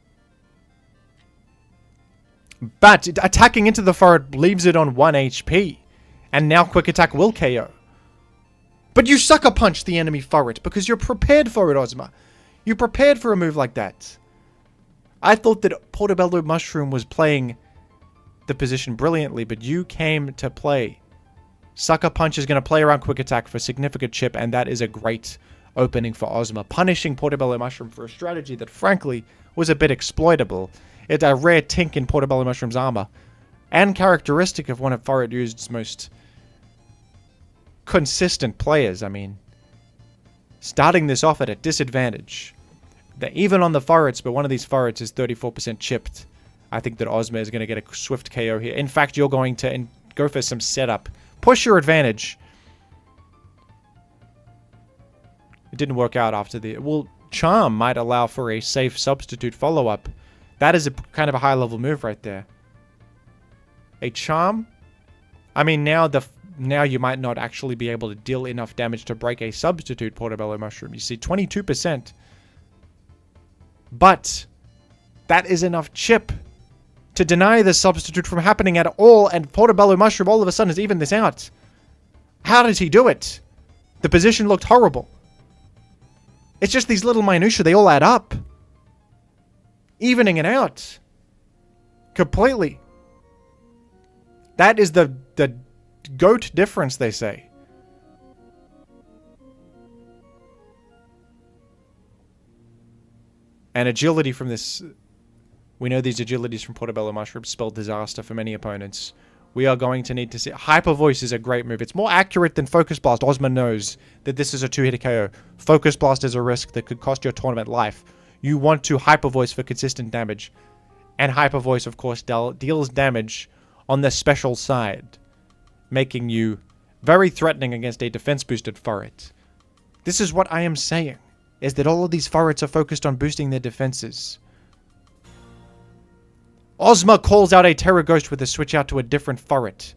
But attacking into the Furret leaves it on 1 HP. And now quick attack will KO. But you sucker punch the enemy Furret because you're prepared for it, Ozma. You're prepared for a move like that. I thought that Portobello Mushroom was playing the position brilliantly, but you came to play. Sucker Punch is going to play around quick attack for significant chip, and that is a great opening for Ozma. Punishing Portobello Mushroom for a strategy that, frankly, was a bit exploitable. It's a rare tink in Portobello Mushroom's armor, and characteristic of one of Furret-Used's most consistent players. I mean, starting this off at a disadvantage. Even on the Furrets, but one of these Furrets is 34% chipped. I think that Ozma is going to get a swift KO here. In fact, you're going to go for some setup. Push your advantage. It didn't work out after the... Well, Charm might allow for a safe substitute follow-up. That is a kind of a high-level move right there. A Charm? I mean, now you might not actually be able to deal enough damage to break a substitute Portobello Mushroom. You see, 22%. But that is enough chip to deny the substitute from happening at all, and Portobello Mushroom all of a sudden has evened this out. How did he do it? The position looked horrible. It's just these little minutiae, they all add up. Evening it out. Completely. That is the GOAT difference, they say. And agility from this... We know these agilities from Portobello Mushroom spell disaster for many opponents. we are going to need to see... Hyper Voice is a great move. It's more accurate than Focus Blast. Ozma knows that this is a 2-hit KO. Focus Blast is a risk that could cost your tournament life. You want to Hyper Voice for consistent damage. And Hyper Voice, of course, deals damage on the special side, making you very threatening against a defense-boosted Furret. This is what I am saying, is that all of these Furrets are focused on boosting their defenses. Ozma calls out a Terra Ghost with a switch out to a different Furret.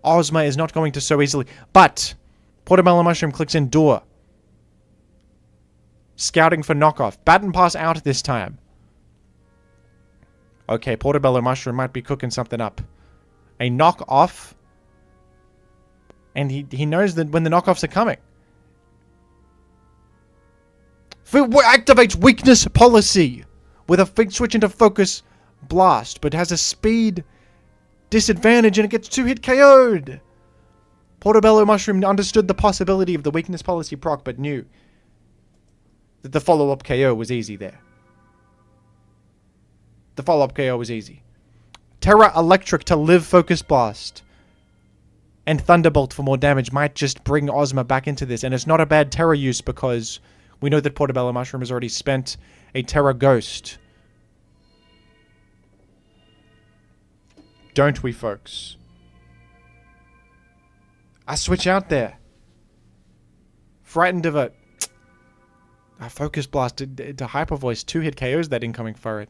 Ozma is not going to so easily, but Portobello Mushroom clicks Endure. Scouting for knockoff. Baton Pass out this time. Okay, Portobello Mushroom might be cooking something up. A knockoff. And he knows that when the knockoffs are coming. Activates weakness policy with a switch into focus blast, but has a speed disadvantage and it gets 2-hit KO'd. Portobello Mushroom understood the possibility of the weakness policy proc, but knew that the follow-up KO was easy there. The follow-up KO was easy. Terra Electric to live Focus Blast. And Thunderbolt for more damage might just bring Ozma back into this. And it's not a bad Terra use because we know that Portobello Mushroom has already spent a Terra Ghost. Don't we, folks? I switch out there. Frightened of a Focus Blast to Hyper Voice. 2-hit KOs that incoming Furret.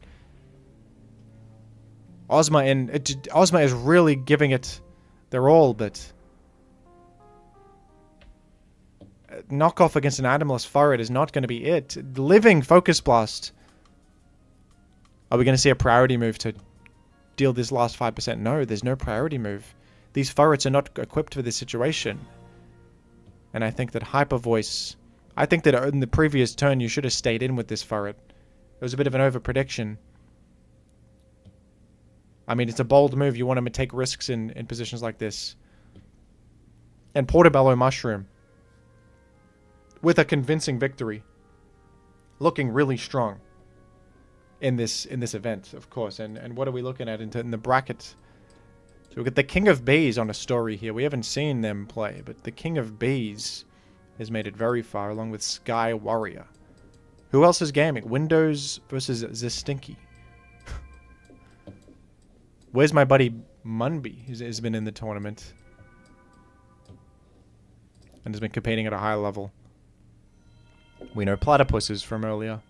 Ozma is really giving it their all, but knockoff against an Animalist Furret is not going to be it. Living Focus Blast. Are we going to see a priority move to deal this last 5%? No, there's no priority move. These Furrets are not equipped for this situation. And I think that Hyper Voice... I think that in the previous turn you should have stayed in with this Furret. It was a bit of an over-prediction. I mean, it's a bold move. You want to take risks in positions like this. And Portobello Mushroom, with a convincing victory, looking really strong in this event, of course. And what are we looking at in the bracket? So we've got the King of Bees on a story here. We haven't seen them play, but the King of Bees has made it very far, along with Sky Warrior. Who else is gaming? Windows versus Zestinky. Where's my buddy Munby? He's been in the tournament. And has been competing at a high level. We know Platypuses from earlier.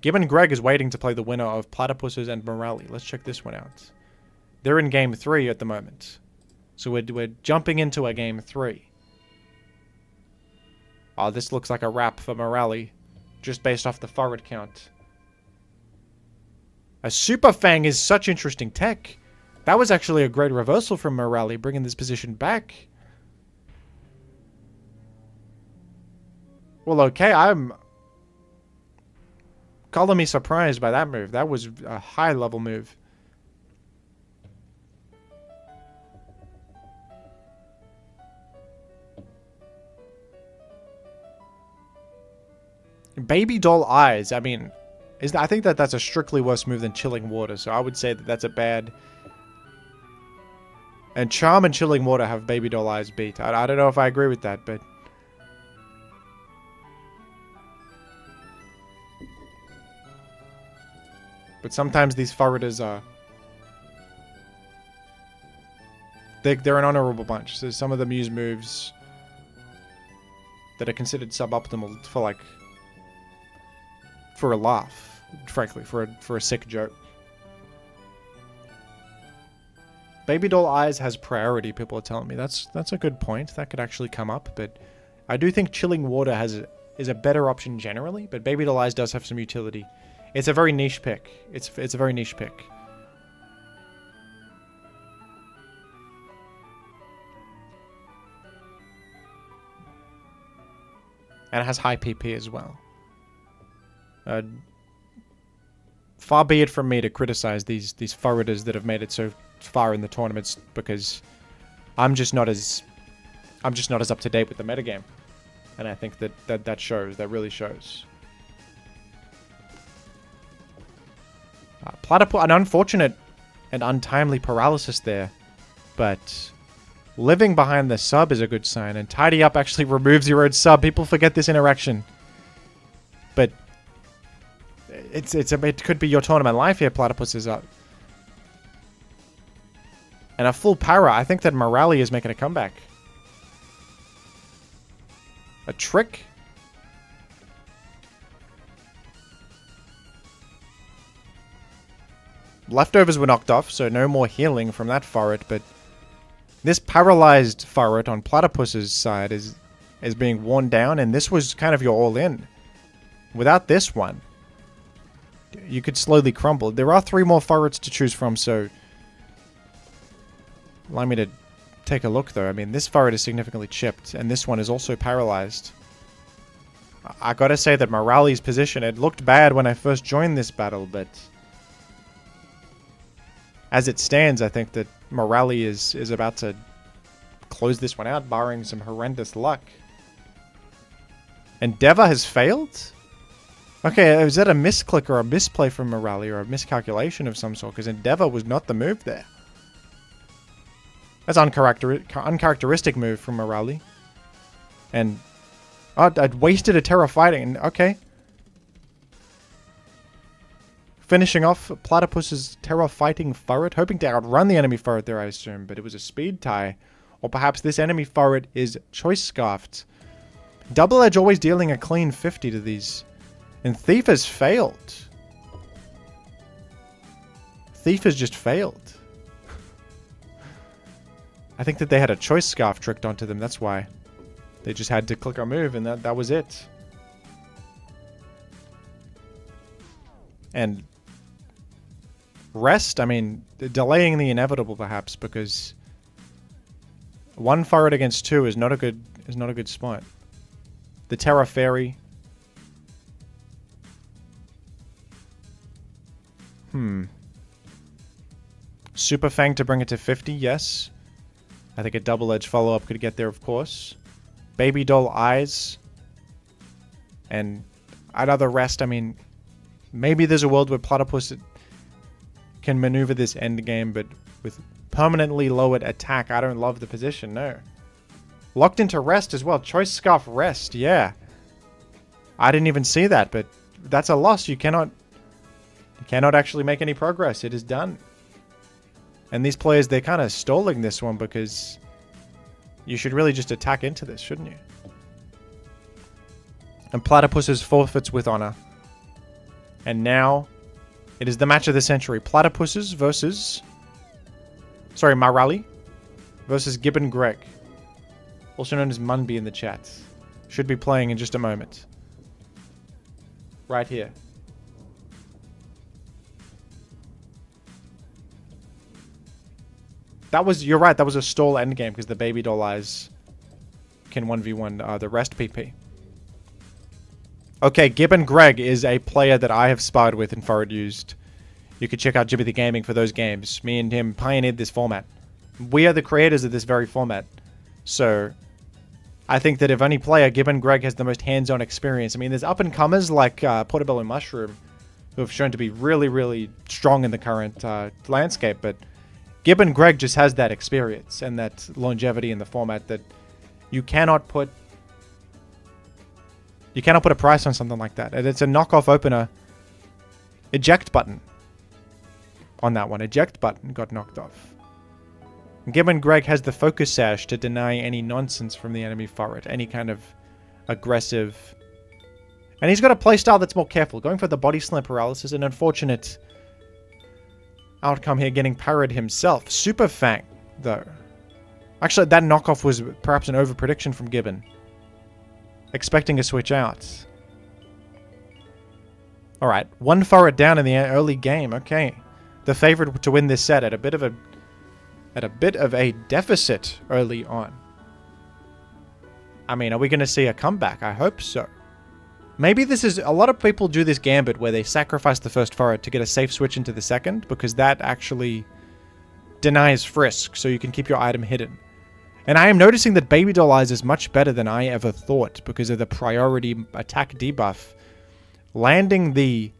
Gibbon Greg is waiting to play the winner of Platypuses and Morelli. Let's check this one out. They're in game 3 at the moment. So we're jumping into a game 3. Oh, this looks like a wrap for Morelli. Just based off the Furret count. A Super Fang is such interesting tech. That was actually a great reversal from Morelli, bringing this position back. Well, okay, I'm... Color me surprised by that move. That was a high-level move. Baby Doll Eyes, I mean... I think that's a strictly worse move than Chilling Water, so I would say that that's a bad... And Charm and Chilling Water have Baby Doll Eyes beat. I don't know if I agree with that, but... But sometimes these Furreters are... They're an honorable bunch. So some of them use moves that are considered suboptimal for, like... For a laugh, frankly, for a sick joke. Baby Doll Eyes has priority, people are telling me. That's a good point. That could actually come up, but I do think Chilling Water is a better option generally, but Baby Doll Eyes does have some utility. It's a very niche pick. It's a very niche pick. And it has high PP as well. Far be it from me to criticize these Furreters that have made it so far in the tournaments, because I'm just not as up to date with the metagame, and I think that shows. That really shows. Platypus, an unfortunate an untimely paralysis there. But living behind the sub is a good sign. And tidy up actually removes your own sub. People forget this interaction. But it could be your tournament life here, Platypus is up. And a full para. I think that Morale is making a comeback. A trick? Leftovers were knocked off, so no more healing from that Furret, but this paralyzed Furret on Platypus's side is being worn down, and this was kind of your all-in. Without this one, you could slowly crumble. There are 3 more Furrets to choose from, so allow me to take a look, though. I mean, this Furret is significantly chipped, and this one is also paralyzed. I gotta say that Morale's position, it looked bad when I first joined this battle, but as it stands, I think that Morale is about to close this one out, barring some horrendous luck. Endeavor has failed? Okay, is that a misclick or a misplay from Morale or a miscalculation of some sort? Because Endeavor was not the move there. That's uncharacteristic move from Morale. And oh, I'd wasted a Terra Fighting. Okay. Finishing off Platypus's Terra Fighting Furret, hoping to outrun the enemy Furret there, I assume, but it was a speed tie. Or perhaps this enemy Furret is Choice Scarfed. Double Edge always dealing a clean 50 to these. And Thief has failed. Thief has just failed. I think that they had a Choice Scarf tricked onto them, that's why. They just had to click a move, and that was it. And rest, I mean, delaying the inevitable perhaps, because 1 Furret against 2 is not a good spot. The Terra Fairy. Super Fang to bring it to 50, yes. I think a Double Edge follow-up could get there, of course. Baby Doll Eyes. And another rest, I mean, maybe there's a world where Platypus can maneuver this end game, but with permanently lowered attack, I don't love the position, no. Locked into rest as well. Choice Scarf rest, yeah. I didn't even see that, but that's a loss. You cannot actually make any progress. It is done. And these players, they're kind of stalling this one because you should really just attack into this, shouldn't you? And Platypus's forfeits with honor. And now, it is the match of the century. Platypuses versus... Sorry, Morale versus Gibbon Greg. Also known as Munby in the chat. Should be playing in just a moment. Right here. That was... You're right, that was a stall endgame because the Baby Doll Eyes can 1v1 the rest PP. Okay, Gibbon Greg is a player that I have sparred with in Furret-Used. You could check out Jimmy the Gaming for those games. Me and him pioneered this format. We are the creators of this very format. So, I think that if any player, Gibbon Greg has the most hands-on experience. I mean, there's up-and-comers like Portobello Mushroom, who have shown to be really, really strong in the current landscape, but Gibbon Greg just has that experience and that longevity in the format that you cannot put... You cannot put a price on something like that. And it's a knockoff opener. Eject button. On that one. Eject button got knocked off. Gibbon Greg has the focus sash to deny any nonsense from the enemy Furret. Any kind of aggressive... And he's got a playstyle that's more careful. Going for the body slam paralysis. An unfortunate outcome here, getting parried himself. Super Fang, though. Actually, that knockoff was perhaps an over-prediction from Gibbon. Expecting a switch out. Alright, 1 Furret down in the early game. Okay. The favorite to win this set at a bit of a deficit early on. I mean, are we going to see a comeback? I hope so. Maybe this is... A lot of people do this gambit where they sacrifice the first Furret to get a safe switch into the second, because that actually denies frisk, so you can keep your item hidden. And I am noticing that Baby Doll Eyes is much better than I ever thought because of the priority attack debuff. Landing the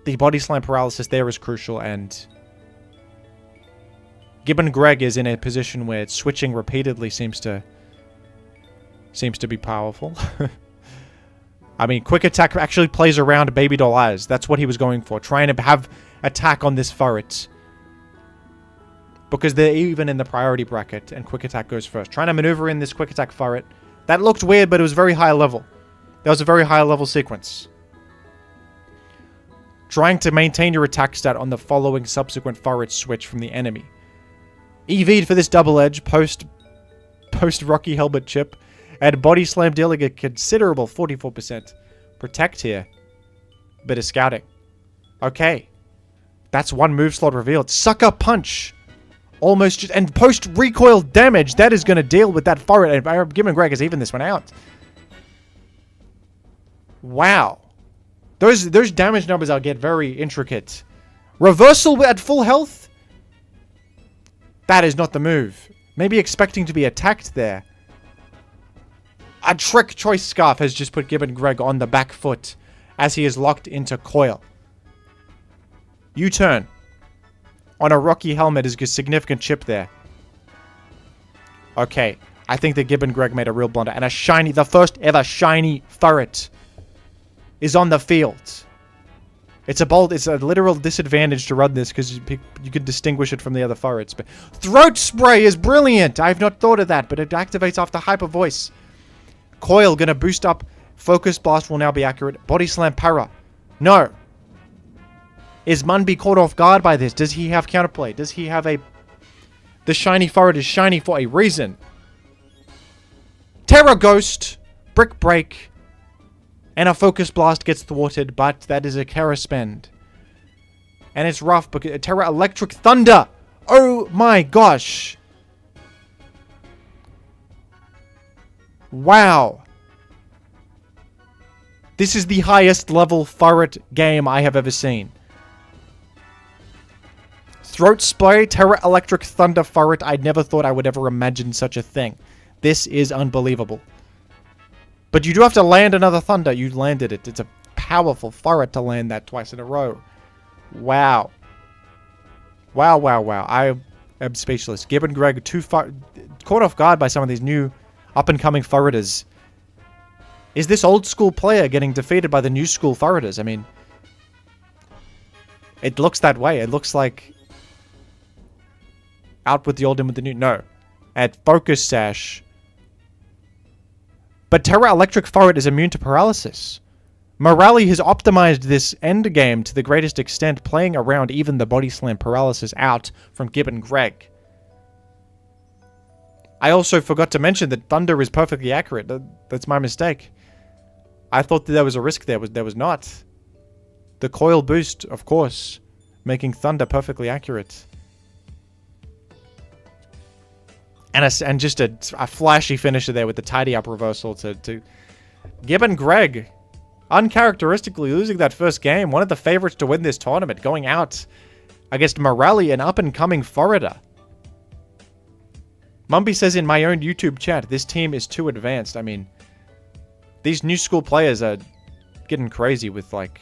the body slam paralysis there is crucial, and Gibbon Greg is in a position where switching repeatedly seems to be powerful. I mean, quick attack actually plays around Baby Doll Eyes. That's what he was going for, trying to have attack on this Furret. Because they're even in the priority bracket, and quick attack goes first. Trying to maneuver in this quick attack Furret. That looked weird, but it was very high level. That was a very high level sequence. Trying to maintain your attack stat on the following subsequent Furret switch from the enemy. EV'd for this double edge post Rocky Helmet chip. And body slam dealing a considerable 44% protect here. Bit of scouting. Okay. That's one move slot revealed. Sucker punch. Almost just, and post recoil damage. That is going to deal with that Furret. And Gibbon Greg has even this one out. Wow. Those damage numbers are get very intricate. Reversal at full health? That is not the move. Maybe expecting to be attacked there. A trick choice scarf has just put Gibbon Greg on the back foot as he is locked into coil. U-turn. On a Rocky helmet is a significant chip there. Okay. I think that Gibbon Greg made a real blunder. And the first ever shiny Furret is on the field. It's a literal disadvantage to run this because you can distinguish it from the other Furrets. But throat spray is brilliant. I've not thought of that, but it activates after hyper voice. Coil gonna boost up. Focus blast will now be accurate. Body slam para. No. Is Munby caught off guard by this? Does he have counterplay? Does he have a... The shiny Furret is shiny for a reason. Terror Ghost. Brick Break. And a Focus Blast gets thwarted, but that is a Kara spend. And it's rough because... Terra Electric Thunder. Oh my gosh. Wow. This is the highest level Furret game I have ever seen. Throat Spray, Terra Electric Thunder Furret. I never thought I would ever imagine such a thing. This is unbelievable. But you do have to land another Thunder. You landed it. It's a powerful Furret to land that twice in a row. Wow. Wow, wow, wow. I am speechless. Gibbon Greg caught off guard by some of these new up-and-coming Furreters. Is this old-school player getting defeated by the new school Furreters? I mean, it looks that way. It looks like out with the old, in with the new. No. At Focus Sash. But Terra Electric Furret is immune to paralysis. Morale has optimized this endgame to the greatest extent, playing around even the body slam paralysis out from Gibbon Greg. I also forgot to mention that Thunder is perfectly accurate. That's my mistake. I thought that there was a risk there. There was not. The coil boost, of course, making Thunder perfectly accurate. And just a flashy finisher there with the tidy up reversal to Gibbon Greg. Uncharacteristically losing that first game. One of the favorites to win this tournament. Going out against Morale, an up-and-coming Furreter. Mumby says in my own YouTube chat, this team is too advanced. I mean, these new school players are getting crazy with, like...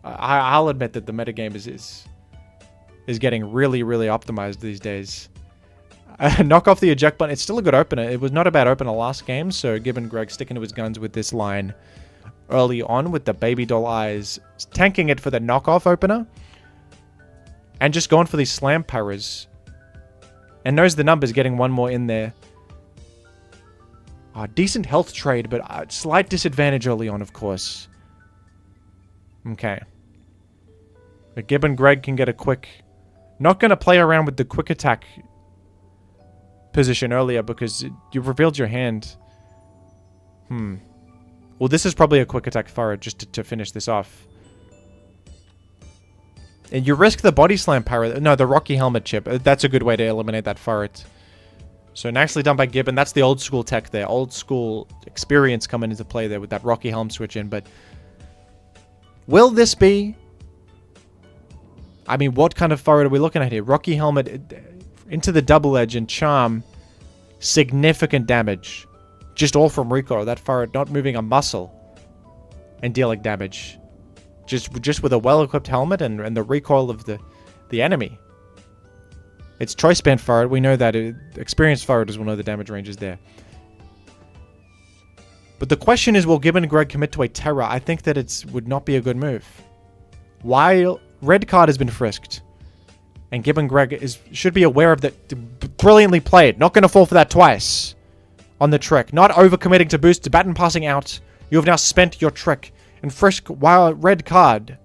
I'll admit that the metagame is getting really, really optimized these days. Knock off the eject button. It's still a good opener. It was not a bad opener last game, so Gibbon Greg sticking to his guns with this line early on with the Baby Doll Eyes, tanking it for the knockoff opener, and just going for these slam paras. And knows the numbers, getting one more in there. Decent health trade, but slight disadvantage early on, of course. Okay. But Gibbon Greg can get a quick... Not going to play around with the quick attack position earlier because you revealed your hand. Well, this is probably a quick attack Furret just to finish this off. And you risk the body slam power. No, the Rocky Helmet chip. That's a good way to eliminate that Furret. So nicely done by Gibbon. That's the old school tech there. Old school experience coming into play there with that Rocky Helm switch in. But will this be... I mean, what kind of Furret are we looking at here? Rocky Helmet into the double edge and charm. Significant damage. Just all from recoil. That Furret not moving a muscle and dealing damage. Just with a well-equipped helmet and the recoil of the enemy. It's choice band Furret. We know that experienced Furret is one of the damage ranges there. But the question is, will Gibbon Greg commit to a Terra? I think that it would not be a good move. While red card has been frisked, and Gibbon Greg should be aware of that. Brilliantly played. Not going to fall for that twice on the trick. Not overcommitting to boost, to baton passing out. You have now spent your trick. And frisk while red card.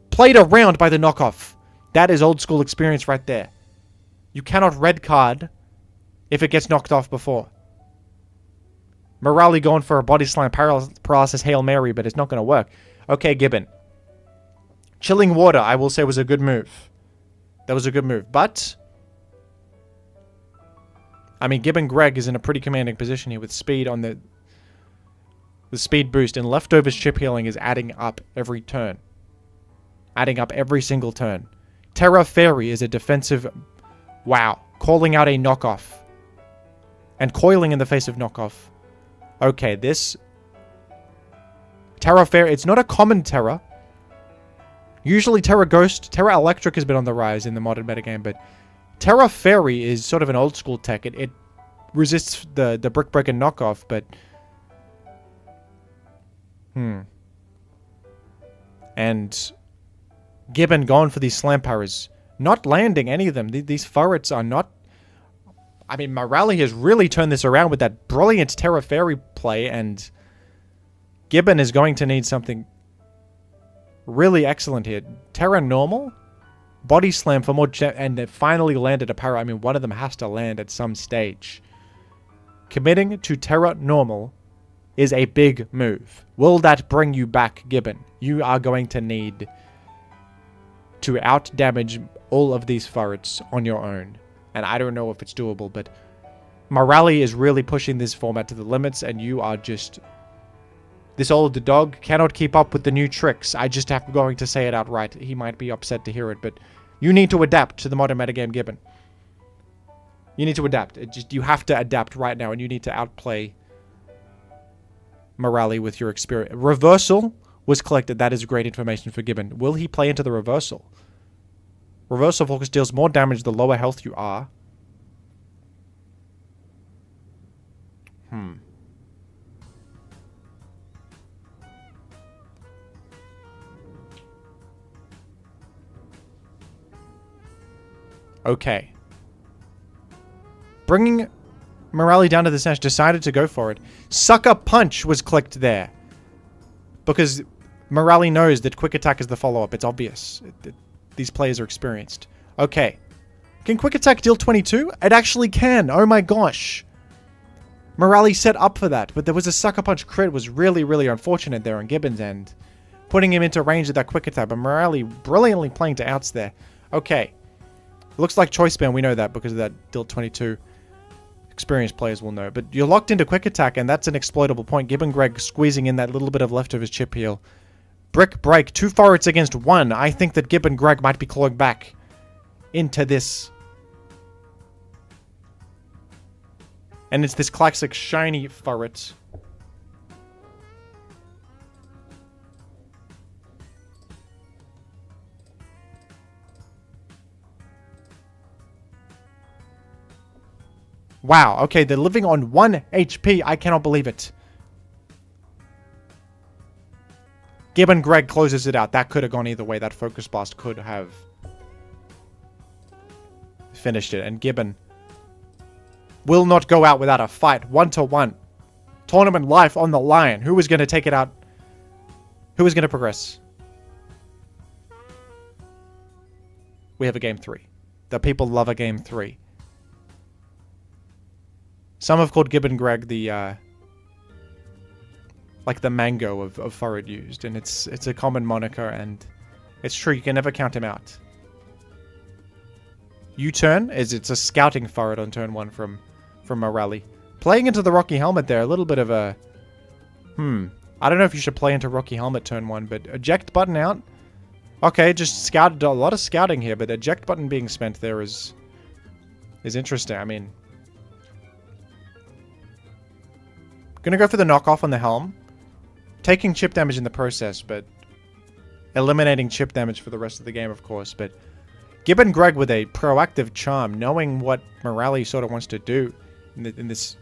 Played around by the knockoff. That is old school experience right there. You cannot red card if it gets knocked off before. Morale going for a body slam paralysis Hail Mary, but it's not going to work. Okay, Gibbon. Chilling Water, I will say, was a good move. That was a good move. But, I mean, Gibbon Greg is in a pretty commanding position here with speed on the speed boost, and Leftovers chip healing is adding up every turn. Adding up every single turn. Terra Fairy is a defensive... Wow. Calling out a knockoff. And coiling in the face of knockoff. Okay, this... Terra Fairy... It's not a common Terra. Usually Terra Ghost... Terra Electric has been on the rise in the modern metagame, but... Terra Fairy is sort of an old school tech. It resists the Brick Breaker knockoff, but... And... Gibbon going for these slam powers. Not landing any of them. These Furrets are not... I mean, Morale has really turned this around with that brilliant Terra Fairy play, and Gibbon is going to need something really excellent here. Terra Normal, Body Slam for more... and it finally landed a power. I mean, one of them has to land at some stage. Committing to Terra Normal is a big move. Will that bring you back, Gibbon? You are going to need to out-damage all of these Furrets on your own. And I don't know if it's doable, but Morale is really pushing this format to the limits, and you are just... This old dog cannot keep up with the new tricks. I just have going to say it outright. He might be upset to hear it, but you need to adapt to the modern metagame, Gibbon. You need to adapt. You have to adapt right now, and you need to outplay Morale with your experience. Reversal was collected. That is great information for Gibbon. Will he play into the reversal? Reversal focus deals more damage the lower health you are. Okay. Bringing Morale down to the Snatch, decided to go for it. Sucker Punch was clicked there. Because Morale knows that Quick Attack is the follow-up. It's obvious. These players are experienced. Okay. Can Quick Attack deal 22? It actually can. Oh my gosh. Morale set up for that. But there was a Sucker Punch crit. Was really, really unfortunate there on Gibbon's end. Putting him into range of that Quick Attack. But Morale brilliantly playing to outs there. Okay. Looks like Choice Band. We know that because of that deal 22. Experienced players will know. But you're locked into Quick Attack, and that's an exploitable point. Gibbon Greg squeezing in that little bit of leftovers chip heal. Brick Break. 2 Furrets against 1. I think that Gibbon Greg might be clawing back into this. And it's this classic shiny Furret. Wow, okay, they're living on 1 HP. I cannot believe it. Gibbon Greg closes it out. That could have gone either way. That Focus Blast could have finished it. And Gibbon will not go out without a fight. 1-1. Tournament life on the line. Who is going to take it out? Who is going to progress? We have a game 3. The people love a game 3. Some have called Gibbon Greg the, like the mango of Furret-Used, and it's a common moniker, and it's true, you can never count him out. U-turn it's a scouting Furret on turn 1 from Morale. Playing into the Rocky Helmet there, a little bit of a, I don't know if you should play into Rocky Helmet turn 1, but eject button out. Okay, just scouted a lot of scouting here, but eject button being spent there is interesting. I mean, gonna go for the knockoff on the helm. Taking chip damage in the process, but eliminating chip damage for the rest of the game, of course. But Gibbon Greg with a proactive charm, knowing what Morale sort of wants to do in this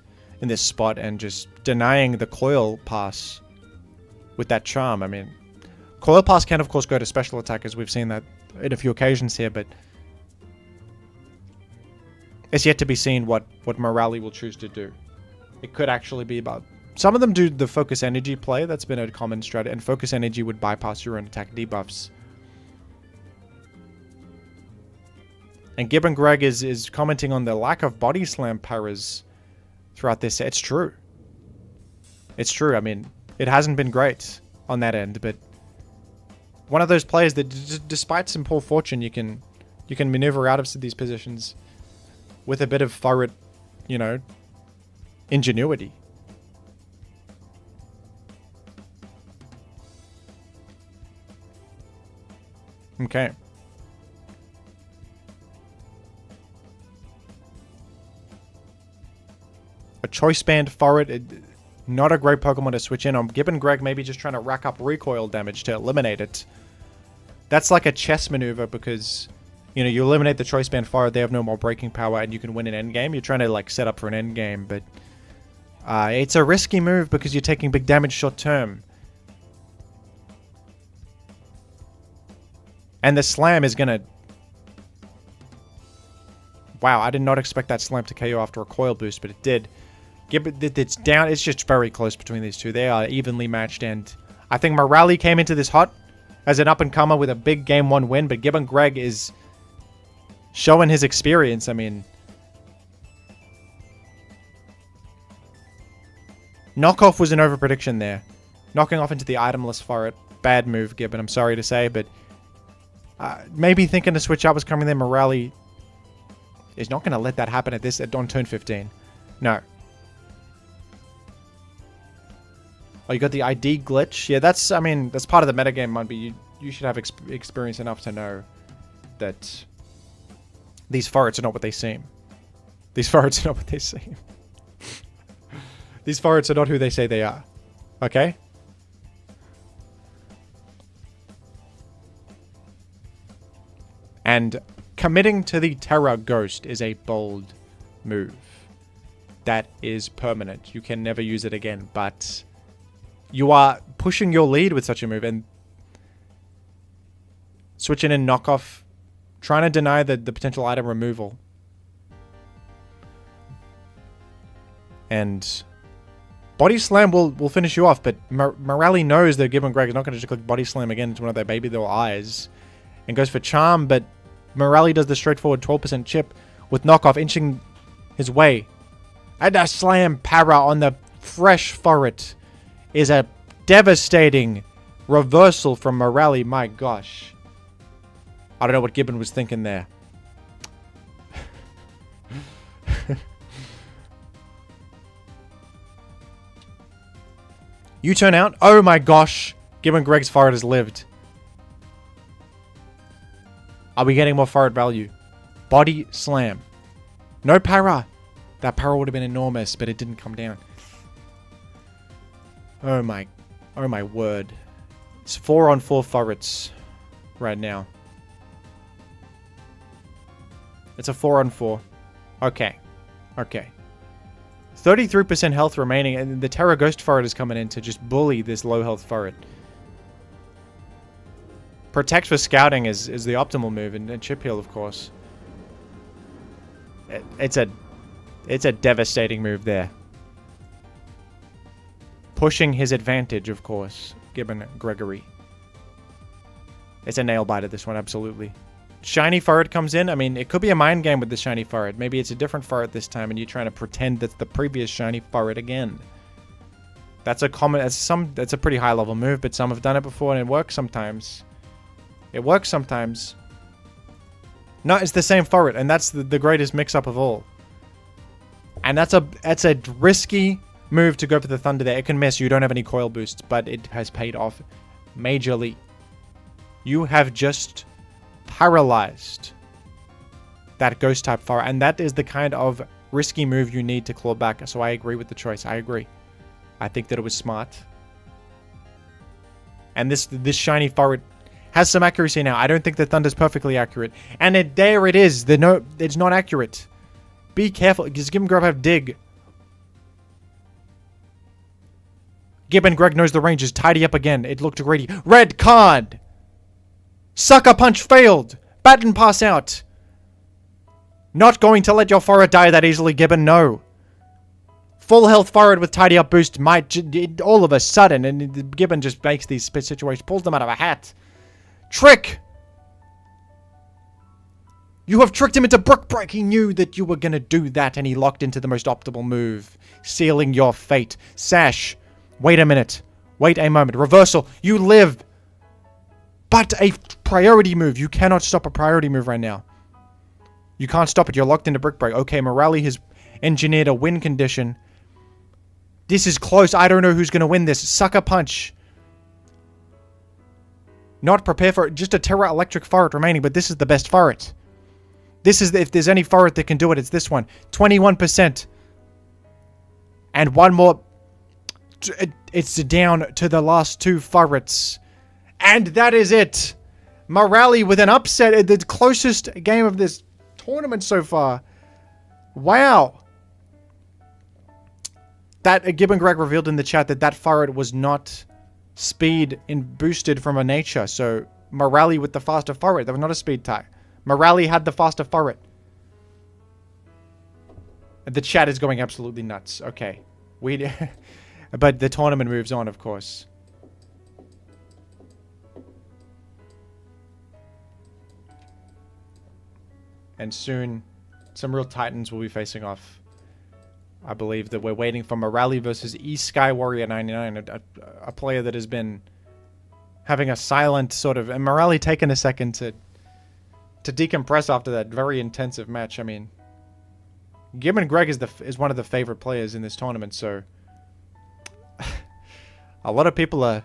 spot, and just denying the coil pass with that charm. I mean, coil pass can of course go to special attack, as we've seen that in a few occasions here, but it's yet to be seen what Morale will choose to do. It could actually be about... Some of them do the focus energy play. That's been a common strategy, and focus energy would bypass your own attack debuffs. And Gibbon Greg is commenting on the lack of body slam paras throughout this. It's true. It's true. I mean, it hasn't been great on that end, but one of those players that, despite some poor fortune, you can maneuver out of these positions with a bit of Furret, you know, ingenuity. Okay. A choice band Furret, not a great Pokemon to switch in on. Gibbon Greg maybe just trying to rack up recoil damage to eliminate it. That's like a chess maneuver, because, you know, you eliminate the choice band Furret, they have no more breaking power, and you can win an endgame. You're trying to, like, set up for an endgame, but it's a risky move because you're taking big damage short term. And the slam is gonna... Wow, I did not expect that slam to KO after a coil boost, but it did. It's down. It's just very close between these two. They are evenly matched, and I think Morale came into this hot as an up-and-comer with a big Game 1 win, but Gibbon Greg is showing his experience. I mean, knockoff was an overprediction there. Knocking off into the itemless Furret. Bad move, Gibbon, I'm sorry to say, but maybe thinking the switch up was coming there. Morale is not going to let that happen on turn 15. No. Oh, you got the ID glitch? Yeah, that's, I mean, that's part of the metagame, Mud, but you should have experience enough to know that these Furrets are not what they seem. These Furrets are not what they seem. These Furrets are not who they say they are. Okay? And committing to the Terra Ghost is a bold move. That is permanent. You can never use it again, but you are pushing your lead with such a move, and switching in knockoff, trying to deny the potential item removal. And Body Slam will finish you off, but Morale knows that Gibbon Greg is not going to just click Body Slam again into one of their baby little eyes, and goes for Charm, but Morale does the straightforward 12% chip with knockoff inching his way. And a slam para on the fresh Furret is a devastating reversal from Morale. My gosh. I don't know what Gibbon was thinking there. You turn out. Oh my gosh. Gibbon Greg's Furret has lived. Are we getting more Furret value? Body Slam. No para. That para would have been enormous, but it didn't come down. Oh my word. It's 4-on-4 Furrets right now. It's a 4-on-4. Okay. Okay. 33% health remaining, and the Terra Ghost Furret is coming in to just bully this low health Furret. Protect for scouting is the optimal move, and chip heal, of course. It's a devastating move there. Pushing his advantage, of course, Gibbon Gregory. It's a nail biter, this one, absolutely. Shiny Furret comes in. I mean, it could be a mind game with the shiny Furret. Maybe it's a different Furret this time, and you're trying to pretend that's the previous shiny Furret again. That's a common. That's a pretty high level move, but some have done it before, and it works sometimes. It works sometimes. No, it's the same Furret, and that's the greatest mix-up of all. And that's a risky move to go for the Thunder there. It can miss. You don't have any coil boosts, but it has paid off majorly. You have just paralyzed that Ghost type Furret, and that is the kind of risky move you need to claw back. So I agree with the choice. I agree. I think that it was smart. And this shiny Furret has some accuracy now. I don't think the Thunder's perfectly accurate. And there it is. It's not accurate. Be careful. Just give him grab, have dig. Gibbon Greg knows the range is tidy up again. It looked greedy. Red card! Sucker punch failed! Baton pass out! Not going to let your Furret die that easily, Gibbon, no. Full health Furret with tidy up boost might all of a sudden, and Gibbon just makes these situations, pulls them out of a hat. Trick! You have tricked him into brick break. He knew that you were gonna do that, and he locked into the most optimal move, sealing your fate. Sash. Wait a minute. Wait a moment. Reversal. You live. But a priority move. You cannot stop a priority move right now. You can't stop it. You're locked into brick break. Okay, Morale has engineered a win condition. This is close. I don't know who's going to win this. Sucker punch. Not prepare for it. Just a Terra Electric Furret remaining, but this is the best Furret. This is, if there's any Furret that can do it, it's this one. 21%. And one more. It's down to the last two Furrets. And that is it. Morale with an upset. The closest game of this tournament so far. Wow. That Gibbon Greg revealed in the chat that Furret was not speed and boosted from a nature. So Morale with the faster Furret. That was not a speed tie. Morale had the faster Furret. The chat is going absolutely nuts. Okay. But the tournament moves on, of course. And soon, some real titans will be facing off. I believe that we're waiting for Morale versus Sky Warrior 99, a player that has been having a silent sort of... And Morale taking a second to decompress after that very intensive match. I mean, Gibbon Greg is one of the favorite players in this tournament, so... A lot of people are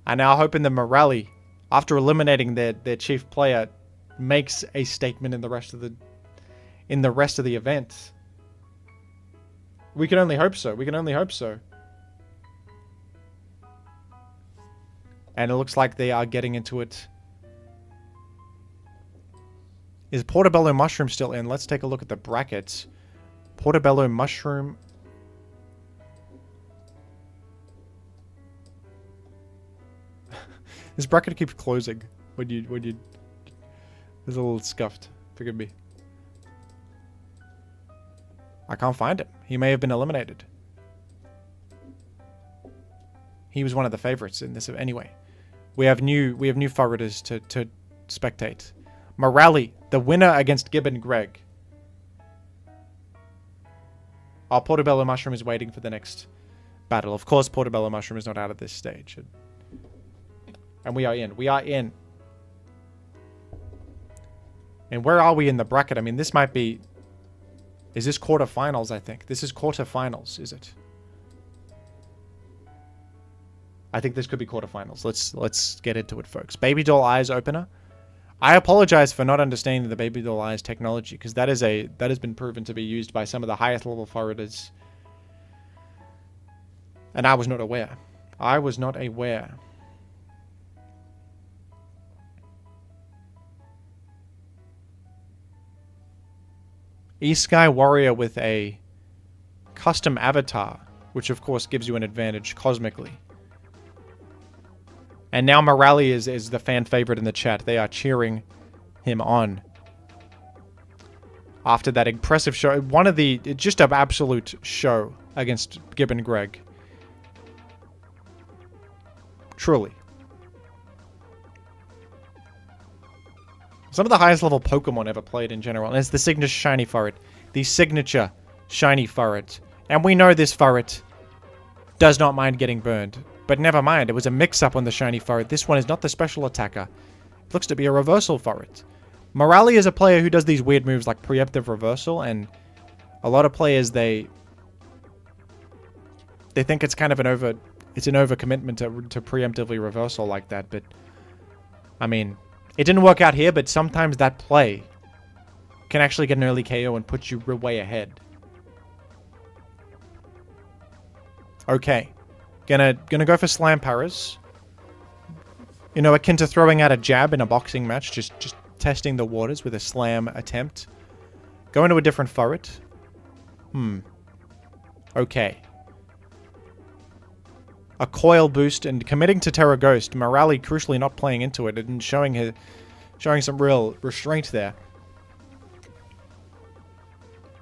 now hoping that Morale, after eliminating their chief player, makes a statement in the rest of the event. We can only hope so. We can only hope so. And it looks like they are getting into it. Is Portobello Mushroom still in? Let's take a look at the brackets. Portobello Mushroom. This bracket keeps closing when you It's a little scuffed. Forgive me. I can't find him. He may have been eliminated. He was one of the favorites in this. Anyway, we have new Furreters to spectate. Morale, the winner against Gibbon Greg. Our Portobello Mushroom is waiting for the next battle. Of course, Portobello Mushroom is not out at this stage. And we are in. We are in. And where are we in the bracket? I mean, this might be... Is this quarterfinals, I think? This is quarterfinals, is it? I think this could be quarterfinals. Let's get into it, folks. Baby Doll Eyes opener. I apologize for not understanding the Baby Doll Eyes technology, because that has been proven to be used by some of the highest level Furreters. And I was not aware. I was not aware. Sky Warrior with a custom avatar, which of course gives you an advantage cosmically. And now Morale is the fan favorite in the chat. They are cheering him on. After that impressive show, just an absolute show against Gibbon Greg. Truly. Some of the highest level Pokemon ever played in general. And it's the signature shiny Furret. The signature shiny Furret. And we know this Furret does not mind getting burned. But never mind, it was a mix-up on the shiny Furret. This one is not the special attacker. It looks to be a reversal Furret. Morale is a player who does these weird moves like preemptive reversal. And a lot of players, they think it's kind of an overcommitment to preemptively reversal like that. But, I mean... It didn't work out here, but sometimes that play can actually get an early KO and put you way ahead. Okay. Gonna go for Slam Paras. You know, akin to throwing out a jab in a boxing match, just testing the waters with a slam attempt. Going to a different Furret. Okay. A coil boost and committing to Terra Ghost. Morale crucially not playing into it and showing some real restraint there.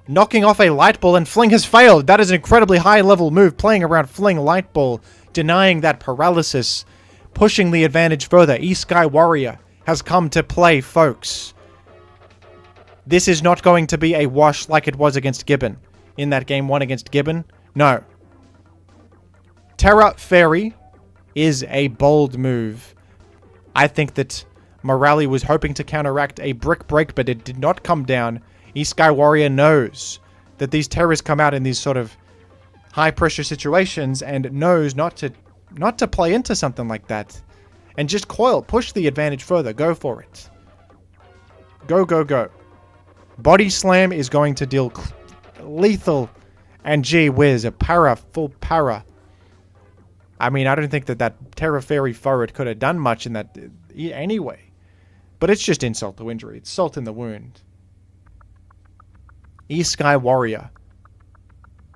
Knocking off a light ball and Fling has failed. That is an incredibly high level move. Playing around Fling light ball. Denying that paralysis. Pushing the advantage further. E-Sky Warrior has come to play, folks. This is not going to be a wash like it was against Gibbon. In that game 1 against Gibbon. No. Terra Fairy is a bold move. I think that Morale was hoping to counteract a brick break, but it did not come down. E-Sky Warrior knows that these Terras come out in these sort of high pressure situations and knows not to play into something like that. And just coil, push the advantage further, go for it. Go, go, go. Body Slam is going to deal lethal, and gee whiz, a para, full para. I mean, I don't think that Terra Fairy Furret could have done much in that anyway. But it's just insult to injury. It's salt in the wound. E-Sky Warrior.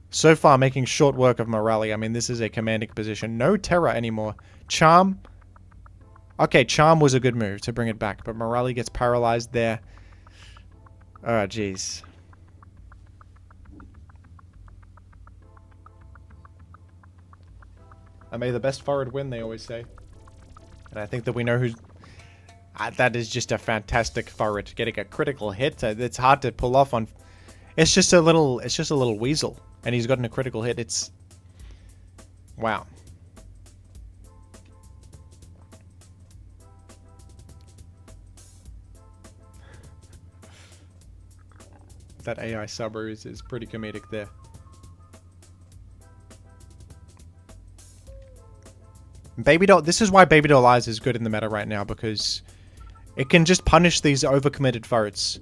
So far making short work of Morale. I mean, this is a commanding position. No Terra anymore. Charm. Okay, Charm was a good move to bring it back, but Morale gets paralyzed there. Oh, jeez. And may the best forward win, they always say. And I think that we know who's... that is just a fantastic Furret. Getting a critical hit. It's hard to pull off on... It's just a little weasel. And he's gotten a critical hit. It's... Wow. That AI subber is pretty comedic there. Baby Doll, this is why Baby Doll Eyes is good in the meta right now, because it can just punish these overcommitted Furrets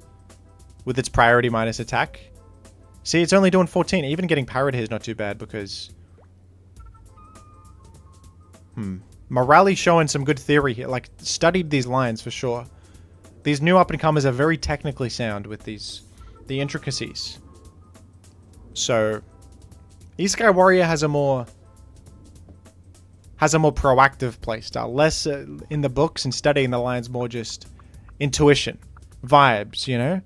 with its priority minus attack. See, it's only doing 14. Even getting parried here is not too bad, because... Morale showing some good theory here. Like, studied these lines for sure. These new up-and-comers are very technically sound with the intricacies. So, E-Sky Warrior has a more proactive playstyle. Less in the books and studying the lines, more just intuition, vibes, you know?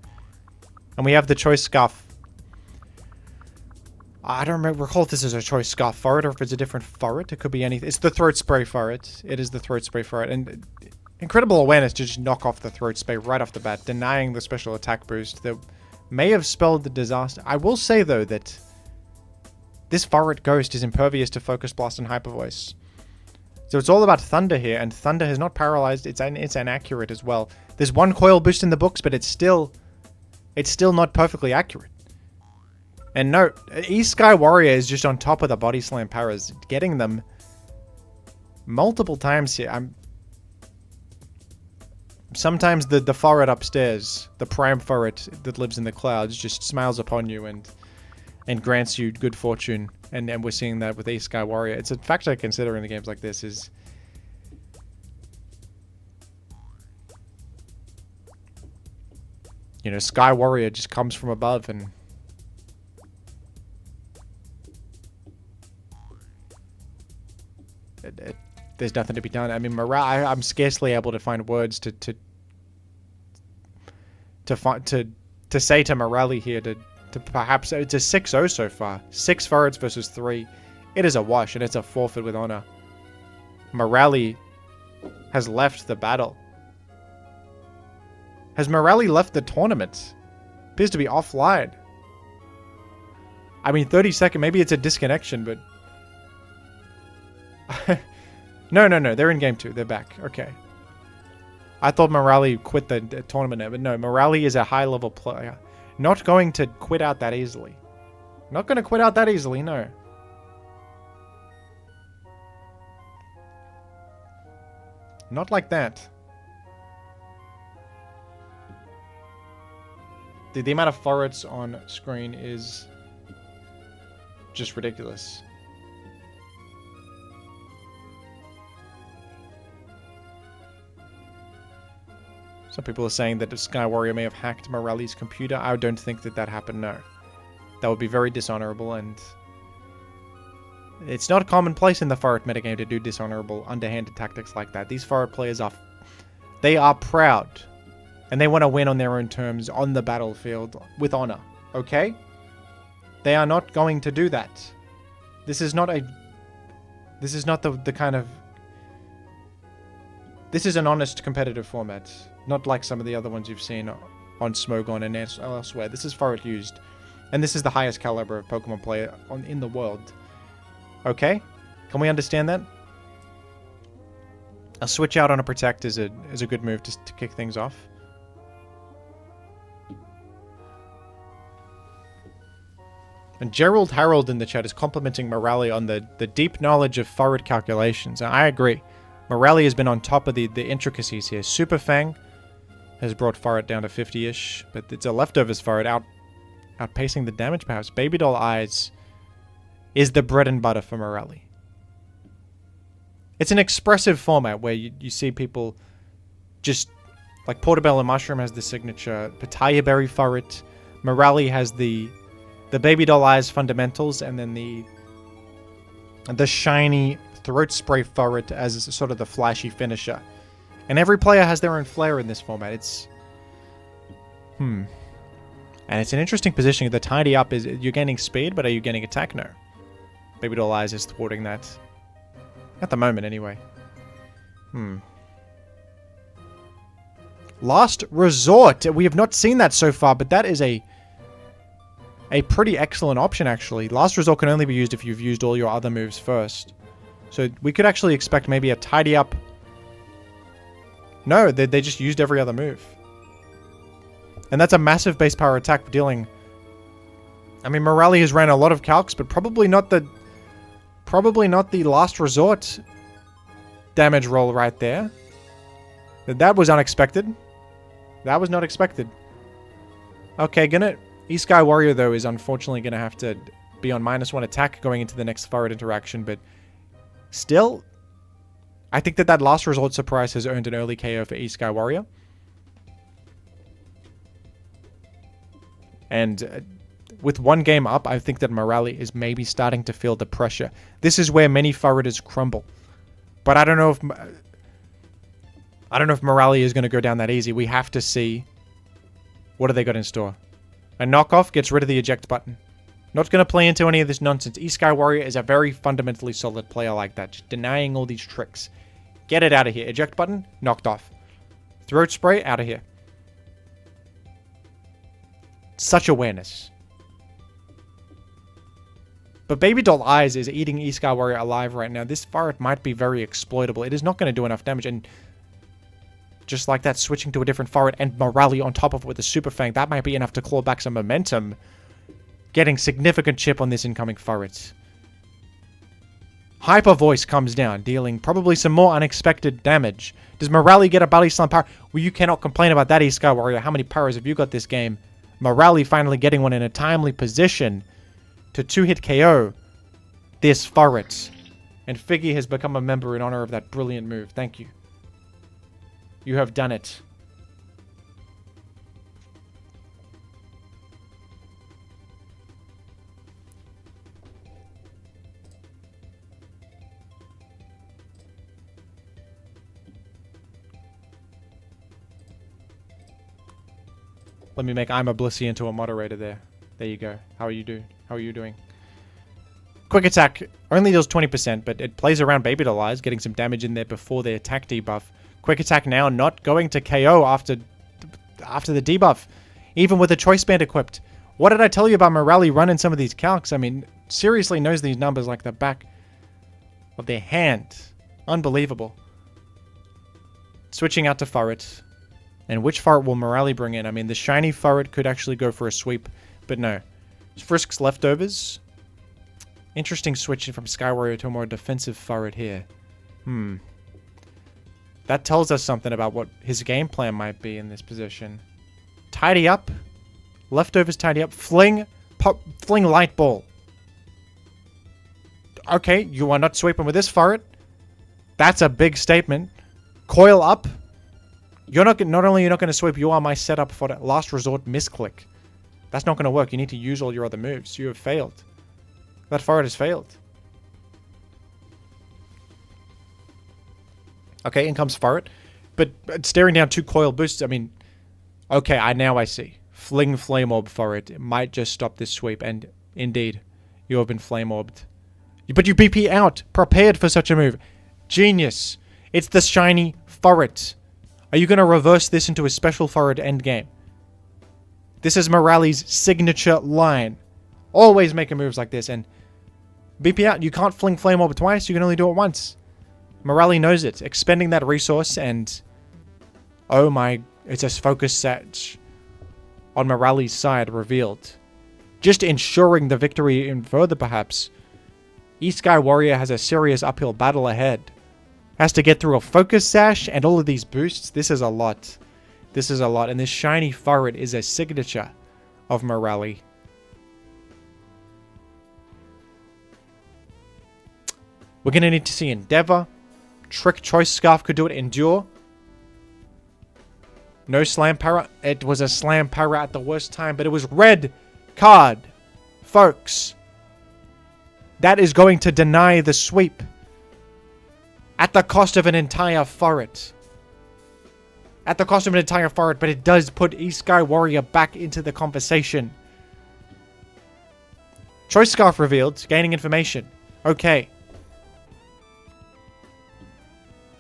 And we have the choice scarf. I don't recall if this is a choice scarf Furret or if it's a different Furret. It could be anything. It's the throat spray Furret. It is the throat spray Furret. And incredible awareness to just knock off the throat spray right off the bat, denying the special attack boost that may have spelled the disaster. I will say, though, that this Furret Ghost is impervious to Focus Blast and Hyper Voice. So it's all about Thunder here, and Thunder has not paralyzed. It's inaccurate as well. There's one coil boost in the books, but it's still not perfectly accurate. And no, E-Sky Warrior is just on top of the Body Slam paras, getting them multiple times here. Sometimes the Furret upstairs, the prime Furret that lives in the clouds, just smiles upon you and grants you good fortune. And we're seeing that with E-Sky Warrior. It's a factor I consider in the games like this is... You know, Sky Warrior just comes from above and... there's nothing to be done. I mean, Morale, I'm scarcely able to find words to say to Morale here to perhaps... It's a 6-0 so far. 6 Furrets versus 3. It is a wash, and it's a forfeit with honor. Morale has left the battle. Has Morale left the tournament? Appears to be offline. I mean, 30 seconds. Maybe it's a disconnection, but... No. They're in game 2. They're back. Okay. I thought Morale quit the tournament, but no. Morale is a high-level player. Not going to quit out that easily. Not going to quit out that easily, no. Not like that. The amount of Furrets on screen is just ridiculous. Some people are saying that Sky Warrior may have hacked Morelli's computer. I don't think that that happened, no. That would be very dishonorable, and it's not commonplace in the Furret metagame to do dishonorable, underhanded tactics like that. These Furret players they are proud, and they want to win on their own terms on the battlefield with honor, okay? They are not going to do that. This is not the kind of... This is an honest competitive format, not like some of the other ones you've seen on Smogon and elsewhere. This is Furret-Used, and this is the highest caliber of Pokemon player in the world. Okay? Can we understand that? A switch out on a Protect is a good move to kick things off. And Gerald Harold in the chat is complimenting Morelli on the deep knowledge of Furret calculations. And I agree. Morelli has been on top of the intricacies here. Super Fang has brought Furret down to 50-ish, but it's a leftovers Furret outpacing the damage perhaps. Baby Doll Eyes is the bread and butter for Morelli. It's an expressive format where you see people just... Like Portobello Mushroom has the signature Pitaya Berry Furret. Morelli has the Baby Doll Eyes fundamentals, and then the shiny Throat Spray Furret as sort of the flashy finisher. And every player has their own flair in this format. It's... And it's an interesting positioning. The Tidy Up is... You're gaining speed, but are you getting attack? No. Baby Doll Eyes is thwarting that. At the moment, anyway. Last Resort. We have not seen that so far, but that is a pretty excellent option, actually. Last Resort can only be used if you've used all your other moves first. So we could actually expect maybe a Tidy Up. No, they just used every other move. And that's a massive base power attack dealing... I mean, Morelli has ran a lot of calcs, but probably not the Last Resort damage roll right there. That was unexpected. That was not expected. Okay, E-Sky Warrior, though, is unfortunately going to have to be on -1 attack going into the next Furret interaction, but still, I think that Last Resort surprise has earned an early KO for E-Sky Warrior. And with one game up, I think that Morelli is maybe starting to feel the pressure. This is where many Furreters crumble. But I don't know if Morelli is going to go down that easy. We have to see. What do they got in store? A knockoff gets rid of the eject button. Not going to play into any of this nonsense. E-Sky Warrior is a very fundamentally solid player like that. Just denying all these tricks. Get it out of here. Eject button, knocked off. Throat Spray, out of here. Such awareness. But Baby Doll Eyes is eating E-Sky Warrior alive right now. This Furret might be very exploitable. It is not going to do enough damage. And just like that, switching to a different Furret and Morelli on top of it with a Super Fang, that might be enough to claw back some momentum. Getting significant chip on this incoming Furret. Hyper Voice comes down, dealing probably some more unexpected damage. Does Morelli get a Body Slam power? Well, you cannot complain about that, E-Sky Warrior. How many powers have you got this game? Morelli finally getting one in a timely position to 2-hit KO this Furret. And Figgy has become a member in honor of that brilliant move. Thank you. You have done it. Let me make I'm a Blissey into a moderator there. There you go. How are you doing? Quick Attack only deals 20%, but it plays around Baby Doll Eyes, getting some damage in there before the attack debuff. Quick Attack now not going to KO after the debuff, even with a Choice Band equipped. What did I tell you about Morelli running some of these calcs? I mean, seriously knows these numbers like the back of their hand. Unbelievable. Switching out to Furret. And which Furret will Morelli bring in? I mean, the shiny Furret could actually go for a sweep, but no. Frisk's leftovers. Interesting switching from Sky Warrior to a more defensive Furret here. That tells us something about what his game plan might be in this position. Tidy up. Leftovers tidy up. Fling Light Ball. Okay, you are not sweeping with this Furret. That's a big statement. Coil up. Not only you're not going to sweep, you are my setup for the last resort misclick. That's not going to work. You need to use all your other moves. You have failed. That Furret has failed. Okay, in comes Furret. But staring down 2 coil boosts, I mean... Okay, now I see. Fling Flame Orb Furret. It might just stop this sweep. And indeed, you have been Flame Orbed. But you BP out. Prepared for such a move. Genius. It's the shiny Furret. Are you going to reverse this into a special Furret endgame? This is Morali's signature line. Always making moves like this. And BP out. You can't fling Flame Orb twice. You can only do it once. Morali knows it. Expending that resource and... Oh my... It's a focus set on Morali's side revealed. Just ensuring the victory even further perhaps. East Sky Warrior has a serious uphill battle ahead. Has to get through a focus sash and all of these boosts. This is a lot. This is a lot. And this shiny Furret is a signature of Morali. We're going to need to see Endeavor. Trick Choice Scarf could do it. Endure. No Slam Para. It was a Slam Para at the worst time, but it was red card. Folks. That is going to deny the sweep. At the cost of an entire Furret. At the cost of an entire Furret, but it does put East Sky Warrior back into the conversation. Choice Scarf revealed. Gaining information. Okay.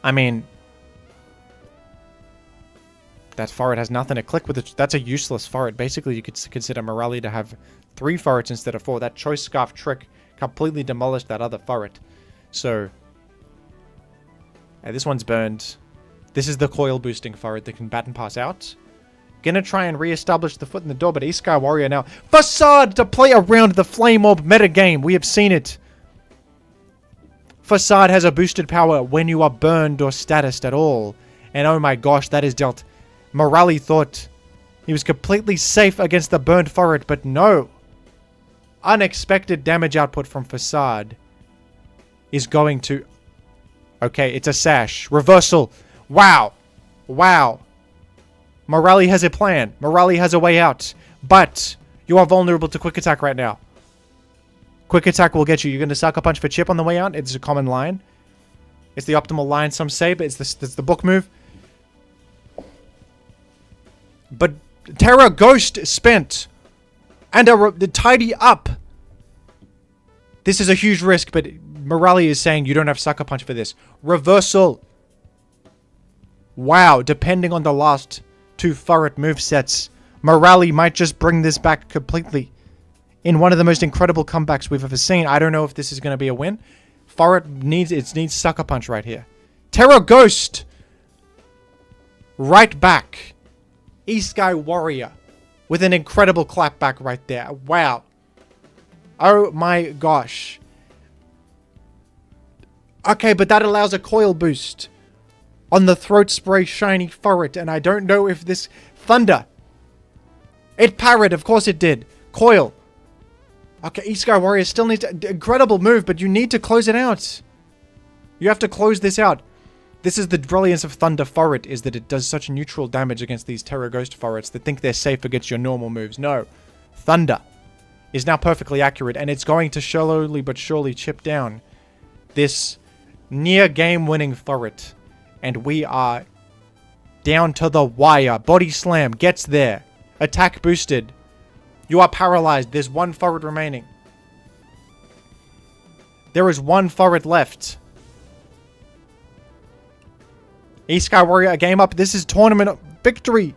I mean... That Furret has nothing to click with. It. That's a useless Furret. Basically, you could consider Morali to have 3 Furrets instead of 4. That Choice Scarf trick completely demolished that other Furret. So... this one's burned. This is the coil boosting Furret that can bat and pass out. Gonna try and re-establish the foot in the door, but East Sky Warrior now. Facade to play around the Flame Orb metagame. We have seen it. Facade has a boosted power when you are burned or statused at all. And oh my gosh, that is dealt. Morali thought he was completely safe against the burned Furret, but no. Unexpected damage output from Facade is going to... Okay, it's a sash. Reversal. Wow. Wow. Morali has a plan. Morali has a way out. But you are vulnerable to Quick Attack right now. Quick Attack will get you. You're going to Sucker Punch for Chip on the way out. It's a common line. It's the optimal line, some say, but it's the book move. But Terra Ghost spent. And a tidy up. This is a huge risk, but Morali is saying you don't have Sucker Punch for this. Reversal. Wow, depending on the last 2 Furret movesets, Morali might just bring this back completely. In one of the most incredible comebacks we've ever seen. I don't know if this is going to be a win. Furret needs Sucker Punch right here. Terra Ghost. Right back. East Sky Warrior. With an incredible clapback right there. Wow. Oh my gosh. Okay, but that allows a coil boost on the Throat Spray Shiny Furret, and I don't know if this... Thunder. It parried, of course it did. Coil. Okay, East Sky Warrior still needs... Incredible move, but you need to close it out. You have to close this out. This is the brilliance of Thunder Furret, is that it does such neutral damage against these Terra Ghost Furrets that think they're safe against your normal moves. No. Thunder is now perfectly accurate, and it's going to slowly but surely chip down this near game-winning Furret. And we are down to the wire. Body Slam gets there. Attack boosted. You are paralyzed. There's 1 Furret remaining. There is 1 Furret left. East Sky Warrior, a game up. This is tournament victory.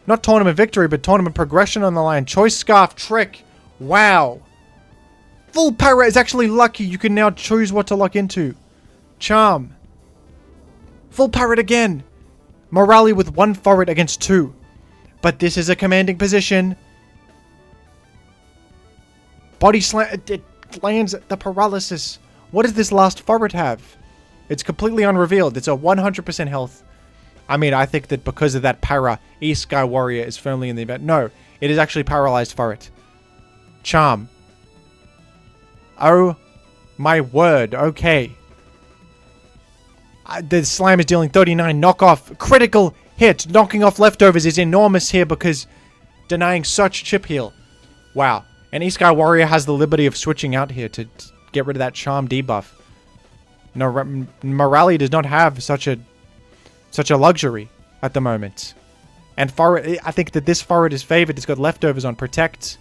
Not tournament victory, but tournament progression on the line. Choice Scarf trick. Wow. Full para is actually lucky. You can now choose what to lock into. Charm. Full parrot again. Morali with 1 Furret against 2. But this is a commanding position. Body Slam. It lands the paralysis. What does this last Furret have? It's completely unrevealed. It's a 100% health. I mean, I think that because of that para, East Sky Warrior is firmly in the event. No, it is actually paralyzed Furret. Charm. Oh my word. Okay. The Slam is dealing 39. Knockoff. Critical hit. Knocking off leftovers is enormous here because denying such chip heal. Wow. And Sky Warrior has the liberty of switching out here to get rid of that charm debuff. No, Morale does not have such a luxury at the moment. And Furret, I think that this Furret is favored. It's got leftovers on Protect.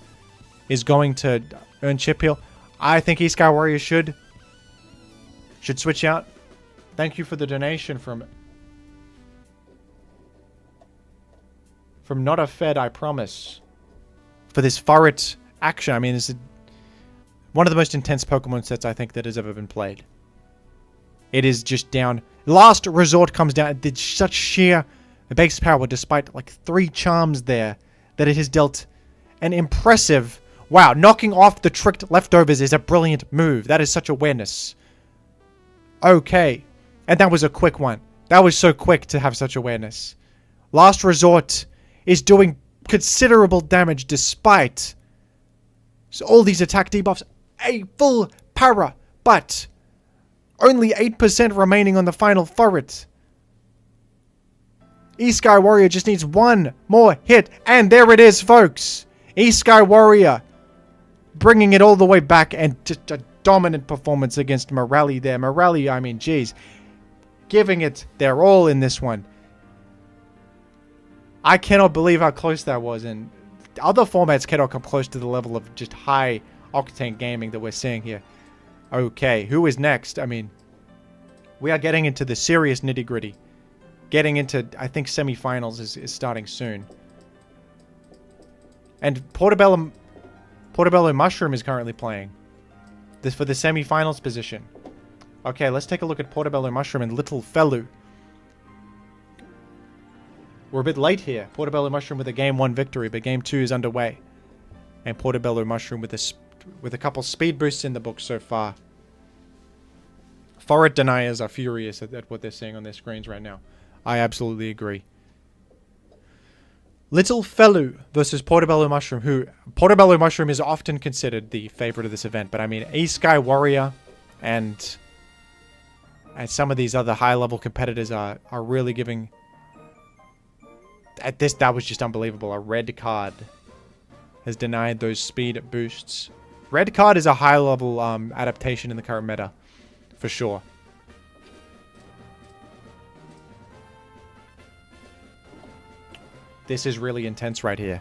Is going to earn chip heal. I think Sky Warrior should switch out. Thank you for the donation from Not a Fed, I promise. For this Furret action. I mean, this is one of the most intense Pokemon sets I think that has ever been played. It is just down. Last Resort comes down. It did such sheer base power despite like 3 charms there that it has dealt an impressive... Wow, knocking off the tricked leftovers is a brilliant move. That is such awareness. Okay. And that was a quick one. That was so quick to have such awareness. Last Resort is doing considerable damage despite all these attack debuffs. A full para, but only 8% remaining on the final Furret. Sky Warrior just needs one more hit, and there it is, folks. Sky Warrior bringing it all the way back, and just a dominant performance against Morale there. Morale, I mean, geez, giving it their all in this one. I cannot believe how close that was, and other formats cannot come close to the level of just high octane gaming that we're seeing here. Okay, who is next? I mean, we are getting into the serious nitty-gritty. Getting into, I think, semifinals is starting soon. And Portobello Mushroom is currently playing this for the semifinals position. Okay, let's take a look at Portobello Mushroom and Little Fellow. We're a bit late here. Portobello Mushroom with a Game 1 victory, but Game 2 is underway. And Portobello Mushroom with a couple speed boosts in the book so far. Furret deniers are furious at what they're seeing on their screens right now. I absolutely agree. Little Fellow versus Portobello Mushroom, who... Portobello Mushroom is often considered the favorite of this event, but I mean, Sky Warrior and some of these other high-level competitors are really giving... At this, that was just unbelievable. A red card has denied those speed boosts. Red card is a high-level adaptation in the current meta, for sure. This is really intense right here.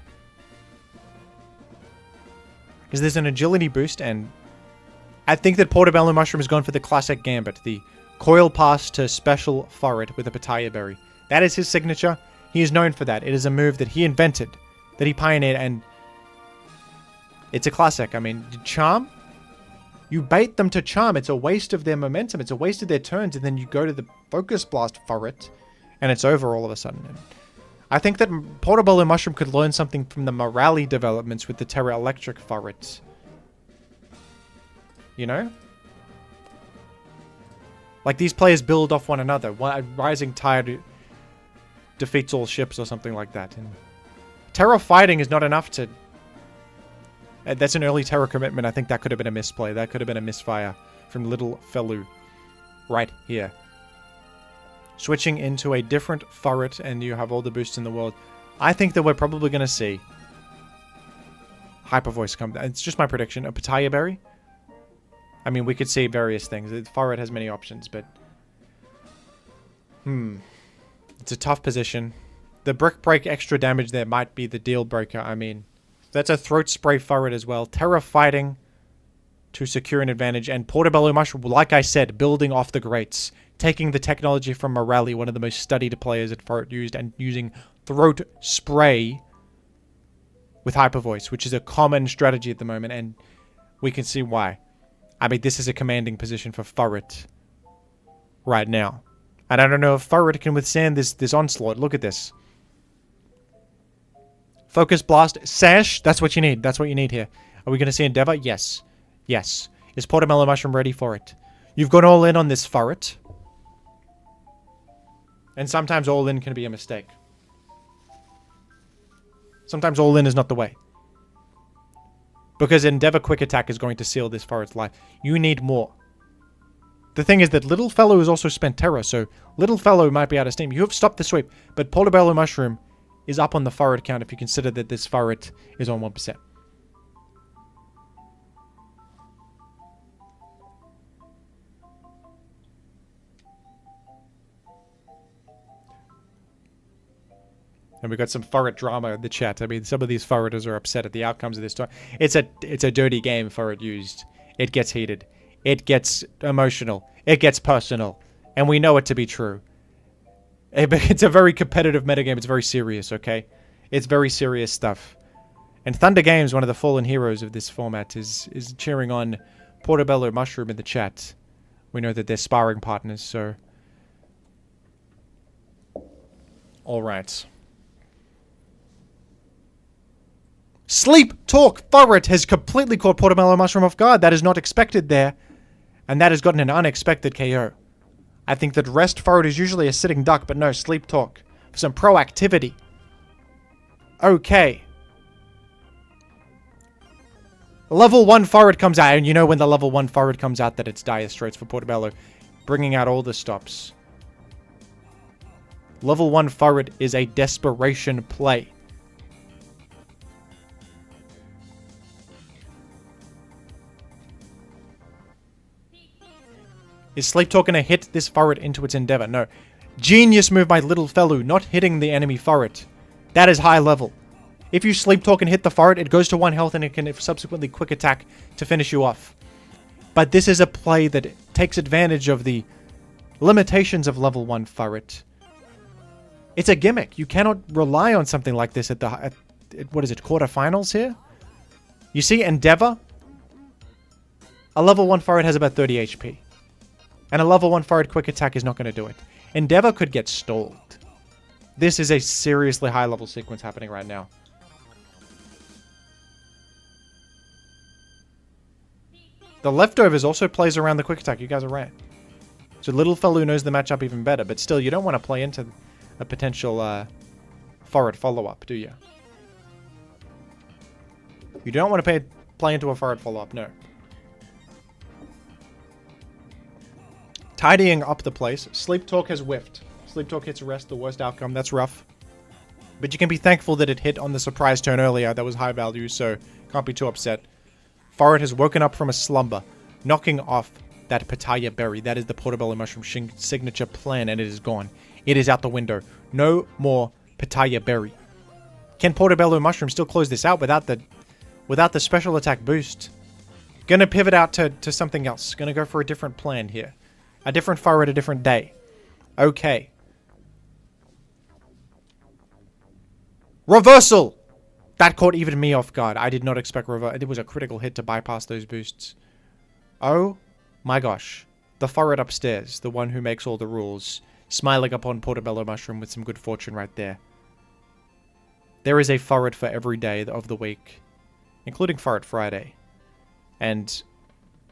Because there's an agility boost, and I think that Portobello Mushroom has gone for the classic gambit. The coil pass to special Furret with a Pitaya Berry. That is his signature. He is known for that. It is a move that he invented, that he pioneered, and it's a classic. I mean, Charm? You bait them to Charm. It's a waste of their momentum. It's a waste of their turns, and then you go to the Focus Blast Furret, and it's over all of a sudden. And I think that Portobello Mushroom could learn something from the Morale developments with the Terra Electric Furret. You know? Like, these players build off one another. Rising Tide defeats all ships or something like that. And Terra fighting is not enough to... That's an early Terra commitment. I think that could have been a misplay. That could have been a misfire from Little Fellow right here. Switching into a different Furret, and you have all the boosts in the world. I think that we're probably going to see Hyper Voice come down. It's just my prediction. A Pitaya Berry? I mean, we could see various things. Furret has many options, but... It's a tough position. The Brick Break extra damage there might be the deal breaker. I mean, that's a Throat Spray Furret as well. Terra fighting to secure an advantage. And Portobello Mushroom, like I said, building off the greats. Taking the technology from Morale, one of the most studied players at Furret used, and using Throat Spray with Hyper Voice, which is a common strategy at the moment, and we can see why. I mean, this is a commanding position for Furret right now. And I don't know if Furret can withstand this onslaught. Look at this. Focus Blast. Sash. That's what you need. That's what you need here. Are we going to see Endeavor? Yes. Yes. Is Portobello Mushroom ready for it? You've gone all in on this Furret. And sometimes all in can be a mistake. Sometimes all in is not the way. Because Endeavor Quick Attack is going to seal this Furret's life. You need more. The thing is that Little Fellow has also spent Terror, so Little Fellow might be out of steam. You have stopped the sweep, but Portobello Mushroom is up on the Furret count if you consider that this Furret is on 1%. And we got some Furret drama in the chat. I mean, some of these Furreters are upset at the outcomes of this time. It's a dirty game, Furret-Used. It gets heated. It gets emotional. It gets personal. And we know it to be true. It's a very competitive metagame. It's very serious, okay? It's very serious stuff. And Thunder Games, one of the fallen heroes of this format, is cheering on Portobello Mushroom in the chat. We know that they're sparring partners, so... Alright. Sleep Talk Furret has completely caught Portobello Mushroom off guard. That is not expected there. And that has gotten an unexpected KO. I think that Rest Furret is usually a sitting duck, but no, Sleep Talk. For some proactivity. Okay. Level 1 Furret comes out, and you know when the level 1 Furret comes out that it's dire straits for Portobello. Bringing out all the stops. Level 1 Furret is a desperation play. Is Sleep Talk going to hit this Furret into its endeavor? No. Genius move by Little Fellow, not hitting the enemy Furret. That is high level. If you Sleep Talk and hit the Furret, it goes to 1 health and it can subsequently quick attack to finish you off. But this is a play that takes advantage of the limitations of level 1 Furret. It's a gimmick. You cannot rely on something like this at what is it, quarterfinals here? You see, Endeavor? A level 1 Furret has about 30 HP. And a level 1 Furret quick attack is not going to do it. Endeavor could get stalled. This is a seriously high level sequence happening right now. The Leftovers also plays around the quick attack. You guys are right. So Little Fellow knows the matchup even better. But still, you don't want to play into a potential Furret follow-up, do you? You don't want to play into a Furret follow-up, no. Tidying up the place. Sleep Talk has whiffed. Sleep Talk hits Rest, the worst outcome. That's rough. But you can be thankful that it hit on the surprise turn earlier. That was high value, so can't be too upset. Furret has woken up from a slumber, knocking off that Pitaya Berry. That is the Portobello Mushroom signature plan, and it is gone. It is out the window. No more Pitaya Berry. Can Portobello Mushroom still close this out without the special attack boost? Gonna pivot out to something else. Gonna go for a different plan here. A different Furret, a different day. Okay. Reversal! That caught even me off guard. I did not expect reversal. It was a critical hit to bypass those boosts. Oh my gosh. The Furret upstairs, the one who makes all the rules, smiling upon Portobello Mushroom with some good fortune right there. There is a Furret for every day of the week, including Furret Friday. And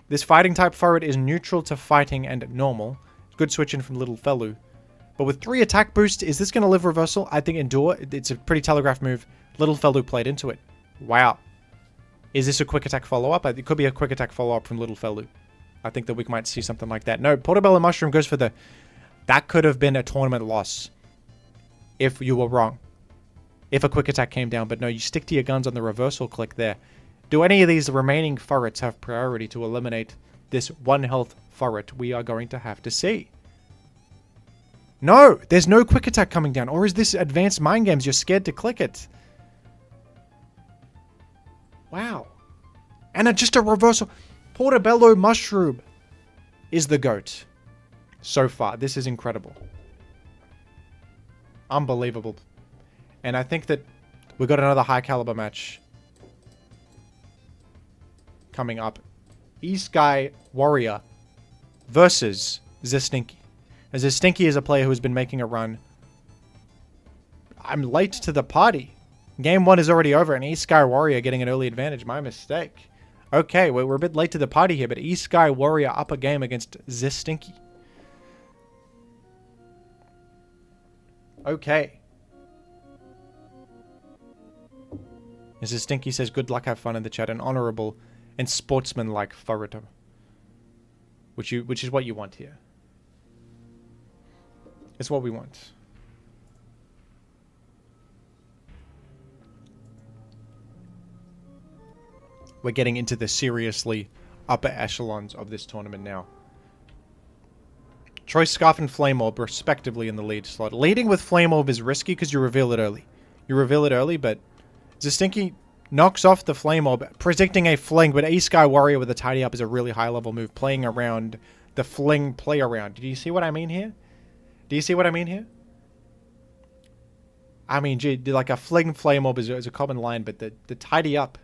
this fighting type Furret is neutral to fighting and normal. Good switch in from Little Fellow. But with 3 attack boosts, is this going to live reversal? I think Endure. It's a pretty telegraph move. Little Fellow played into it. Wow. Is this a quick attack follow-up? It could be a quick attack follow-up from Little Fellow. I think that we might see something like that. No, Portobello Mushroom goes for the... That could have been a tournament loss. If you were wrong. If a quick attack came down. But no, you stick to your guns on the reversal click there. Do any of these remaining Furrets have priority to eliminate this 1 health Furret? We are going to have to see. No, there's no quick attack coming down. Or is this advanced mind games? You're scared to click it. Wow. And just a reversal. Portobello Mushroom is the GOAT. So far. This is incredible. Unbelievable. And I think that we got another high caliber match coming up. E-Sky Warrior versus Zestinky. As Zestinky is a player who has been making a run. I'm late to the party. Game 1 is already over and E-Sky Warrior getting an early advantage. My mistake. Okay, we're a bit late to the party here, but E-Sky Warrior up a game against Zestinky. Okay. Zestinky says, good luck, have fun in the chat. An honorable and sportsman-like Furreter. which is what you want here. It's what we want. We're getting into the seriously upper echelons of this tournament now. Choice Scarf and Flame Orb, respectively, in the lead slot. Leading with Flame Orb is risky because you reveal it early. You reveal it early, but Zastinky knocks off the Flame Orb, predicting a fling, but E-Sky Warrior with a Tidy Up is a really high-level move, playing around the fling play around. Do you see what I mean here? Do you see what I mean here? I mean, gee, like a fling Flame Orb is a common line, but the Tidy Up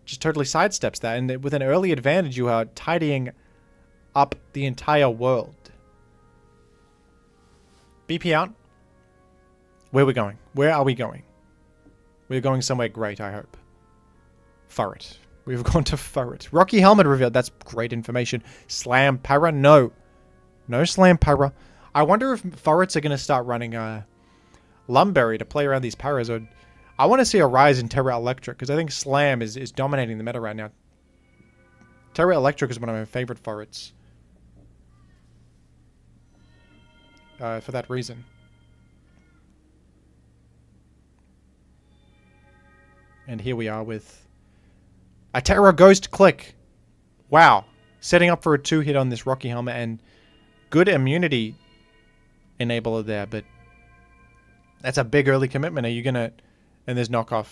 just totally sidesteps that, and with an early advantage, you are tidying up the entire world. BP out. Where are we going? Where are we going? We're going somewhere great, I hope. Furret. We've gone to Furret. Rocky Helmet revealed. That's great information. Slam Para? No. No Slam Para. I wonder if Furrets are going to start running Lumberry to play around these Paras, or I want to see a rise in Terra Electric, because I think Slam is dominating the meta right now. Terra Electric is one of my favorite Furrets. For that reason. And here we are with a Terra Ghost click. Wow. Setting up for a 2-hit on this Rocky Helmet, and good immunity enabler there, but that's a big early commitment. Are you going to... And there's knockoff.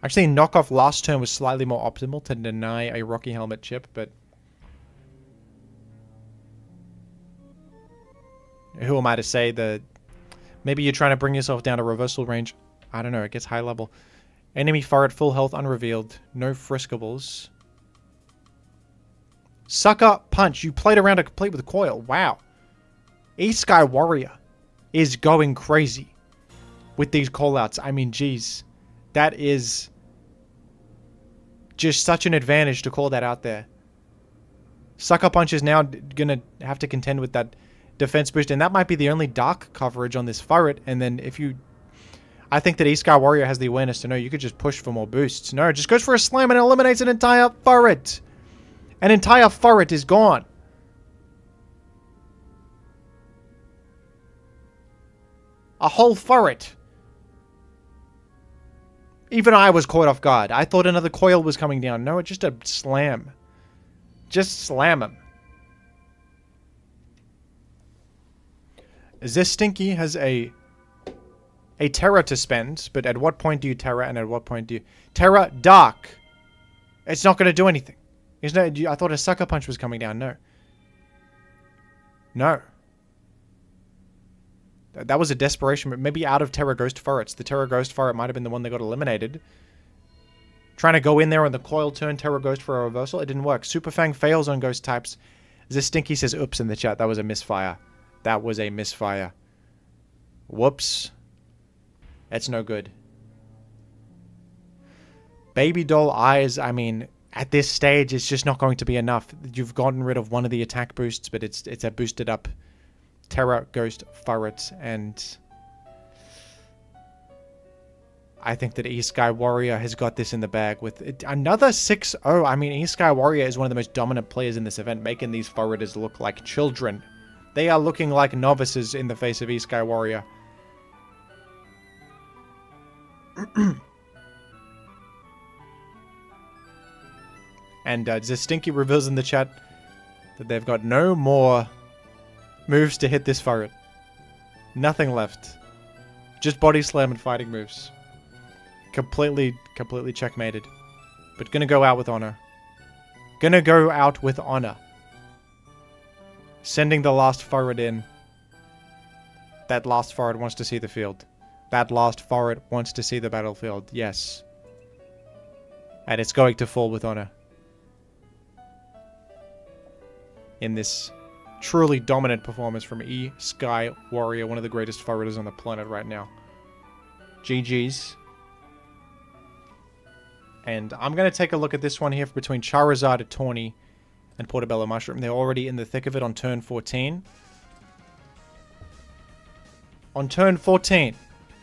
Actually, knockoff last turn was slightly more optimal to deny a Rocky Helmet chip, but... Who am I to say that... Maybe you're trying to bring yourself down to reversal range. I don't know, it gets high level. Enemy Furret, full health, unrevealed. No friskables. Sucker Punch. You played around a complete with Coil. Wow. E-Sky Warrior is going crazy with these callouts. I mean, geez. That is just such an advantage to call that out there. Sucker Punch is now going to have to contend with that defense boost, and that might be the only dark coverage on this Furret. And then if you... I think that E-Sky Warrior has the awareness to know you could just push for more boosts. No, it just goes for a slam and eliminates an entire Furret. An entire Furret is gone. A whole Furret. Even I was caught off guard. I thought another coil was coming down. No, it's just a slam. Just slam him. Zastinky has a Terra to spend, but at what point do you Terra, and at what point do you... Terra Dark. It's not going to do anything. I thought a Sucker Punch was coming down. No. No. That was a desperation, but maybe out of Terra Ghost Furrets. The Terra Ghost Furret might have been the one that got eliminated. Trying to go in there on the coil turn, Terra Ghost for a reversal. It didn't work. Super Fang fails on Ghost types. Zastinky says, oops, in the chat. That was a misfire. That was a misfire. Whoops. That's no good. Baby Doll Eyes, I mean, at this stage, it's just not going to be enough. You've gotten rid of one of the attack boosts, but it's a boosted up Terra Ghost Furret, and I think that E-Sky Warrior has got this in the bag with another 6-0. I mean, E-Sky Warrior is one of the most dominant players in this event, making these Furreters look like children. They are looking like novices in the face of E-Sky Warrior. And Zastinky reveals in the chat that they've got no more moves to hit this Furret. Nothing left. Just body slam and fighting moves. Completely checkmated. But gonna go out with honor. Gonna go out with honor. Sending the last Furret in. That last Furret wants to see the field. That last Furret wants to see the battlefield. Yes. And it's going to fall with honor. In this truly dominant performance from E-Sky Warrior, one of the greatest Furreters on the planet right now. GG's. And I'm going to take a look at this one here between Charizard, Tawny, and Portobello Mushroom. They're already in the thick of it on turn 14. On turn 14.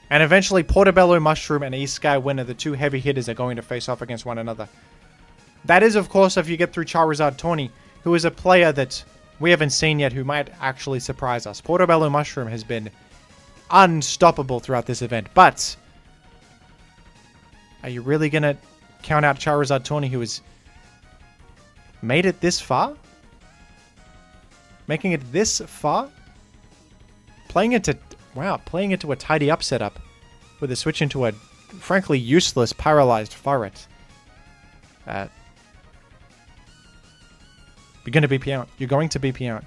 And eventually Portobello Mushroom and E-Sky Winner, the two heavy hitters, are going to face off against one another. That is, of course, if you get through Charizard, Tawny. who is a player that we haven't seen yet who might actually surprise us. Portobello Mushroom has been unstoppable throughout this event, but are you really going to count out Charizard Tawny, who has made it this far? Making it this far? Playing it to a tidy up setup with a switch into a frankly useless paralyzed Furret. You're going to BP out. You're going to BP out.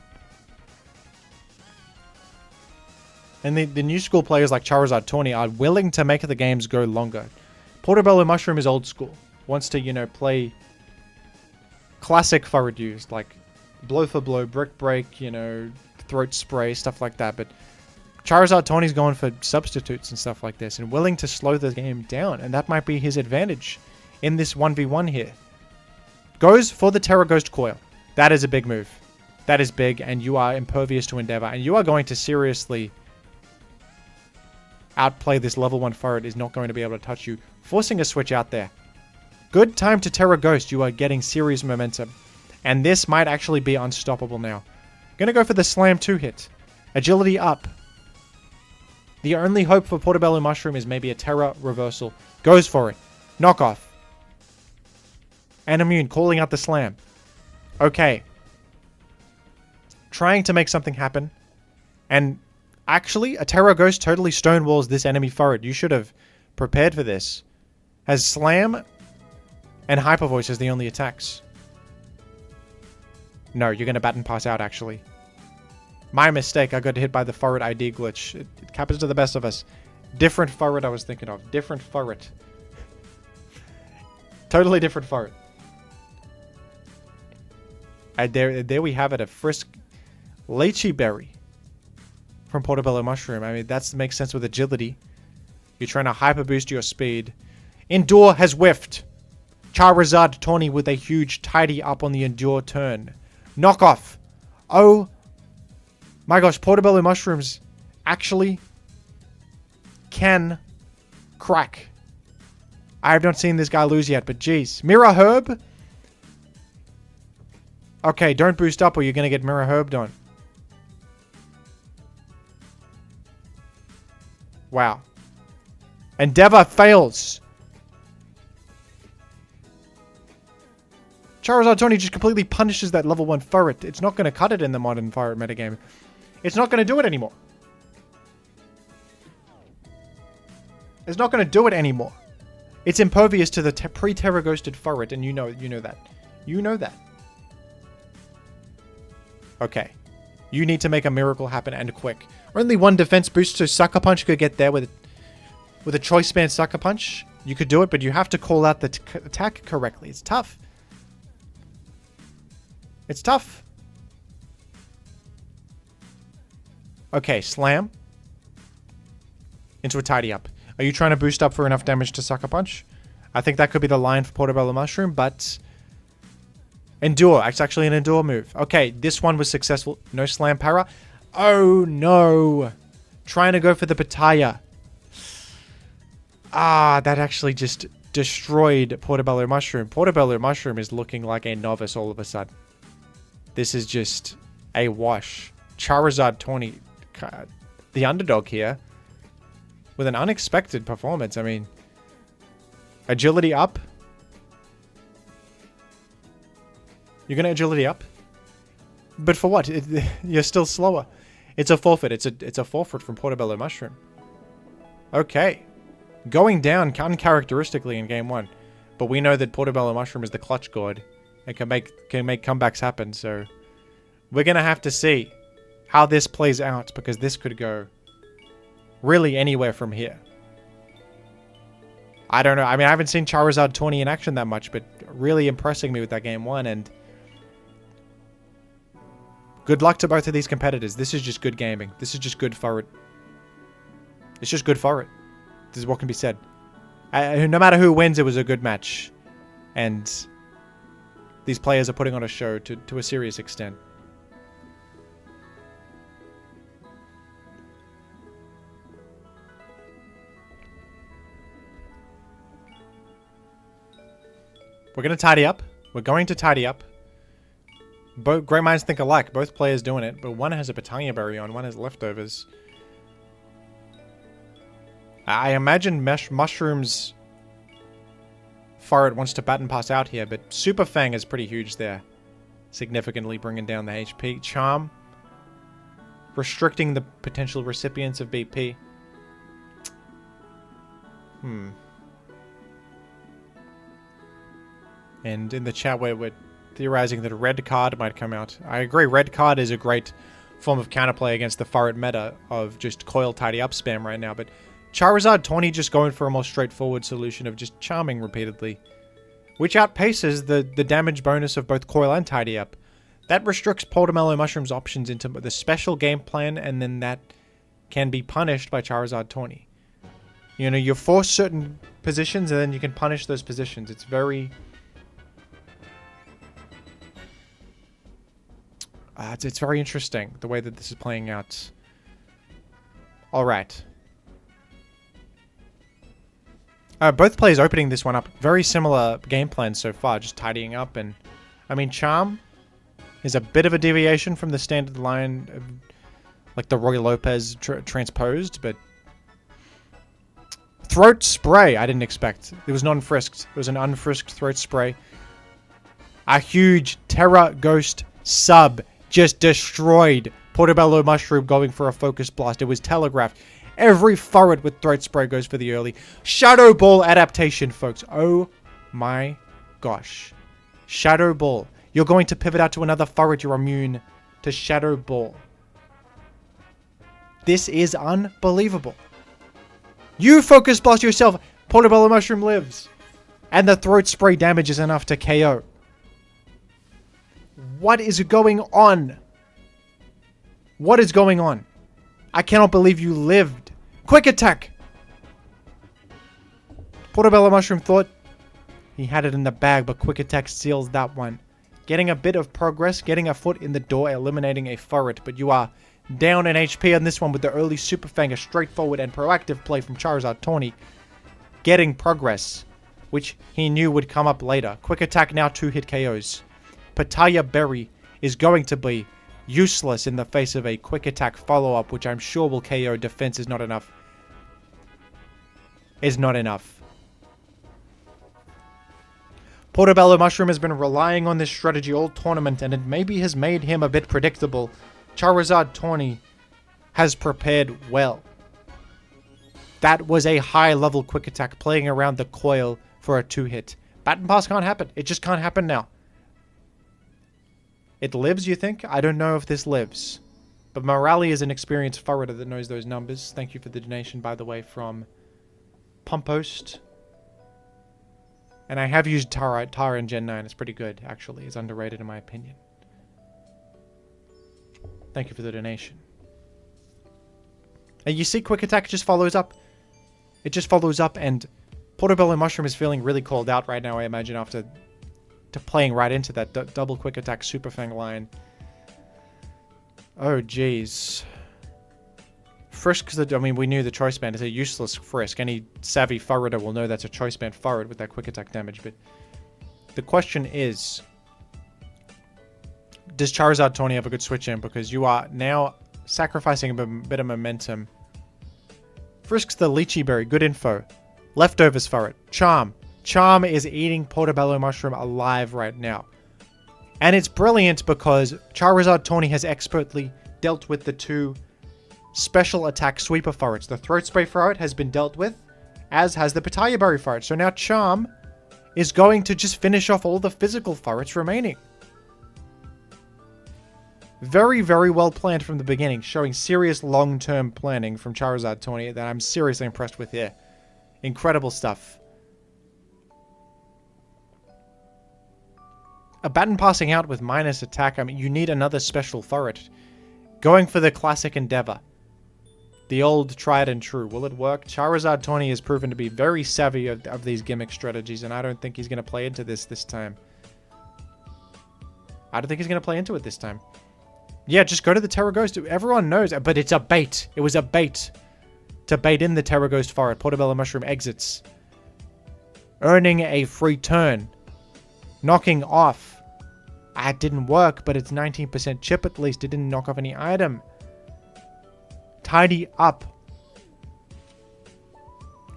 And the new school players like Charizard Tawny are willing to make the games go longer. Portobello Mushroom is old school. Wants to, you know, play classic Furret-Used, like blow for blow, brick break, you know, throat spray, stuff like that. But Charizard Tawny's going for substitutes and stuff like this and willing to slow the game down. And that might be his advantage in this 1v1 here. Goes for the Terra Ghost Coil. That is a big move. That is big, and you are impervious to Endeavor. And you are going to seriously outplay this level 1 Furret. Is not going to be able to touch you. Forcing a switch out there. Good time to Terra Ghost. You are getting serious momentum. And this might actually be unstoppable now. Gonna go for the Slam 2 hit. Agility up. The only hope for Portobello Mushroom is maybe a Terra reversal. Goes for it. Knockoff. And Immune calling out the Slam. Okay. Trying to make something happen. And actually, a Terra Ghost totally stonewalls this enemy Furret. You should have prepared for this. Has Slam and Hyper Voice as the only attacks. No, you're going to bat and pass out, actually. My mistake. I got hit by the Furret ID glitch. It happens to the best of us. Different Furret I was thinking of. Different Furret. Totally different Furret. And there we have it. A Frisk Lychee Berry from Portobello Mushroom. I mean, that makes sense with agility. You're trying to hyper boost your speed. Endure has whiffed. Charizard Tawny with a huge tidy up on the Endure turn. Knockoff. Oh my gosh, Portobello Mushrooms actually can crack. I have not seen this guy lose yet, but geez. Mirror Herb? Okay, don't boost up or you're going to get Mirror Herbed on. Wow. Endeavor fails. Charizard Tawny just completely punishes that level 1 Furret. It's not going to cut it in the modern Furret metagame. It's not going to do it anymore. It's not going to do it anymore. It's impervious to the pre-Terra Ghosted Furret, and you know that. You know that. Okay. You need to make a miracle happen, and quick. Only one defense boost, so Sucker Punch could get there with a Choice Band Sucker Punch. You could do it, but you have to call out the attack correctly. It's tough. It's tough. Okay, Slam. Into a Tidy Up. Are you trying to boost up for enough damage to Sucker Punch? I think that could be the line for Portobello Mushroom, but Endure. It's actually an Endure move. Okay, this one was successful. No Slam Para. Oh, no. Trying to go for the Pataya. Ah, that actually just destroyed Portobello Mushroom. Portobello Mushroom is looking like a novice all of a sudden. This is just a wash. Charizard Tawny, the underdog here, with an unexpected performance. I mean, agility up. You're going to agility up? But for what? You're still slower. It's a forfeit. It's a forfeit from Portobello Mushroom. Okay. Going down uncharacteristically in game 1. But we know that Portobello Mushroom is the clutch god. It can make comebacks happen, so we're going to have to see how this plays out, because this could go really anywhere from here. I don't know. I mean, I haven't seen Charizard Tawny in action that much, but really impressing me with that game 1, and good luck to both of these competitors. This is just good gaming. This is just good Furret. It's just good Furret. This is what can be said. No matter who wins, it was a good match. And these players are putting on a show to a serious extent. We're going to tidy up. We're going to tidy up. Both great minds think alike. Both players doing it, but one has a Battalion Berry on, one has leftovers. I imagine Mushroom's Furret wants to baton pass out here, but Super Fang is pretty huge there. Significantly bringing down the HP. Charm. Restricting the potential recipients of BP. And in the chat we're theorizing that a red card might come out. I agree, red card is a great form of counterplay against the Furret meta of just coil tidy up spam right now, but Charizard Tawny just going for a more straightforward solution of just charming repeatedly, which outpaces the damage bonus of both coil and tidy up. That restricts Portomello Mushroom's options into the special game plan, and then that can be punished by Charizard Tawny. You know, you force certain positions, and then you can punish those positions. It's very... it's very interesting, the way that this is playing out. Alright. Both players opening this one up. Very similar game plans so far, just tidying up. And I mean, Charm is a bit of a deviation from the standard line, of, like the Roy Lopez transposed, but... Throat Spray, I didn't expect. It was non-frisked. It was an unfrisked Throat Spray. A huge Terra Ghost sub just destroyed Portobello Mushroom going for a Focus Blast. It was telegraphed. Every Furret with Throat Spray goes for the early. Shadow Ball adaptation, folks. Oh my gosh. Shadow Ball. You're going to pivot out to another Furret. You're immune to Shadow Ball. This is unbelievable. You Focus Blast yourself. Portobello Mushroom lives. And the Throat Spray damage is enough to KO. What is going on? What is going on? I cannot believe you lived. Quick Attack! Portobello Mushroom thought he had it in the bag, but Quick Attack seals that one. Getting a bit of progress, getting a foot in the door, eliminating a Furret, but you are down in HP on this one with the early Super Fang, a straightforward and proactive play from Charizard Tawny. Getting progress, which he knew would come up later. Quick Attack now 2-hit KOs. Pataya Berry is going to be useless in the face of a Quick Attack follow-up, which I'm sure will KO. Defense is not enough. Is not enough. Portobello Mushroom has been relying on this strategy all tournament, and it maybe has made him a bit predictable. Charizard Tawny has prepared well. That was a high-level Quick Attack, playing around the coil for a 2-hit. Baton Pass can't happen. It just can't happen now. It lives, you think? I don't know if this lives. But Morale is an experienced Furreter that knows those numbers. Thank you for the donation, by the way, from Pumpost. And I have used Tara in Gen 9. It's pretty good, actually. It's underrated in my opinion. Thank you for the donation. And you see Quick Attack just follows up. It just follows up, and Portobello Mushroom is feeling really called out right now, I imagine, after... to playing right into that double Quick Attack Super Fang line. Oh, jeez. Frisk, I mean, we knew the Choice Band is a useless Frisk. Any savvy Furreter will know that's a Choice Band Furret with that Quick Attack damage, but the question is, does Charizard Tawny have a good switch in? Because you are now sacrificing a bit of momentum. Frisk's the Lychee Berry, good info. Leftovers Furret. Charm. Charm is eating Portobello Mushroom alive right now. And it's brilliant because Charizard Tawny has expertly dealt with the two special attack sweeper Furrets. The Throat Spray Furret has been dealt with, as has the Pataya Berry Furret. So now Charm is going to just finish off all the physical Furrets remaining. Very, very well planned from the beginning, showing serious long-term planning from Charizard Tawny that I'm seriously impressed with here. Incredible stuff. A baton passing out with minus attack. I mean, you need another special Furret. Going for the classic endeavor. The old tried and true. Will it work? Charizard Tawny has proven to be very savvy of these gimmick strategies, and I don't think he's going to play into this time. I don't think he's going to play into it this time. Yeah, just go to the Terra Ghost. Everyone knows, but it's a bait. It was a bait to bait in the Terra Ghost Furret. Portobello Mushroom exits, earning a free turn. Knocking off a Ah, it didn't work, but it's 19% chip at least. It didn't knock off any item. Tidy up.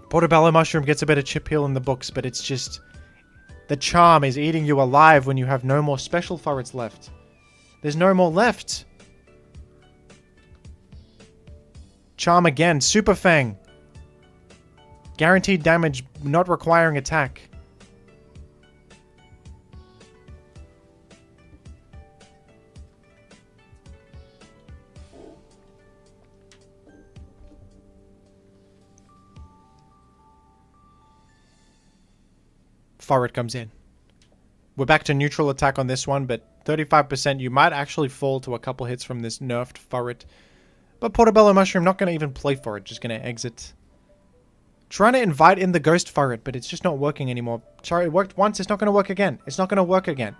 Portobello Mushroom gets a better chip heal in the books, but it's just... The charm is eating you alive when you have no more special Furrets left. There's no more left. Charm again. Super Fang. Guaranteed damage, not requiring attack. Furret comes in. We're back to neutral attack on this one, but 35%, you might actually fall to a couple hits from this nerfed Furret. But Portobello Mushroom, not going to even play for it, just going to exit. Trying to invite in the Ghost Furret, but it's just not working anymore. Sorry, it worked once, it's not going to work again. It's not going to work again.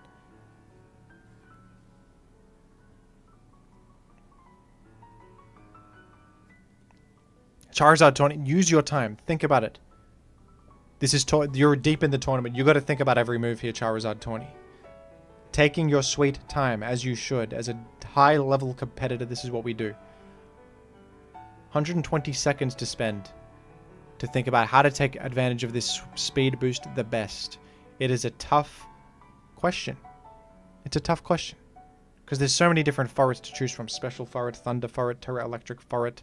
Charizard tournament, use your time. Think about it. This is you're deep in the tournament. You got to think about every move here, Charizard Tawny. Taking your sweet time, as you should. As a high-level competitor, this is what we do. 120 seconds to spend to think about how to take advantage of this speed boost the best. It is a tough question. It's a tough question. Because there's so many different Furrets to choose from. Special Furret, Thunder Furret, Terra Electric Furret.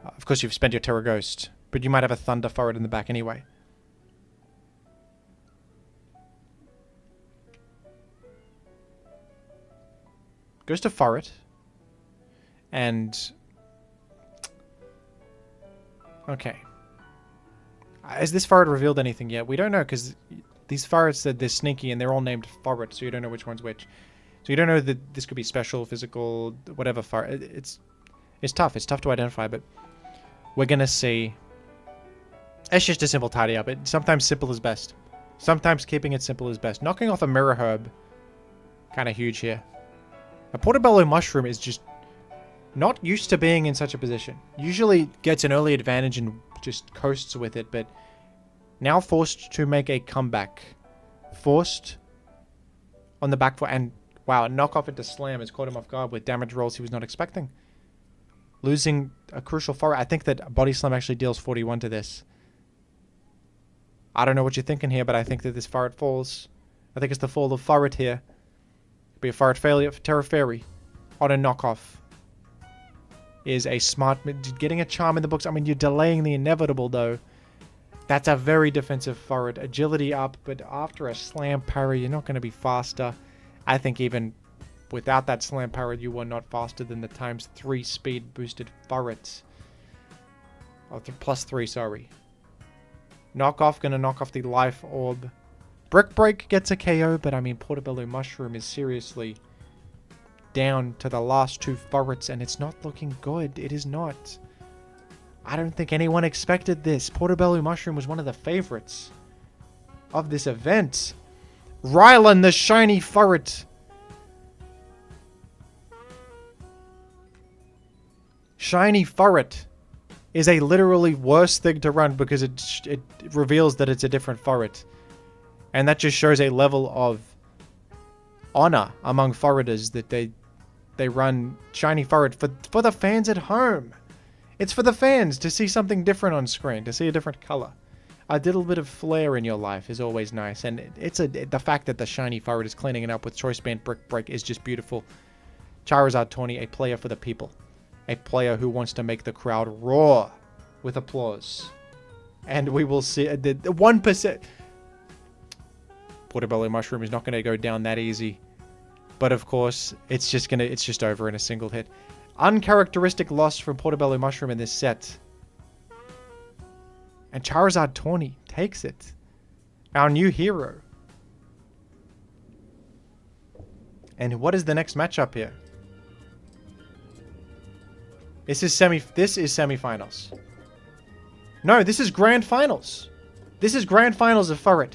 Of course, you've spent your Terra Ghost. But you might have a Thunder Furret in the back anyway. Goes to Furret. And... Okay. Has this Furret revealed anything yet? We don't know, because these Furrets said they're sneaky and they're all named Furret, so you don't know which one's which. So you don't know that this could be special, physical, whatever Furret. It's tough. It's tough to identify, but we're going to see... It's just a simple tidy up. Sometimes simple is best. Sometimes keeping it simple is best. Knocking off a Mirror Herb. Kind of huge here. A Portobello Mushroom is just not used to being in such a position. Usually gets an early advantage and just coasts with it, but now forced to make a comeback. Forced on the back foot, and wow, a knockoff into Slam has caught him off guard with damage rolls he was not expecting. Losing a crucial Furret. I think that Body Slam actually deals 41 to this. I don't know what you're thinking here, but I think that this Furret falls. I think it's the fall of Furret here. Could be a Furret failure for Terra Fairy. On a knockoff. Is a smart... Getting a charm in the books. I mean, you're delaying the inevitable, though. That's a very defensive Furret. Agility up, but after a Slam Parry, you're not going to be faster. I think even without that Slam Parry, you were not faster than the ×3 speed boosted Furrets. Oh, +3, sorry. Knockoff, gonna knock off the Life Orb. Brick Break gets a KO, but I mean, Portobello Mushroom is seriously down to the last 2 Furrets, and it's not looking good. It is not. I don't think anyone expected this. Portobello Mushroom was one of the favorites of this event. Rylan, the shiny Furret. Shiny Furret is a literally worse thing to run because it reveals that it's a different Furret. And that just shows a level of honor among Furreters that they run shiny Furret for the fans at home. It's for the fans to see something different on screen, to see a different color. A little bit of flair in your life is always nice, and the fact that the shiny Furret is cleaning it up with Choice Band Brick Break is just beautiful. Charizard Tawny, a player for the people. A player who wants to make the crowd roar with applause. And we will see the 1%. Portobello Mushroom is not going to go down that easy. But of course, it's just over in a single hit. Uncharacteristic loss from Portobello Mushroom in this set. And Charizard Tawny takes it. Our new hero. And what is the next matchup here? This is semifinals. No, this is grand finals. This is grand finals of Furret.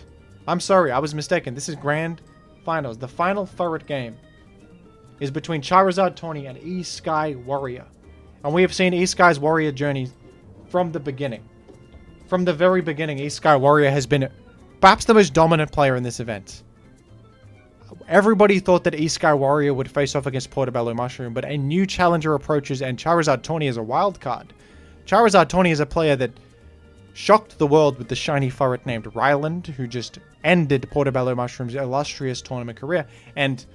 I'm sorry, I was mistaken. This is grand finals. The final Furret game is between Charizard Tawny and E-Sky Warrior. And we have seen E-Sky's Warrior journey from the beginning. From the very beginning, E-Sky Warrior has been perhaps the most dominant player in this event. Everybody thought that E-Sky Warrior would face off against Portobello Mushroom, but a new challenger approaches and Charizard Tawny is a wild card. Charizard Tawny is a player that shocked the world with the shiny Furret named Ryland, who just ended Portobello Mushroom's illustrious tournament career. And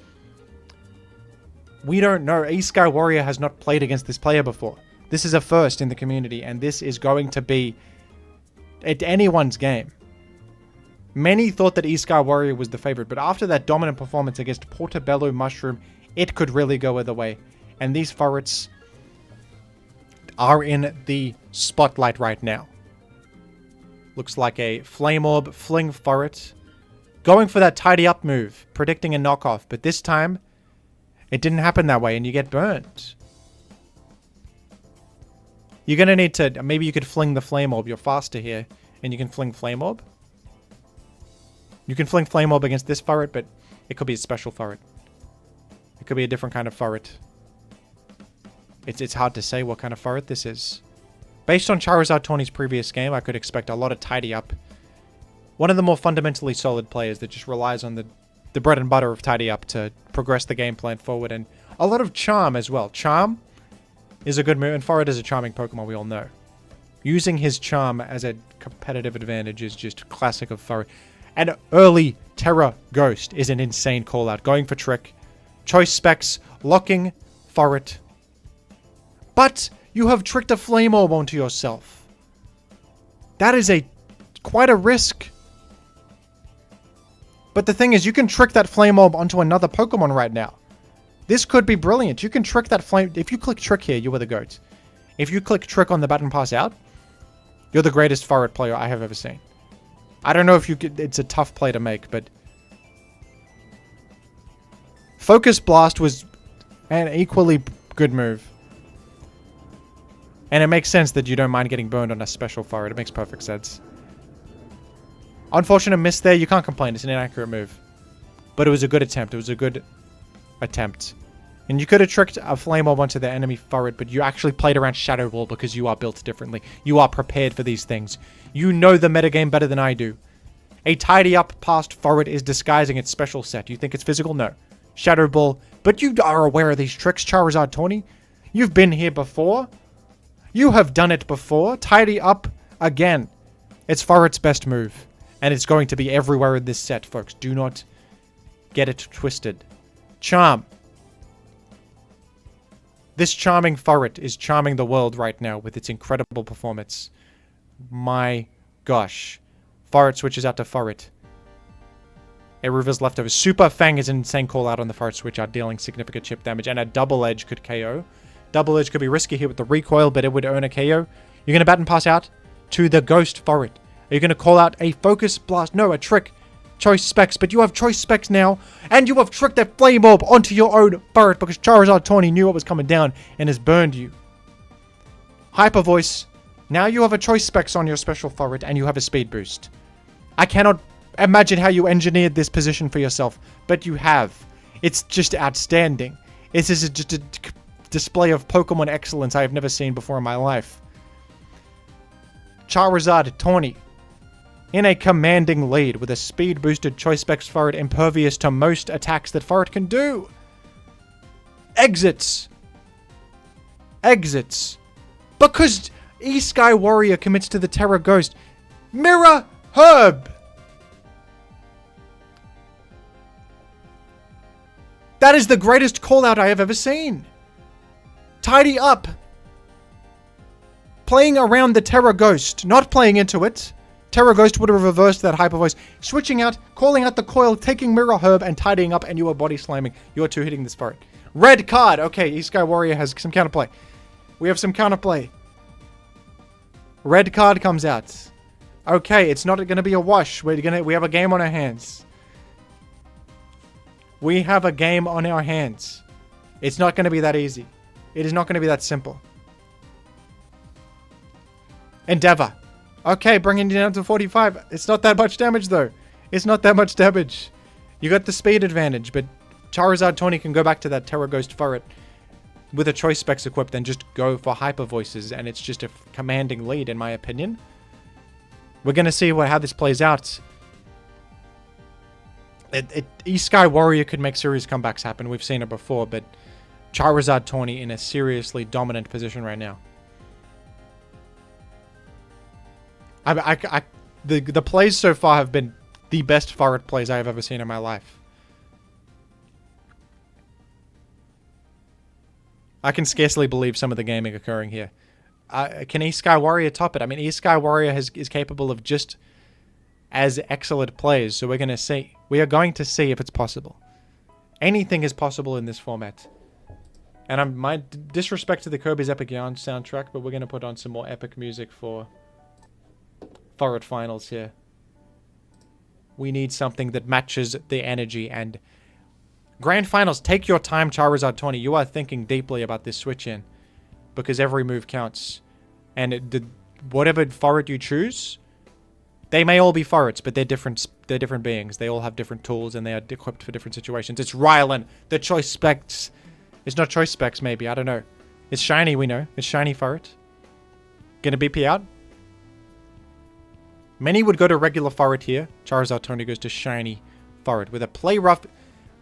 we don't know. E-Sky Warrior has not played against this player before. This is a first in the community, and this is going to be at anyone's game. Many thought that E-Sky Warrior was the favorite, but after that dominant performance against Portobello Mushroom, it could really go either way. And these Furrets are in the spotlight right now. Looks like a Flame Orb Fling Furret. Going for that Tidy Up move, predicting a knockoff, but this time, it didn't happen that way, and you get burned. You're going to need to... Maybe you could fling the Flame Orb. You're faster here, and you can fling Flame Orb. You can fling Flame Orb against this Furret, but it could be a special Furret. It could be a different kind of Furret. It's hard to say what kind of Furret this is. Based on Charizard Tawny's previous game, I could expect a lot of Tidy Up. One of the more fundamentally solid players that just relies on the bread and butter of Tidy Up to progress the game plan forward. And a lot of Charm as well. Charm is a good move, and Furret is a charming Pokemon, we all know. Using his Charm as a competitive advantage is just classic of Furret. And early Terra Ghost is an insane call-out. Going for Trick. Choice Specs. Locking Furret. But you have tricked a Flame Orb onto yourself. That is quite a risk. But the thing is, you can trick that Flame Orb onto another Pokemon right now. This could be brilliant. You can trick that Flame... If you click Trick here, you are the GOAT. If you click Trick on the button pass out, you're the greatest Furret player I have ever seen. I don't know if you could... It's a tough play to make, but... Focus Blast was an equally good move. And it makes sense that you don't mind getting burned on a special Furret. It makes perfect sense. Unfortunate miss there. You can't complain. It's an inaccurate move. But it was a good attempt. It was a good attempt. And you could have tricked a Flame Orb onto the enemy Furret, but you actually played around Shadow Ball because you are built differently. You are prepared for these things. You know the metagame better than I do. A Tidy Up past Furret is disguising its special set. You think it's physical? No. Shadow Ball. But you are aware of these tricks, Charizard Tawny. You've been here before. You have done it before. Tidy Up again. It's Furret's best move. And it's going to be everywhere in this set, folks. Do not get it twisted. Charm. This charming Furret is charming the world right now with its incredible performance. My gosh. Furret switches out to Furret. It reveals leftovers. Super Fang is an insane call out on the Furret switch out, dealing significant chip damage. And a Double Edge could KO. Double Edge could be risky here with the recoil, but it would earn a KO. You're going to baton pass out to the Ghost Furret. Are you going to call out a Focus Blast? No, a Trick. Choice Specs, but you have Choice Specs now, and you have tricked that Flame Orb onto your own Furret because Charizard Tawny knew what was coming down and has burned you. Hyper Voice. Now you have a Choice Specs on your special Furret, and you have a Speed Boost. I cannot imagine how you engineered this position for yourself, but you have. It's just outstanding. This is just a display of Pokemon excellence I have never seen before in my life. Charizard Tawny in a commanding lead with a speed boosted Choice Specs Furret impervious to most attacks that Furret can do. Exits. Because E-Sky Warrior commits to the Terra Ghost. Mirror Herb. That is the greatest call out I have ever seen. Tidy Up. Playing around the Terra Ghost, not playing into it. Terra Ghost would have reversed that Hyper Voice. Switching out, calling out the coil, taking Mirror Herb, and tidying up, and you are body slamming. You are two hitting this Furret. Red card. Okay, E-Sky Warrior has some counterplay. We have some counterplay. Red card comes out. Okay, it's not going to be a wash. We have a game on our hands. We have a game on our hands. It's not going to be that easy. It is not going to be that simple. Endeavor. Okay, bringing you down to 45. It's not that much damage, though. It's not that much damage. You got the speed advantage, but Charizard Tawny can go back to that Terra Ghost Furret with a Choice Specs equipped and just go for Hyper Voices, and it's just a commanding lead, in my opinion. We're going to see how this plays out. E-Sky Warrior could make serious comebacks happen. We've seen it before, but Charizard Tawny in a seriously dominant position right now. The plays so far have been the best Furret plays I have ever seen in my life. I can scarcely believe some of the gaming occurring here. Can E-Sky Warrior top it? I mean, E-Sky Warrior is capable of just as excellent plays, so we're going to see. We are going to see if it's possible. Anything is possible in this format. And my disrespect to the Kirby's Epic Yarn soundtrack, but we're going to put on some more epic music for Furret Finals here. We need something that matches the energy. And Grand Finals, take your time, Charizard Tawny. You are thinking deeply about this switch in, because every move counts. And whatever Furret you choose, they may all be Furrets, but they're different beings. They all have different tools, and they are equipped for different situations. It's Rylan, the choice specs. It's not choice specs, maybe. I don't know. It's shiny, we know. It's shiny Furret. Gonna BP out? Many would go to regular Furret here. Charizard Tawny goes to shiny Furret. With a play rough,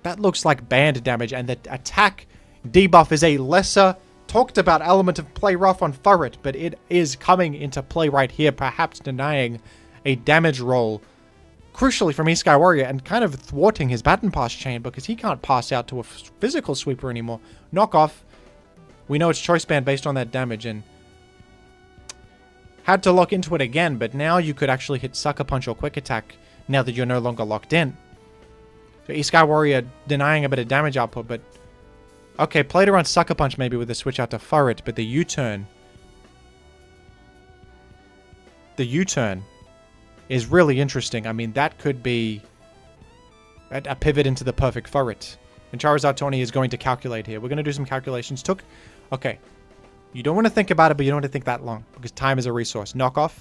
that looks like band damage, and the attack debuff is a lesser talked about element of play rough on Furret, but it is coming into play right here, perhaps denying a damage roll, crucially from E-Sky Warrior, and kind of thwarting his baton pass chain, because he can't pass out to a physical sweeper anymore. Knock off. We know it's choice band based on that damage, and had to lock into it again, but now you could actually hit Sucker Punch or Quick Attack now that you're no longer locked in. So E-Sky Warrior denying a bit of damage output, but okay, played around Sucker Punch maybe with a switch out to Furret, but the U-turn is really interesting. I mean, that could be a pivot into the perfect Furret. And Charizard Tawny is going to calculate here. We're going to do some calculations. Okay. You don't want to think about it, but you don't want to think that long, because time is a resource. Knockoff.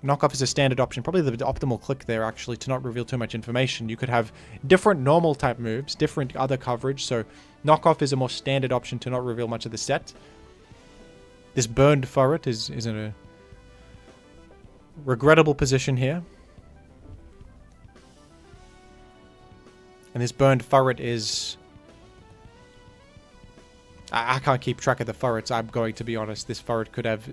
Knockoff is a standard option. Probably the optimal click there, actually, to not reveal too much information. You could have different normal type moves, different other coverage, so knockoff is a more standard option to not reveal much of the set. This burned Furret is in a regrettable position here. And this burned Furret is... I can't keep track of the Furrets, I'm going to be honest. This Furret could have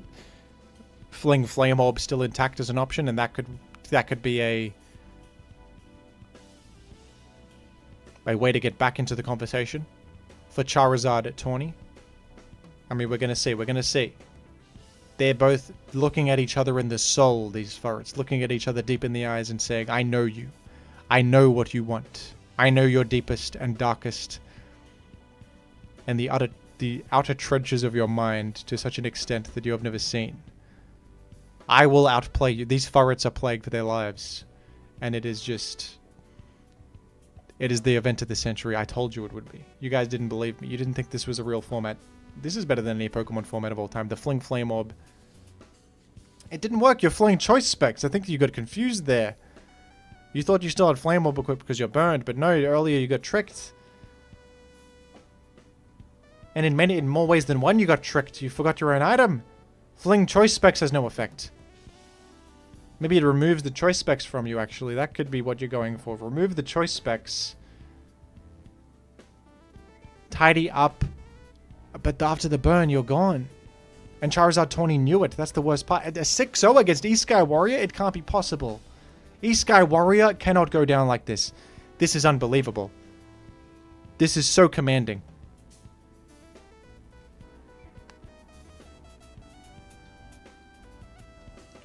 Fling Flame Orb still intact as an option, and that could be a way to get back into the conversation for Charizard Tawny. I mean, we're going to see. They're both looking at each other in the soul, these Furrets, looking at each other deep in the eyes and saying, I know you. I know what you want. I know your deepest and darkest and the outer trenches of your mind to such an extent that you have never seen. I will outplay you. These Furrets are plagued for their lives. And it is the event of the century. I told you it would be. You guys didn't believe me. You didn't think this was a real format. This is better than any Pokemon format of all time. The Fling Flame Orb. It didn't work. You're fling choice specs. I think you got confused there. You thought you still had Flame Orb equipped because you're burned, but no, earlier you got tricked. And in more ways than one you got tricked. You forgot your own item. Fling choice specs has no effect. Maybe it removes the choice specs from you, actually. That could be what you're going for. Remove the choice specs. Tidy up. But after the burn, you're gone. And Charizard Tawny knew it. That's the worst part. A 6-0 against E-Sky Warrior? It can't be possible. E-Sky Warrior cannot go down like this. This is unbelievable. This is so commanding.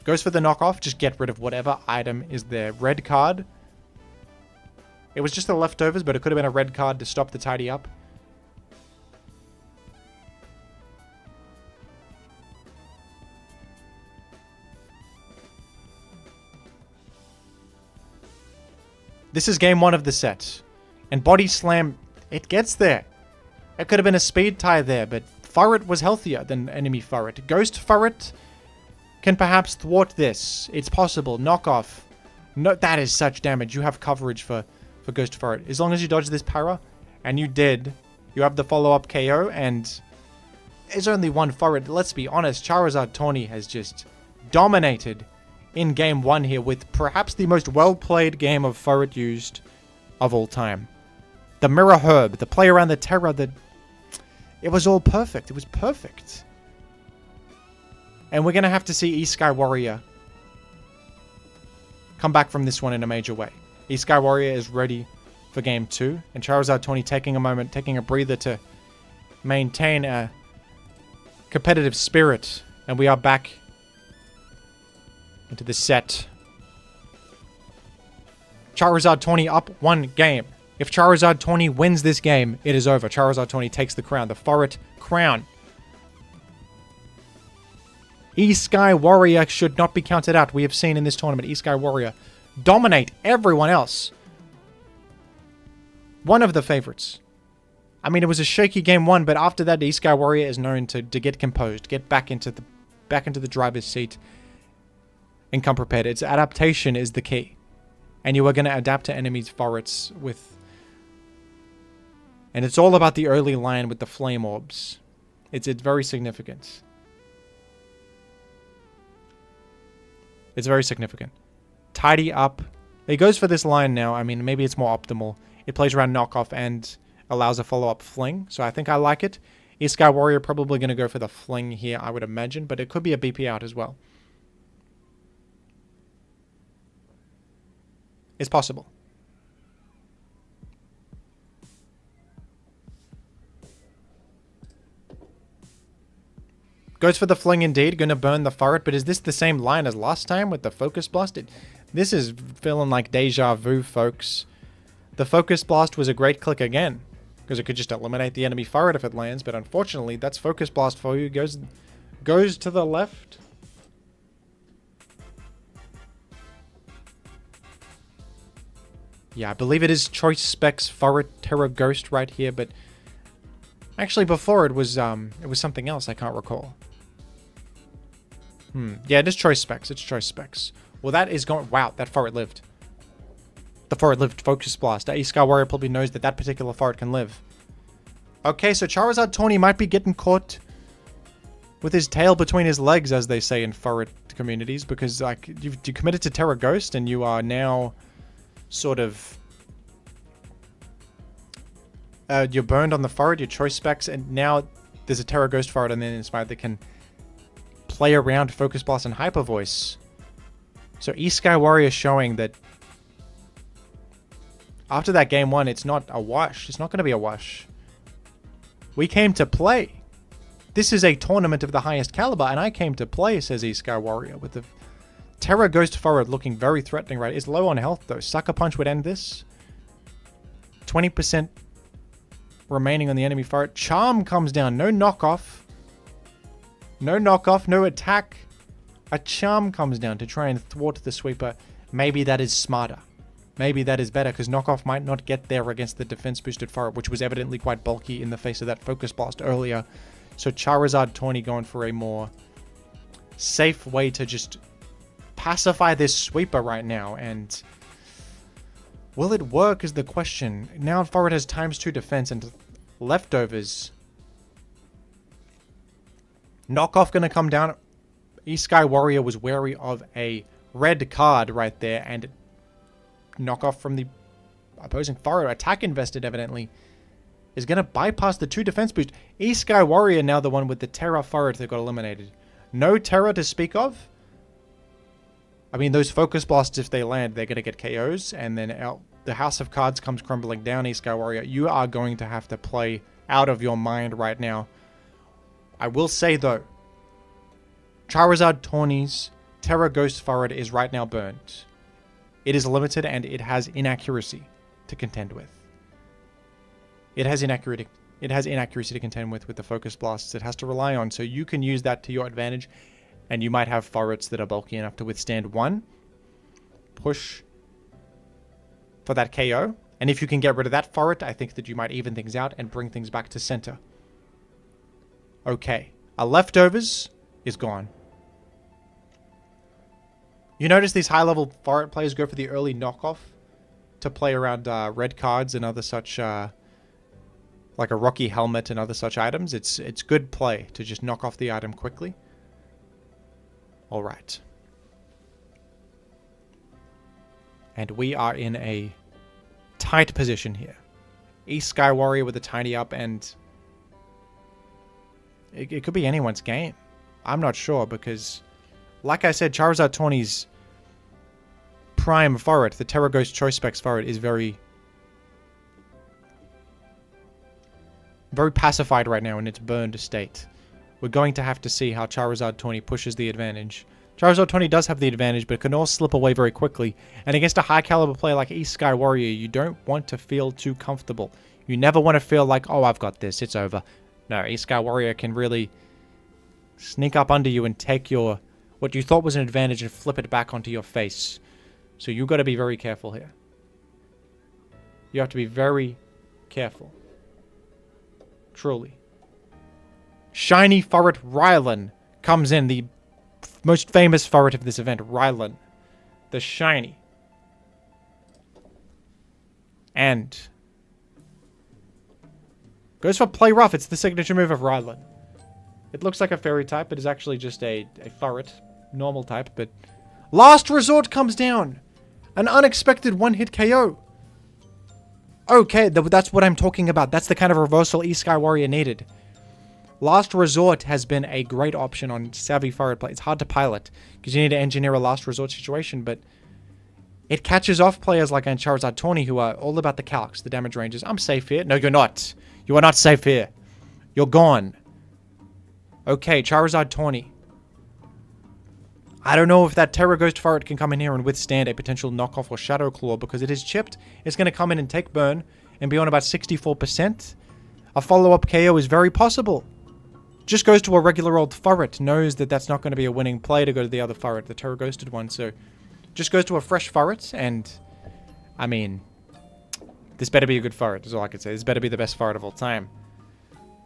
Goes for the knockoff. Just get rid of whatever item is there. Red card. It was just the leftovers, but it could have been a red card to stop the tidy up. This is game one of the set. And Body Slam, it gets there. It could have been a speed tie there, but Furret was healthier than enemy Furret. Ghost Furret can perhaps thwart this. It's possible. Knockoff. No, that is such damage. You have coverage for Ghost Furret. As long as you dodge this para, and you did, you have the follow-up KO, and there's only one Furret. Let's be honest, Charizard Tawny has just dominated in game 1 here with perhaps the most well-played game of Furret-Used of all time. The Mirror Herb, the play around the Terra, it was all perfect. It was perfect. And we're going to have to see East Sky Warrior come back from this one in a major way. East Sky Warrior is ready for game 2. And Charizard Tawny taking a moment, taking a breather to maintain a competitive spirit. And we are back into the set. Charizard Tawny up 1 game. If Charizard Tawny wins this game, it is over. Charizard Tawny takes the crown. The Furret crown. East Sky Warrior should not be counted out. We have seen in this tournament East Sky Warrior dominate everyone else. One of the favorites. I mean, it was a shaky game 1, but after that, East Sky Warrior is known to get composed, get back into the driver's seat, and come prepared. Its adaptation is the key. And you are going to adapt to enemies' Furrets with... And it's all about the early line with the flame orbs. It's very significant. It's very significant. Tidy up. It goes for this line now. I mean, maybe it's more optimal. It plays around knockoff and allows a follow-up fling. So I think I like it. East Sky Warrior probably going to go for the fling here, I would imagine. But it could be a BP out as well. It's possible. Goes for the fling indeed. Going to burn the Furret. But is this the same line as last time with the Focus Blast? This is feeling like deja vu, folks. The Focus Blast was a great click again. Because it could just eliminate the enemy Furret if it lands. But unfortunately, that's Focus Blast for you. Goes to the left. Yeah, I believe it is Choice Specs Furret Terra Ghost right here, but actually before it was something else I can't recall. Yeah, it is Choice Specs. It's Choice Specs. Well, that is going... Wow, that Furret lived. The Furret lived Focus Blast. East Sky Warrior probably knows that that particular Furret can live. Okay, so Charizard Tawny might be getting caught with his tail between his legs, as they say in Furret communities, because like you committed to Terra Ghost and you are now... sort of you're burned on the Furret, your Choice Specs, and now there's a Terra Ghost Furret and then Inspired that can play around Focus Blast and Hyper Voice. So East Sky Warrior showing that after that game 1, it's not a wash. It's not going to be a wash. We came to play. This is a tournament of the highest caliber, and I came to play, says East Sky Warrior, with the Terra Ghost Furret looking very threatening, right? It's low on health, though. Sucker Punch would end this. 20% remaining on the enemy Furret. Charm comes down. No knockoff. No knockoff. No attack. A Charm comes down to try and thwart the sweeper. Maybe that is smarter. Maybe that is better, because knockoff might not get there against the defense-boosted Furret, which was evidently quite bulky in the face of that Focus Blast earlier. So Charizard Tawny going for a more safe way to just... pacify this sweeper right now, and will it work is the question. Now Furret has ×2 defense and leftovers. Knockoff gonna come down. East Sky Warrior was wary of a red card right there, and knockoff from the opposing Furret, attack invested evidently, is gonna bypass the 2 defense boost. East Sky Warrior now the one with the Terra Furret that got eliminated. No Terra to speak of. I mean, those Focus Blasts, if they land, they're going to get KOs. And then the House of Cards comes crumbling down, East Sky Warrior. You are going to have to play out of your mind right now. I will say, though, Charizard Tawny's Terra Ghost Furret is right now burnt. It is limited and it has inaccuracy to contend with. It has inaccuracy to contend with the Focus Blasts it has to rely on. So you can use that to your advantage. And you might have Furrets that are bulky enough to withstand one push for that KO. And if you can get rid of that Furret, I think that you might even things out and bring things back to center. Okay. Our leftovers is gone. You notice these high-level Furret players go for the early knockoff to play around red cards and other such, like a Rocky Helmet and other such items. It's good play to just knock off the item quickly. All right. And we are in a tight position here. East Sky Warrior with a tiny up, and it could be anyone's game. I'm not sure because, like I said, Charizard Tawny's prime Furret, the Terra Ghost Choice Specs Furret, is very pacified right now in its burned state. We're going to have to see how Charizard Tawny pushes the advantage. Charizard Tawny does have the advantage, but it can all slip away very quickly. And against a high caliber player like East Sky Warrior, you don't want to feel too comfortable. You never want to feel like, oh, I've got this, it's over. No, East Sky Warrior can really sneak up under you and take your what you thought was an advantage and flip it back onto your face. So you've got to be very careful here. You have to be very careful. Truly. Shiny Furret Rylan comes in, the most famous Furret of this event, Rylan. The shiny. And goes for Play Rough. It's the signature move of Rylan. It looks like a fairy type, but is actually just a Furret. Normal type, but Last Resort comes down. An unexpected one-hit KO. Okay, that's what I'm talking about. That's the kind of reversal East Sky Warrior needed. Last Resort has been a great option on savvy Furret play. It's hard to pilot because you need to engineer a Last Resort situation, but it catches off players like Charizard Tawny who are all about the calcs, the damage ranges. I'm safe here. No, you're not. You are not safe here. You're gone. Okay, Charizard Tawny. I don't know if that Terra Ghost Furret can come in here and withstand a potential knockoff or Shadow Claw because it is chipped. It's going to come in and take burn and be on about 64%. A follow-up KO is very possible. Just goes to a regular old Furret. Knows that that's not going to be a winning play to go to the other Furret, the Terra Ghosted one. So just goes to a fresh Furret and, I mean, this better be a good Furret is all I can say. This better be the best Furret of all time.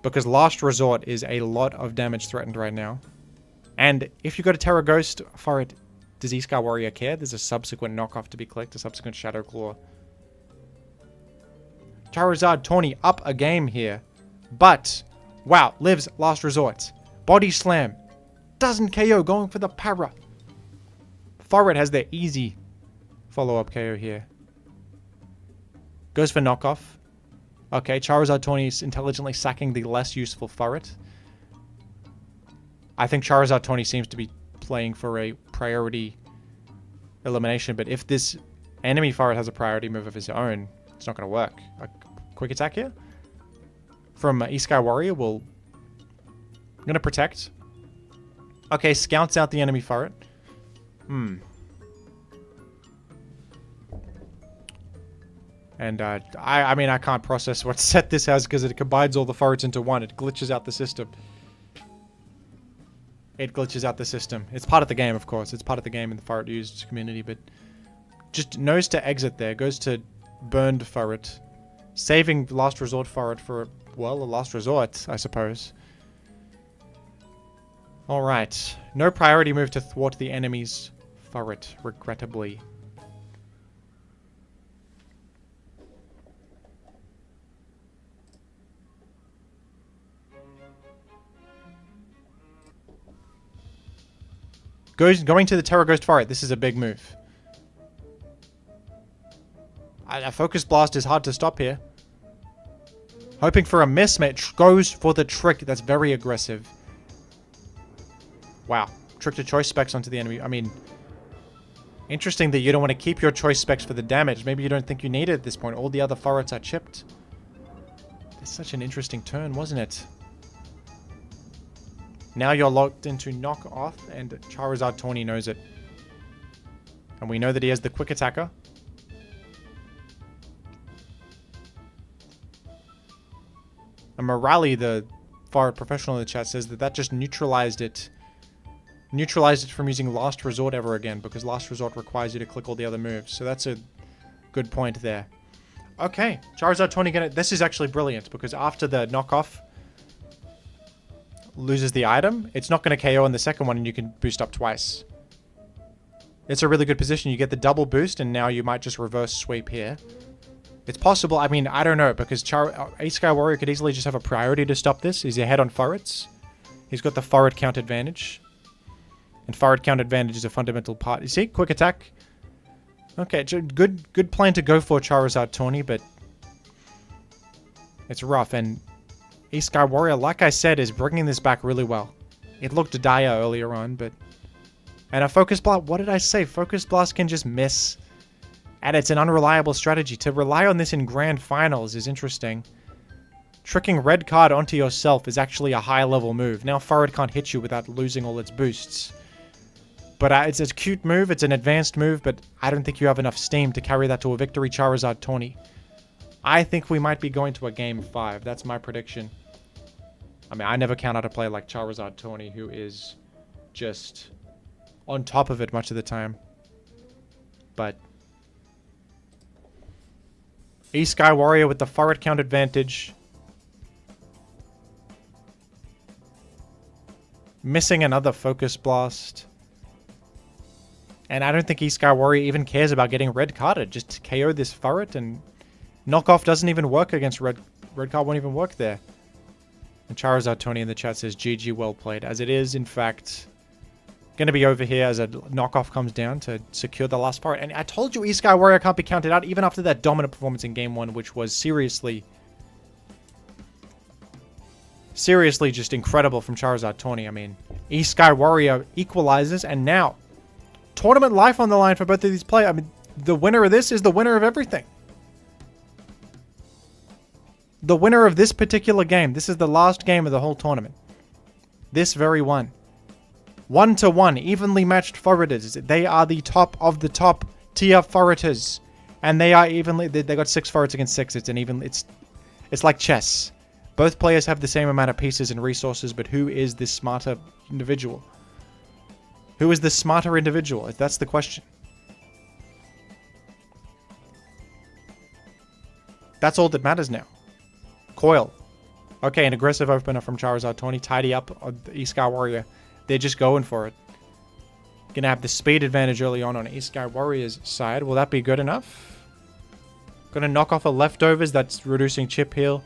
Because Last Resort is a lot of damage threatened right now. And if you go to Terra Ghost Furret, does East Sky Warrior care? There's a subsequent knockoff to be clicked, a subsequent Shadow Claw. Charizard Tawny up a game here. But, wow, lives Last Resort. Body Slam. Doesn't KO, going for the para. Furret has their easy follow-up KO here. Goes for knockoff. Okay, Charizard Tawny is intelligently sacking the less useful Furret. I think Charizard Tawny seems to be playing for a priority elimination, but if this enemy Furret has a priority move of his own, it's not going to work. A quick attack here from East Sky Warrior will... I'm going to protect. Okay, scouts out the enemy Furret. And I mean, I can't process what set this has because it combines all the Furrets into one. It glitches out the system. It glitches out the system. It's part of the game, of course. It's part of the game in the Furret-Used community, but just knows to exit there. Goes to Burned Furret. Saving Last Resort Furret for, well, a Last Resort, I suppose. Alright. No priority move to thwart the enemy's Furret, regrettably. Going to the Terra Ghost Furret. This is a big move. A Focus Blast is hard to stop here. Hoping for a miss, mate. Goes for the trick. That's very aggressive. Wow. Trick to choice specs onto the enemy. I mean, interesting that you don't want to keep your choice specs for the damage. Maybe you don't think you need it at this point. All the other Furrets are chipped. It's such an interesting turn, wasn't it? Now you're locked into knock off, and Charizard Tawny knows it. And we know that he has the quick attacker. And Morali, the Furret professional in the chat, says that that just neutralized it. Neutralized it from using Last Resort ever again, because Last Resort requires you to click all the other moves. So that's a good point there. Okay, Charizard Tawny gonna... This is actually brilliant, because after the knockoff loses the item, it's not going to KO on the second one, and you can boost up twice. It's a really good position. You get the double boost, and now you might just reverse sweep here. It's possible. I mean, I don't know, because East Sky Warrior could easily just have a priority to stop this. He's ahead on Furrets. He's got the Furret count advantage. And Furret count advantage is a fundamental part. You see? Quick attack. Okay, good plan to go for Charizard Tawny, but it's rough. And E-Sky Warrior, like I said, is bringing this back really well. It looked dire earlier on, but... And a Focus Blast, what did I say? Focus Blast can just miss. And it's an unreliable strategy. To rely on this in Grand Finals is interesting. Tricking Red Card onto yourself is actually a high-level move. Now Furret can't hit you without losing all its boosts. But it's a cute move, it's an advanced move, but I don't think you have enough steam to carry that to a victory Charizard Tawny. I think we might be going to a Game 5. That's my prediction. I mean, I never count out a player like Charizard Tawny, who is just on top of it much of the time. But E-Sky Warrior with the Furret count advantage. Missing another Focus Blast. And I don't think E-Sky Warrior even cares about getting red carded. Just KO this Furret, and knockoff doesn't even work against red card, won't even work there. And Charizard Tony in the chat says GG, well played. As it is, in fact, going to be over here as a knockoff comes down to secure the last Furret. And I told you E-Sky Warrior can't be counted out even after that dominant performance in Game 1, which was seriously just incredible from Charizard Tawny. I mean, E-Sky Warrior equalizes, and now tournament life on the line for both of these players. I mean, the winner of this is the winner of everything. The winner of this particular game. This is the last game of the whole tournament. This very one. 1-1, evenly matched Furreters. They are the top of the top tier Furreters. And they are evenly... They got 6 Furrets against 6. It's an even... It's like chess. Both players have the same amount of pieces and resources, but who is the smarter individual? Who is the smarter individual? That's the question. That's all that matters now. Coil. Okay, an aggressive opener from Charizard Tawny. Tidy up on the E-Sky Warrior. They're just going for it. Gonna have the speed advantage early on E-Sky Warrior's side. Will that be good enough? Gonna knock off a leftovers. That's reducing chip heal.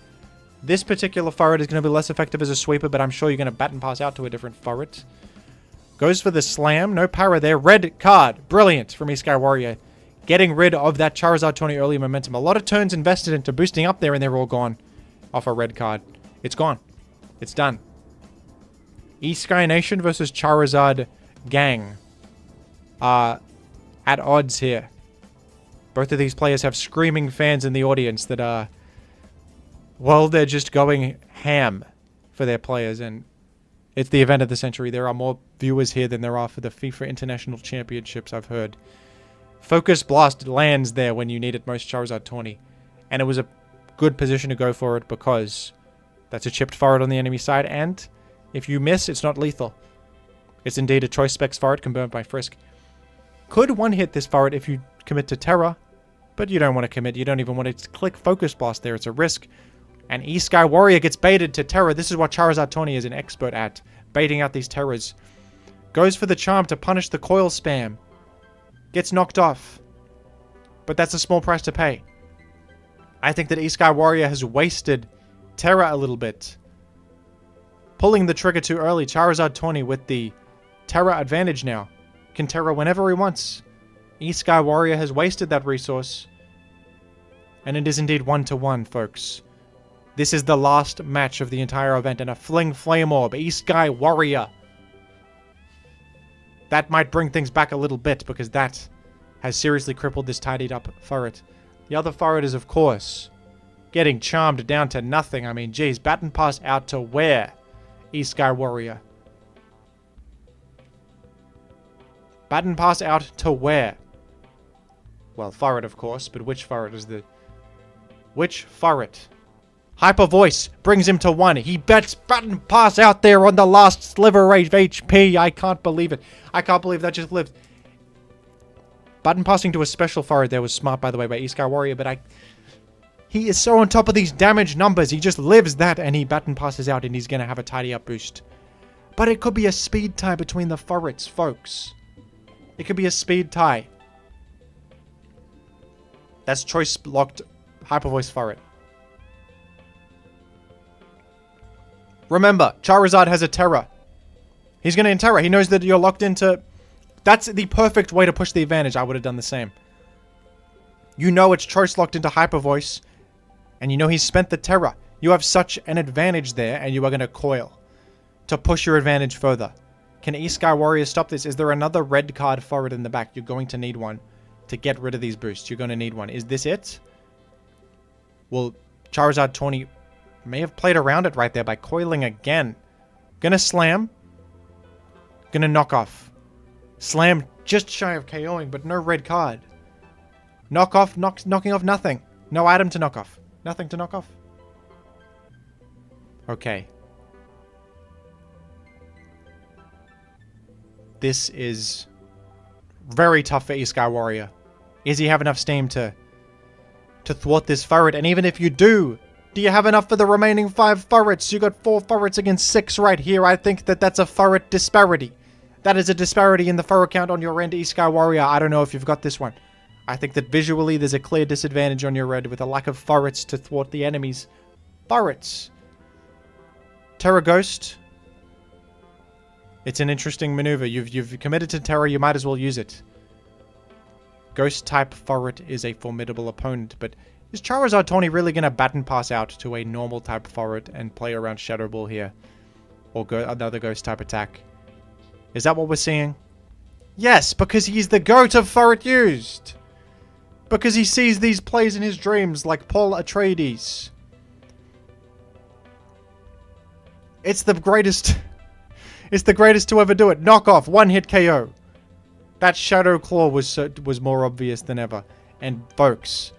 This particular Furret is going to be less effective as a sweeper, but I'm sure you're going to bat and pass out to a different Furret. Goes for the slam. No power there. Red card. Brilliant from E-Sky Warrior. Getting rid of that Charizard Tawny early momentum. A lot of turns invested into boosting up there, and they're all gone off a red card. It's gone. It's done. E-Sky Nation versus Charizard Gang are at odds here. Both of these players have screaming fans in the audience that are... Well, they're just going ham for their players, and it's the event of the century. There are more viewers here than there are for the FIFA International Championships, I've heard. Focus Blast lands there when you need it most, Charizard Tawny. And it was a good position to go for it because that's a chipped Furret on the enemy side, and if you miss, it's not lethal. It's indeed a Choice Specs Furret confirmed by Frisk. Could one-hit this Furret if you commit to Terra, but you don't want to commit. You don't even want to click Focus Blast there. It's a risk. And E-Sky Warrior gets baited to Terra. This is what Charizard Tawny is an expert at. Baiting out these Terras. Goes for the charm to punish the coil spam. Gets knocked off. But that's a small price to pay. I think that E-Sky Warrior has wasted Terra a little bit. Pulling the trigger too early. Charizard Tawny with the Terra advantage now. Can Terra whenever he wants. E-Sky Warrior has wasted that resource. And it is indeed 1-1, folks. This is the last match of the entire event, and a Fling Flame Orb, E-Sky Warrior. That might bring things back a little bit, because that has seriously crippled this tidied up Furret. The other Furret is, of course, getting charmed down to nothing. I mean, geez, Baton Pass out to where? E-Sky Warrior. Baton Pass out to where? Well, Furret, of course, but which Furret is the... Which Furret? Hyper Voice brings him to 1. He bets Baton Pass out there on the last sliver of HP. I can't believe it. I can't believe that just lived. Button passing to a special Furret there was smart, by the way, by E-Sky Warrior, but he is so on top of these damage numbers. He just lives that, and he Baton Passes out, and he's going to have a tidy up boost. But it could be a speed tie between the Furrets, folks. It could be a speed tie. That's choice locked Hyper Voice Furret. Remember, Charizard has a Terra. He's going to Terra. He knows that you're locked into... That's the perfect way to push the advantage. I would have done the same. You know it's choice locked into Hyper Voice. And you know he's spent the Terror. You have such an advantage there, and you are going to coil to push your advantage further. Can E-Sky Warrior stop this? Is there another red card forward in the back? You're going to need one to get rid of these boosts. You're going to need one. Is this it? Well, Charizard Tawny may have played around it right there by coiling again. Gonna slam. Gonna knock off. Slam just shy of KOing, but no red card. Knock off, knocking off nothing. No item to knock off. Nothing to knock off. Okay. This is very tough for E-Sky Warrior. Does he have enough steam to thwart this Furret? And even if you do you have enough for the remaining 5 Furrets? You got 4 Furrets against 6 right here. I think that's a Furret disparity. That is a disparity in the Furret count on your end, E-Sky Warrior. I don't know if you've got this one. I think that visually there's a clear disadvantage on your end with a lack of Furrets to thwart the enemies. Furrets. Terra Ghost. It's an interesting maneuver. You've committed to Terra, you might as well use it. Ghost type Furret is a formidable opponent, but is Charizard Tawny really going to baton pass out to a normal type Furret and play around Shadow Ball here? Or another Ghost type attack? Is that what we're seeing? Yes, because he's the GOAT of Furret-Used! Because he sees these plays in his dreams like Paul Atreides. It's the greatest... It's the greatest to ever do it. Knock off, 1-hit KO. That Shadow Claw was more obvious than ever. And folks,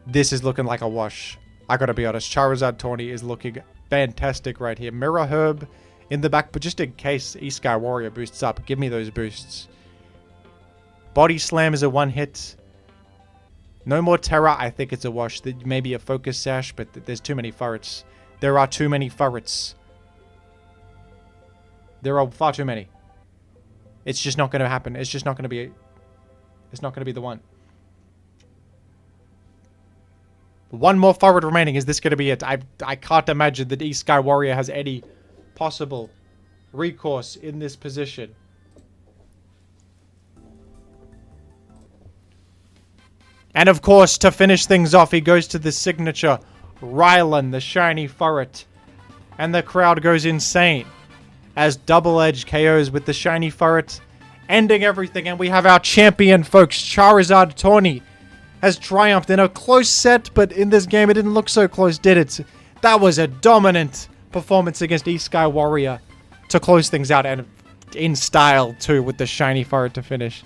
this is looking like a wash. I gotta be honest, Charizard Tawny is looking fantastic right here. Mirror Herb in the back, but just in case E-Sky Warrior boosts up, give me those boosts. Body Slam is a 1-hit. No more Terra, I think it's a wash. Maybe a Focus Sash, but there's too many Furrets. There are too many Furrets. There are far too many. It's just not going to happen. It's just not going to be... It's not going to be the one. One more Furret remaining. Is this going to be it? I can't imagine that E-Sky Warrior has any possible recourse in this position. And of course, to finish things off, he goes to the signature Rylan, the shiny Furret. And the crowd goes insane as Double Edge KOs with the shiny Furret, ending everything. And we have our champion, folks. Charizard Tawny has triumphed in a close set, but in this game it didn't look so close, did it? That was a dominant performance against E-Sky Warrior to close things out, and in style too, with the shiny Furret to finish.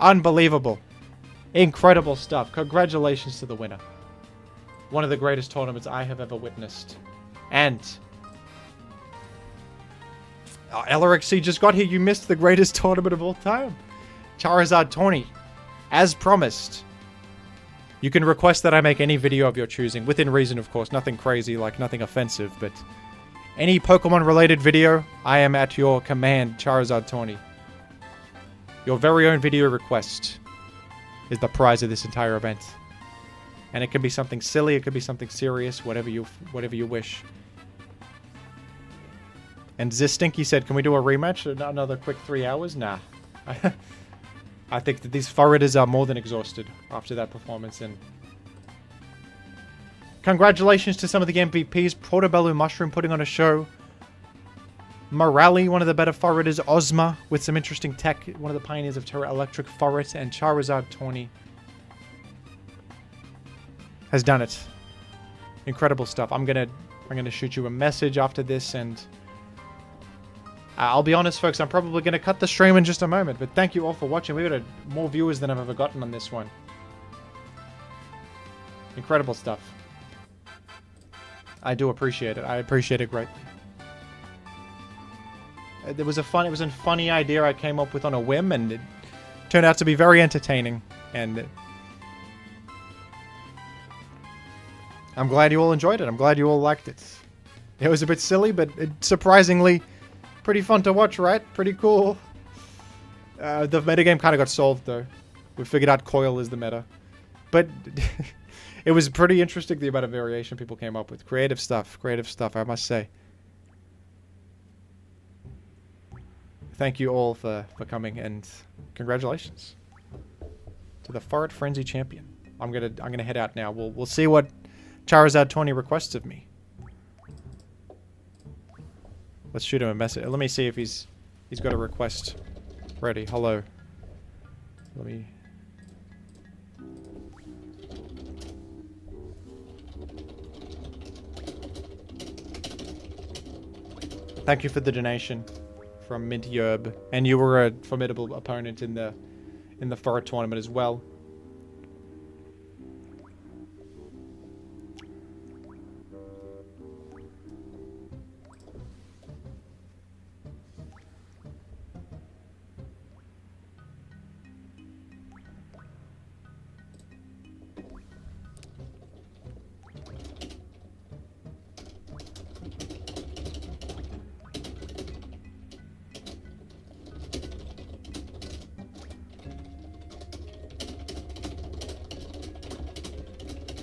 Unbelievable. Incredible stuff. Congratulations to the winner. One of the greatest tournaments I have ever witnessed. And LRXC just got here. You missed the greatest tournament of all time. Charizard Tawny. As promised. You can request that I make any video of your choosing. Within reason, of course. Nothing crazy, like nothing offensive. But any Pokemon related video, I am at your command, Charizard Tawny. Your very own video request is the prize of this entire event. And it can be something silly, it could be something serious, whatever you wish. And Zistinky said, can we do a rematch? Another quick 3 hours? Nah. I think that these Furreters are more than exhausted after that performance. And congratulations to some of the MVPs. Portobello Mushroom putting on a show. Morale, one of the better Furreters. Ozma with some interesting tech. One of the pioneers of Terra Electric Furret. And Charizard Tawny has done it. Incredible stuff. I'm gonna shoot you a message after this, and I'll be honest, folks, I'm probably gonna cut the stream in just a moment. But thank you all for watching. We got more viewers than I've ever gotten on this one. Incredible stuff. I do appreciate it. I appreciate it greatly. It was a funny idea I came up with on a whim, and it turned out to be very entertaining. And I'm glad you all enjoyed it. I'm glad you all liked it. It was a bit silly, but surprisingly pretty fun to watch, right? Pretty cool. The metagame kind of got solved, though. We figured out Coil is the meta. But it was pretty interesting, the amount of variation people came up with. Creative stuff, I must say. Thank you all for coming, and congratulations to the Furret Frenzy champion. I'm gonna head out now. We'll see what Charizard 20 requests of me. Let's shoot him a message. Let me see if he's got a request ready. Hello. Let me. Thank you for the donation from Mint Yerb, and you were a formidable opponent in the Furret tournament as well.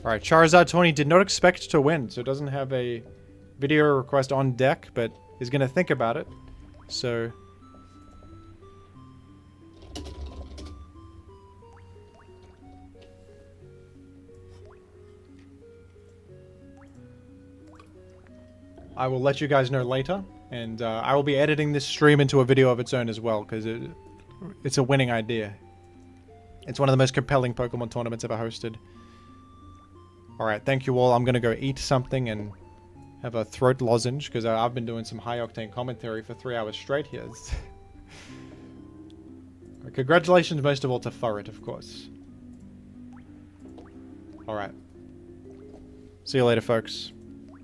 Alright, Charizard 20 did not expect to win, so doesn't have a video request on deck, but is going to think about it. So... I will let you guys know later, and I will be editing this stream into a video of its own as well, because it's a winning idea. It's one of the most compelling Pokemon tournaments ever hosted. Alright, thank you all. I'm gonna go eat something and have a throat lozenge, because I've been doing some high-octane commentary for 3 hours straight here. Congratulations most of all to Furret, of course. Alright. See you later, folks.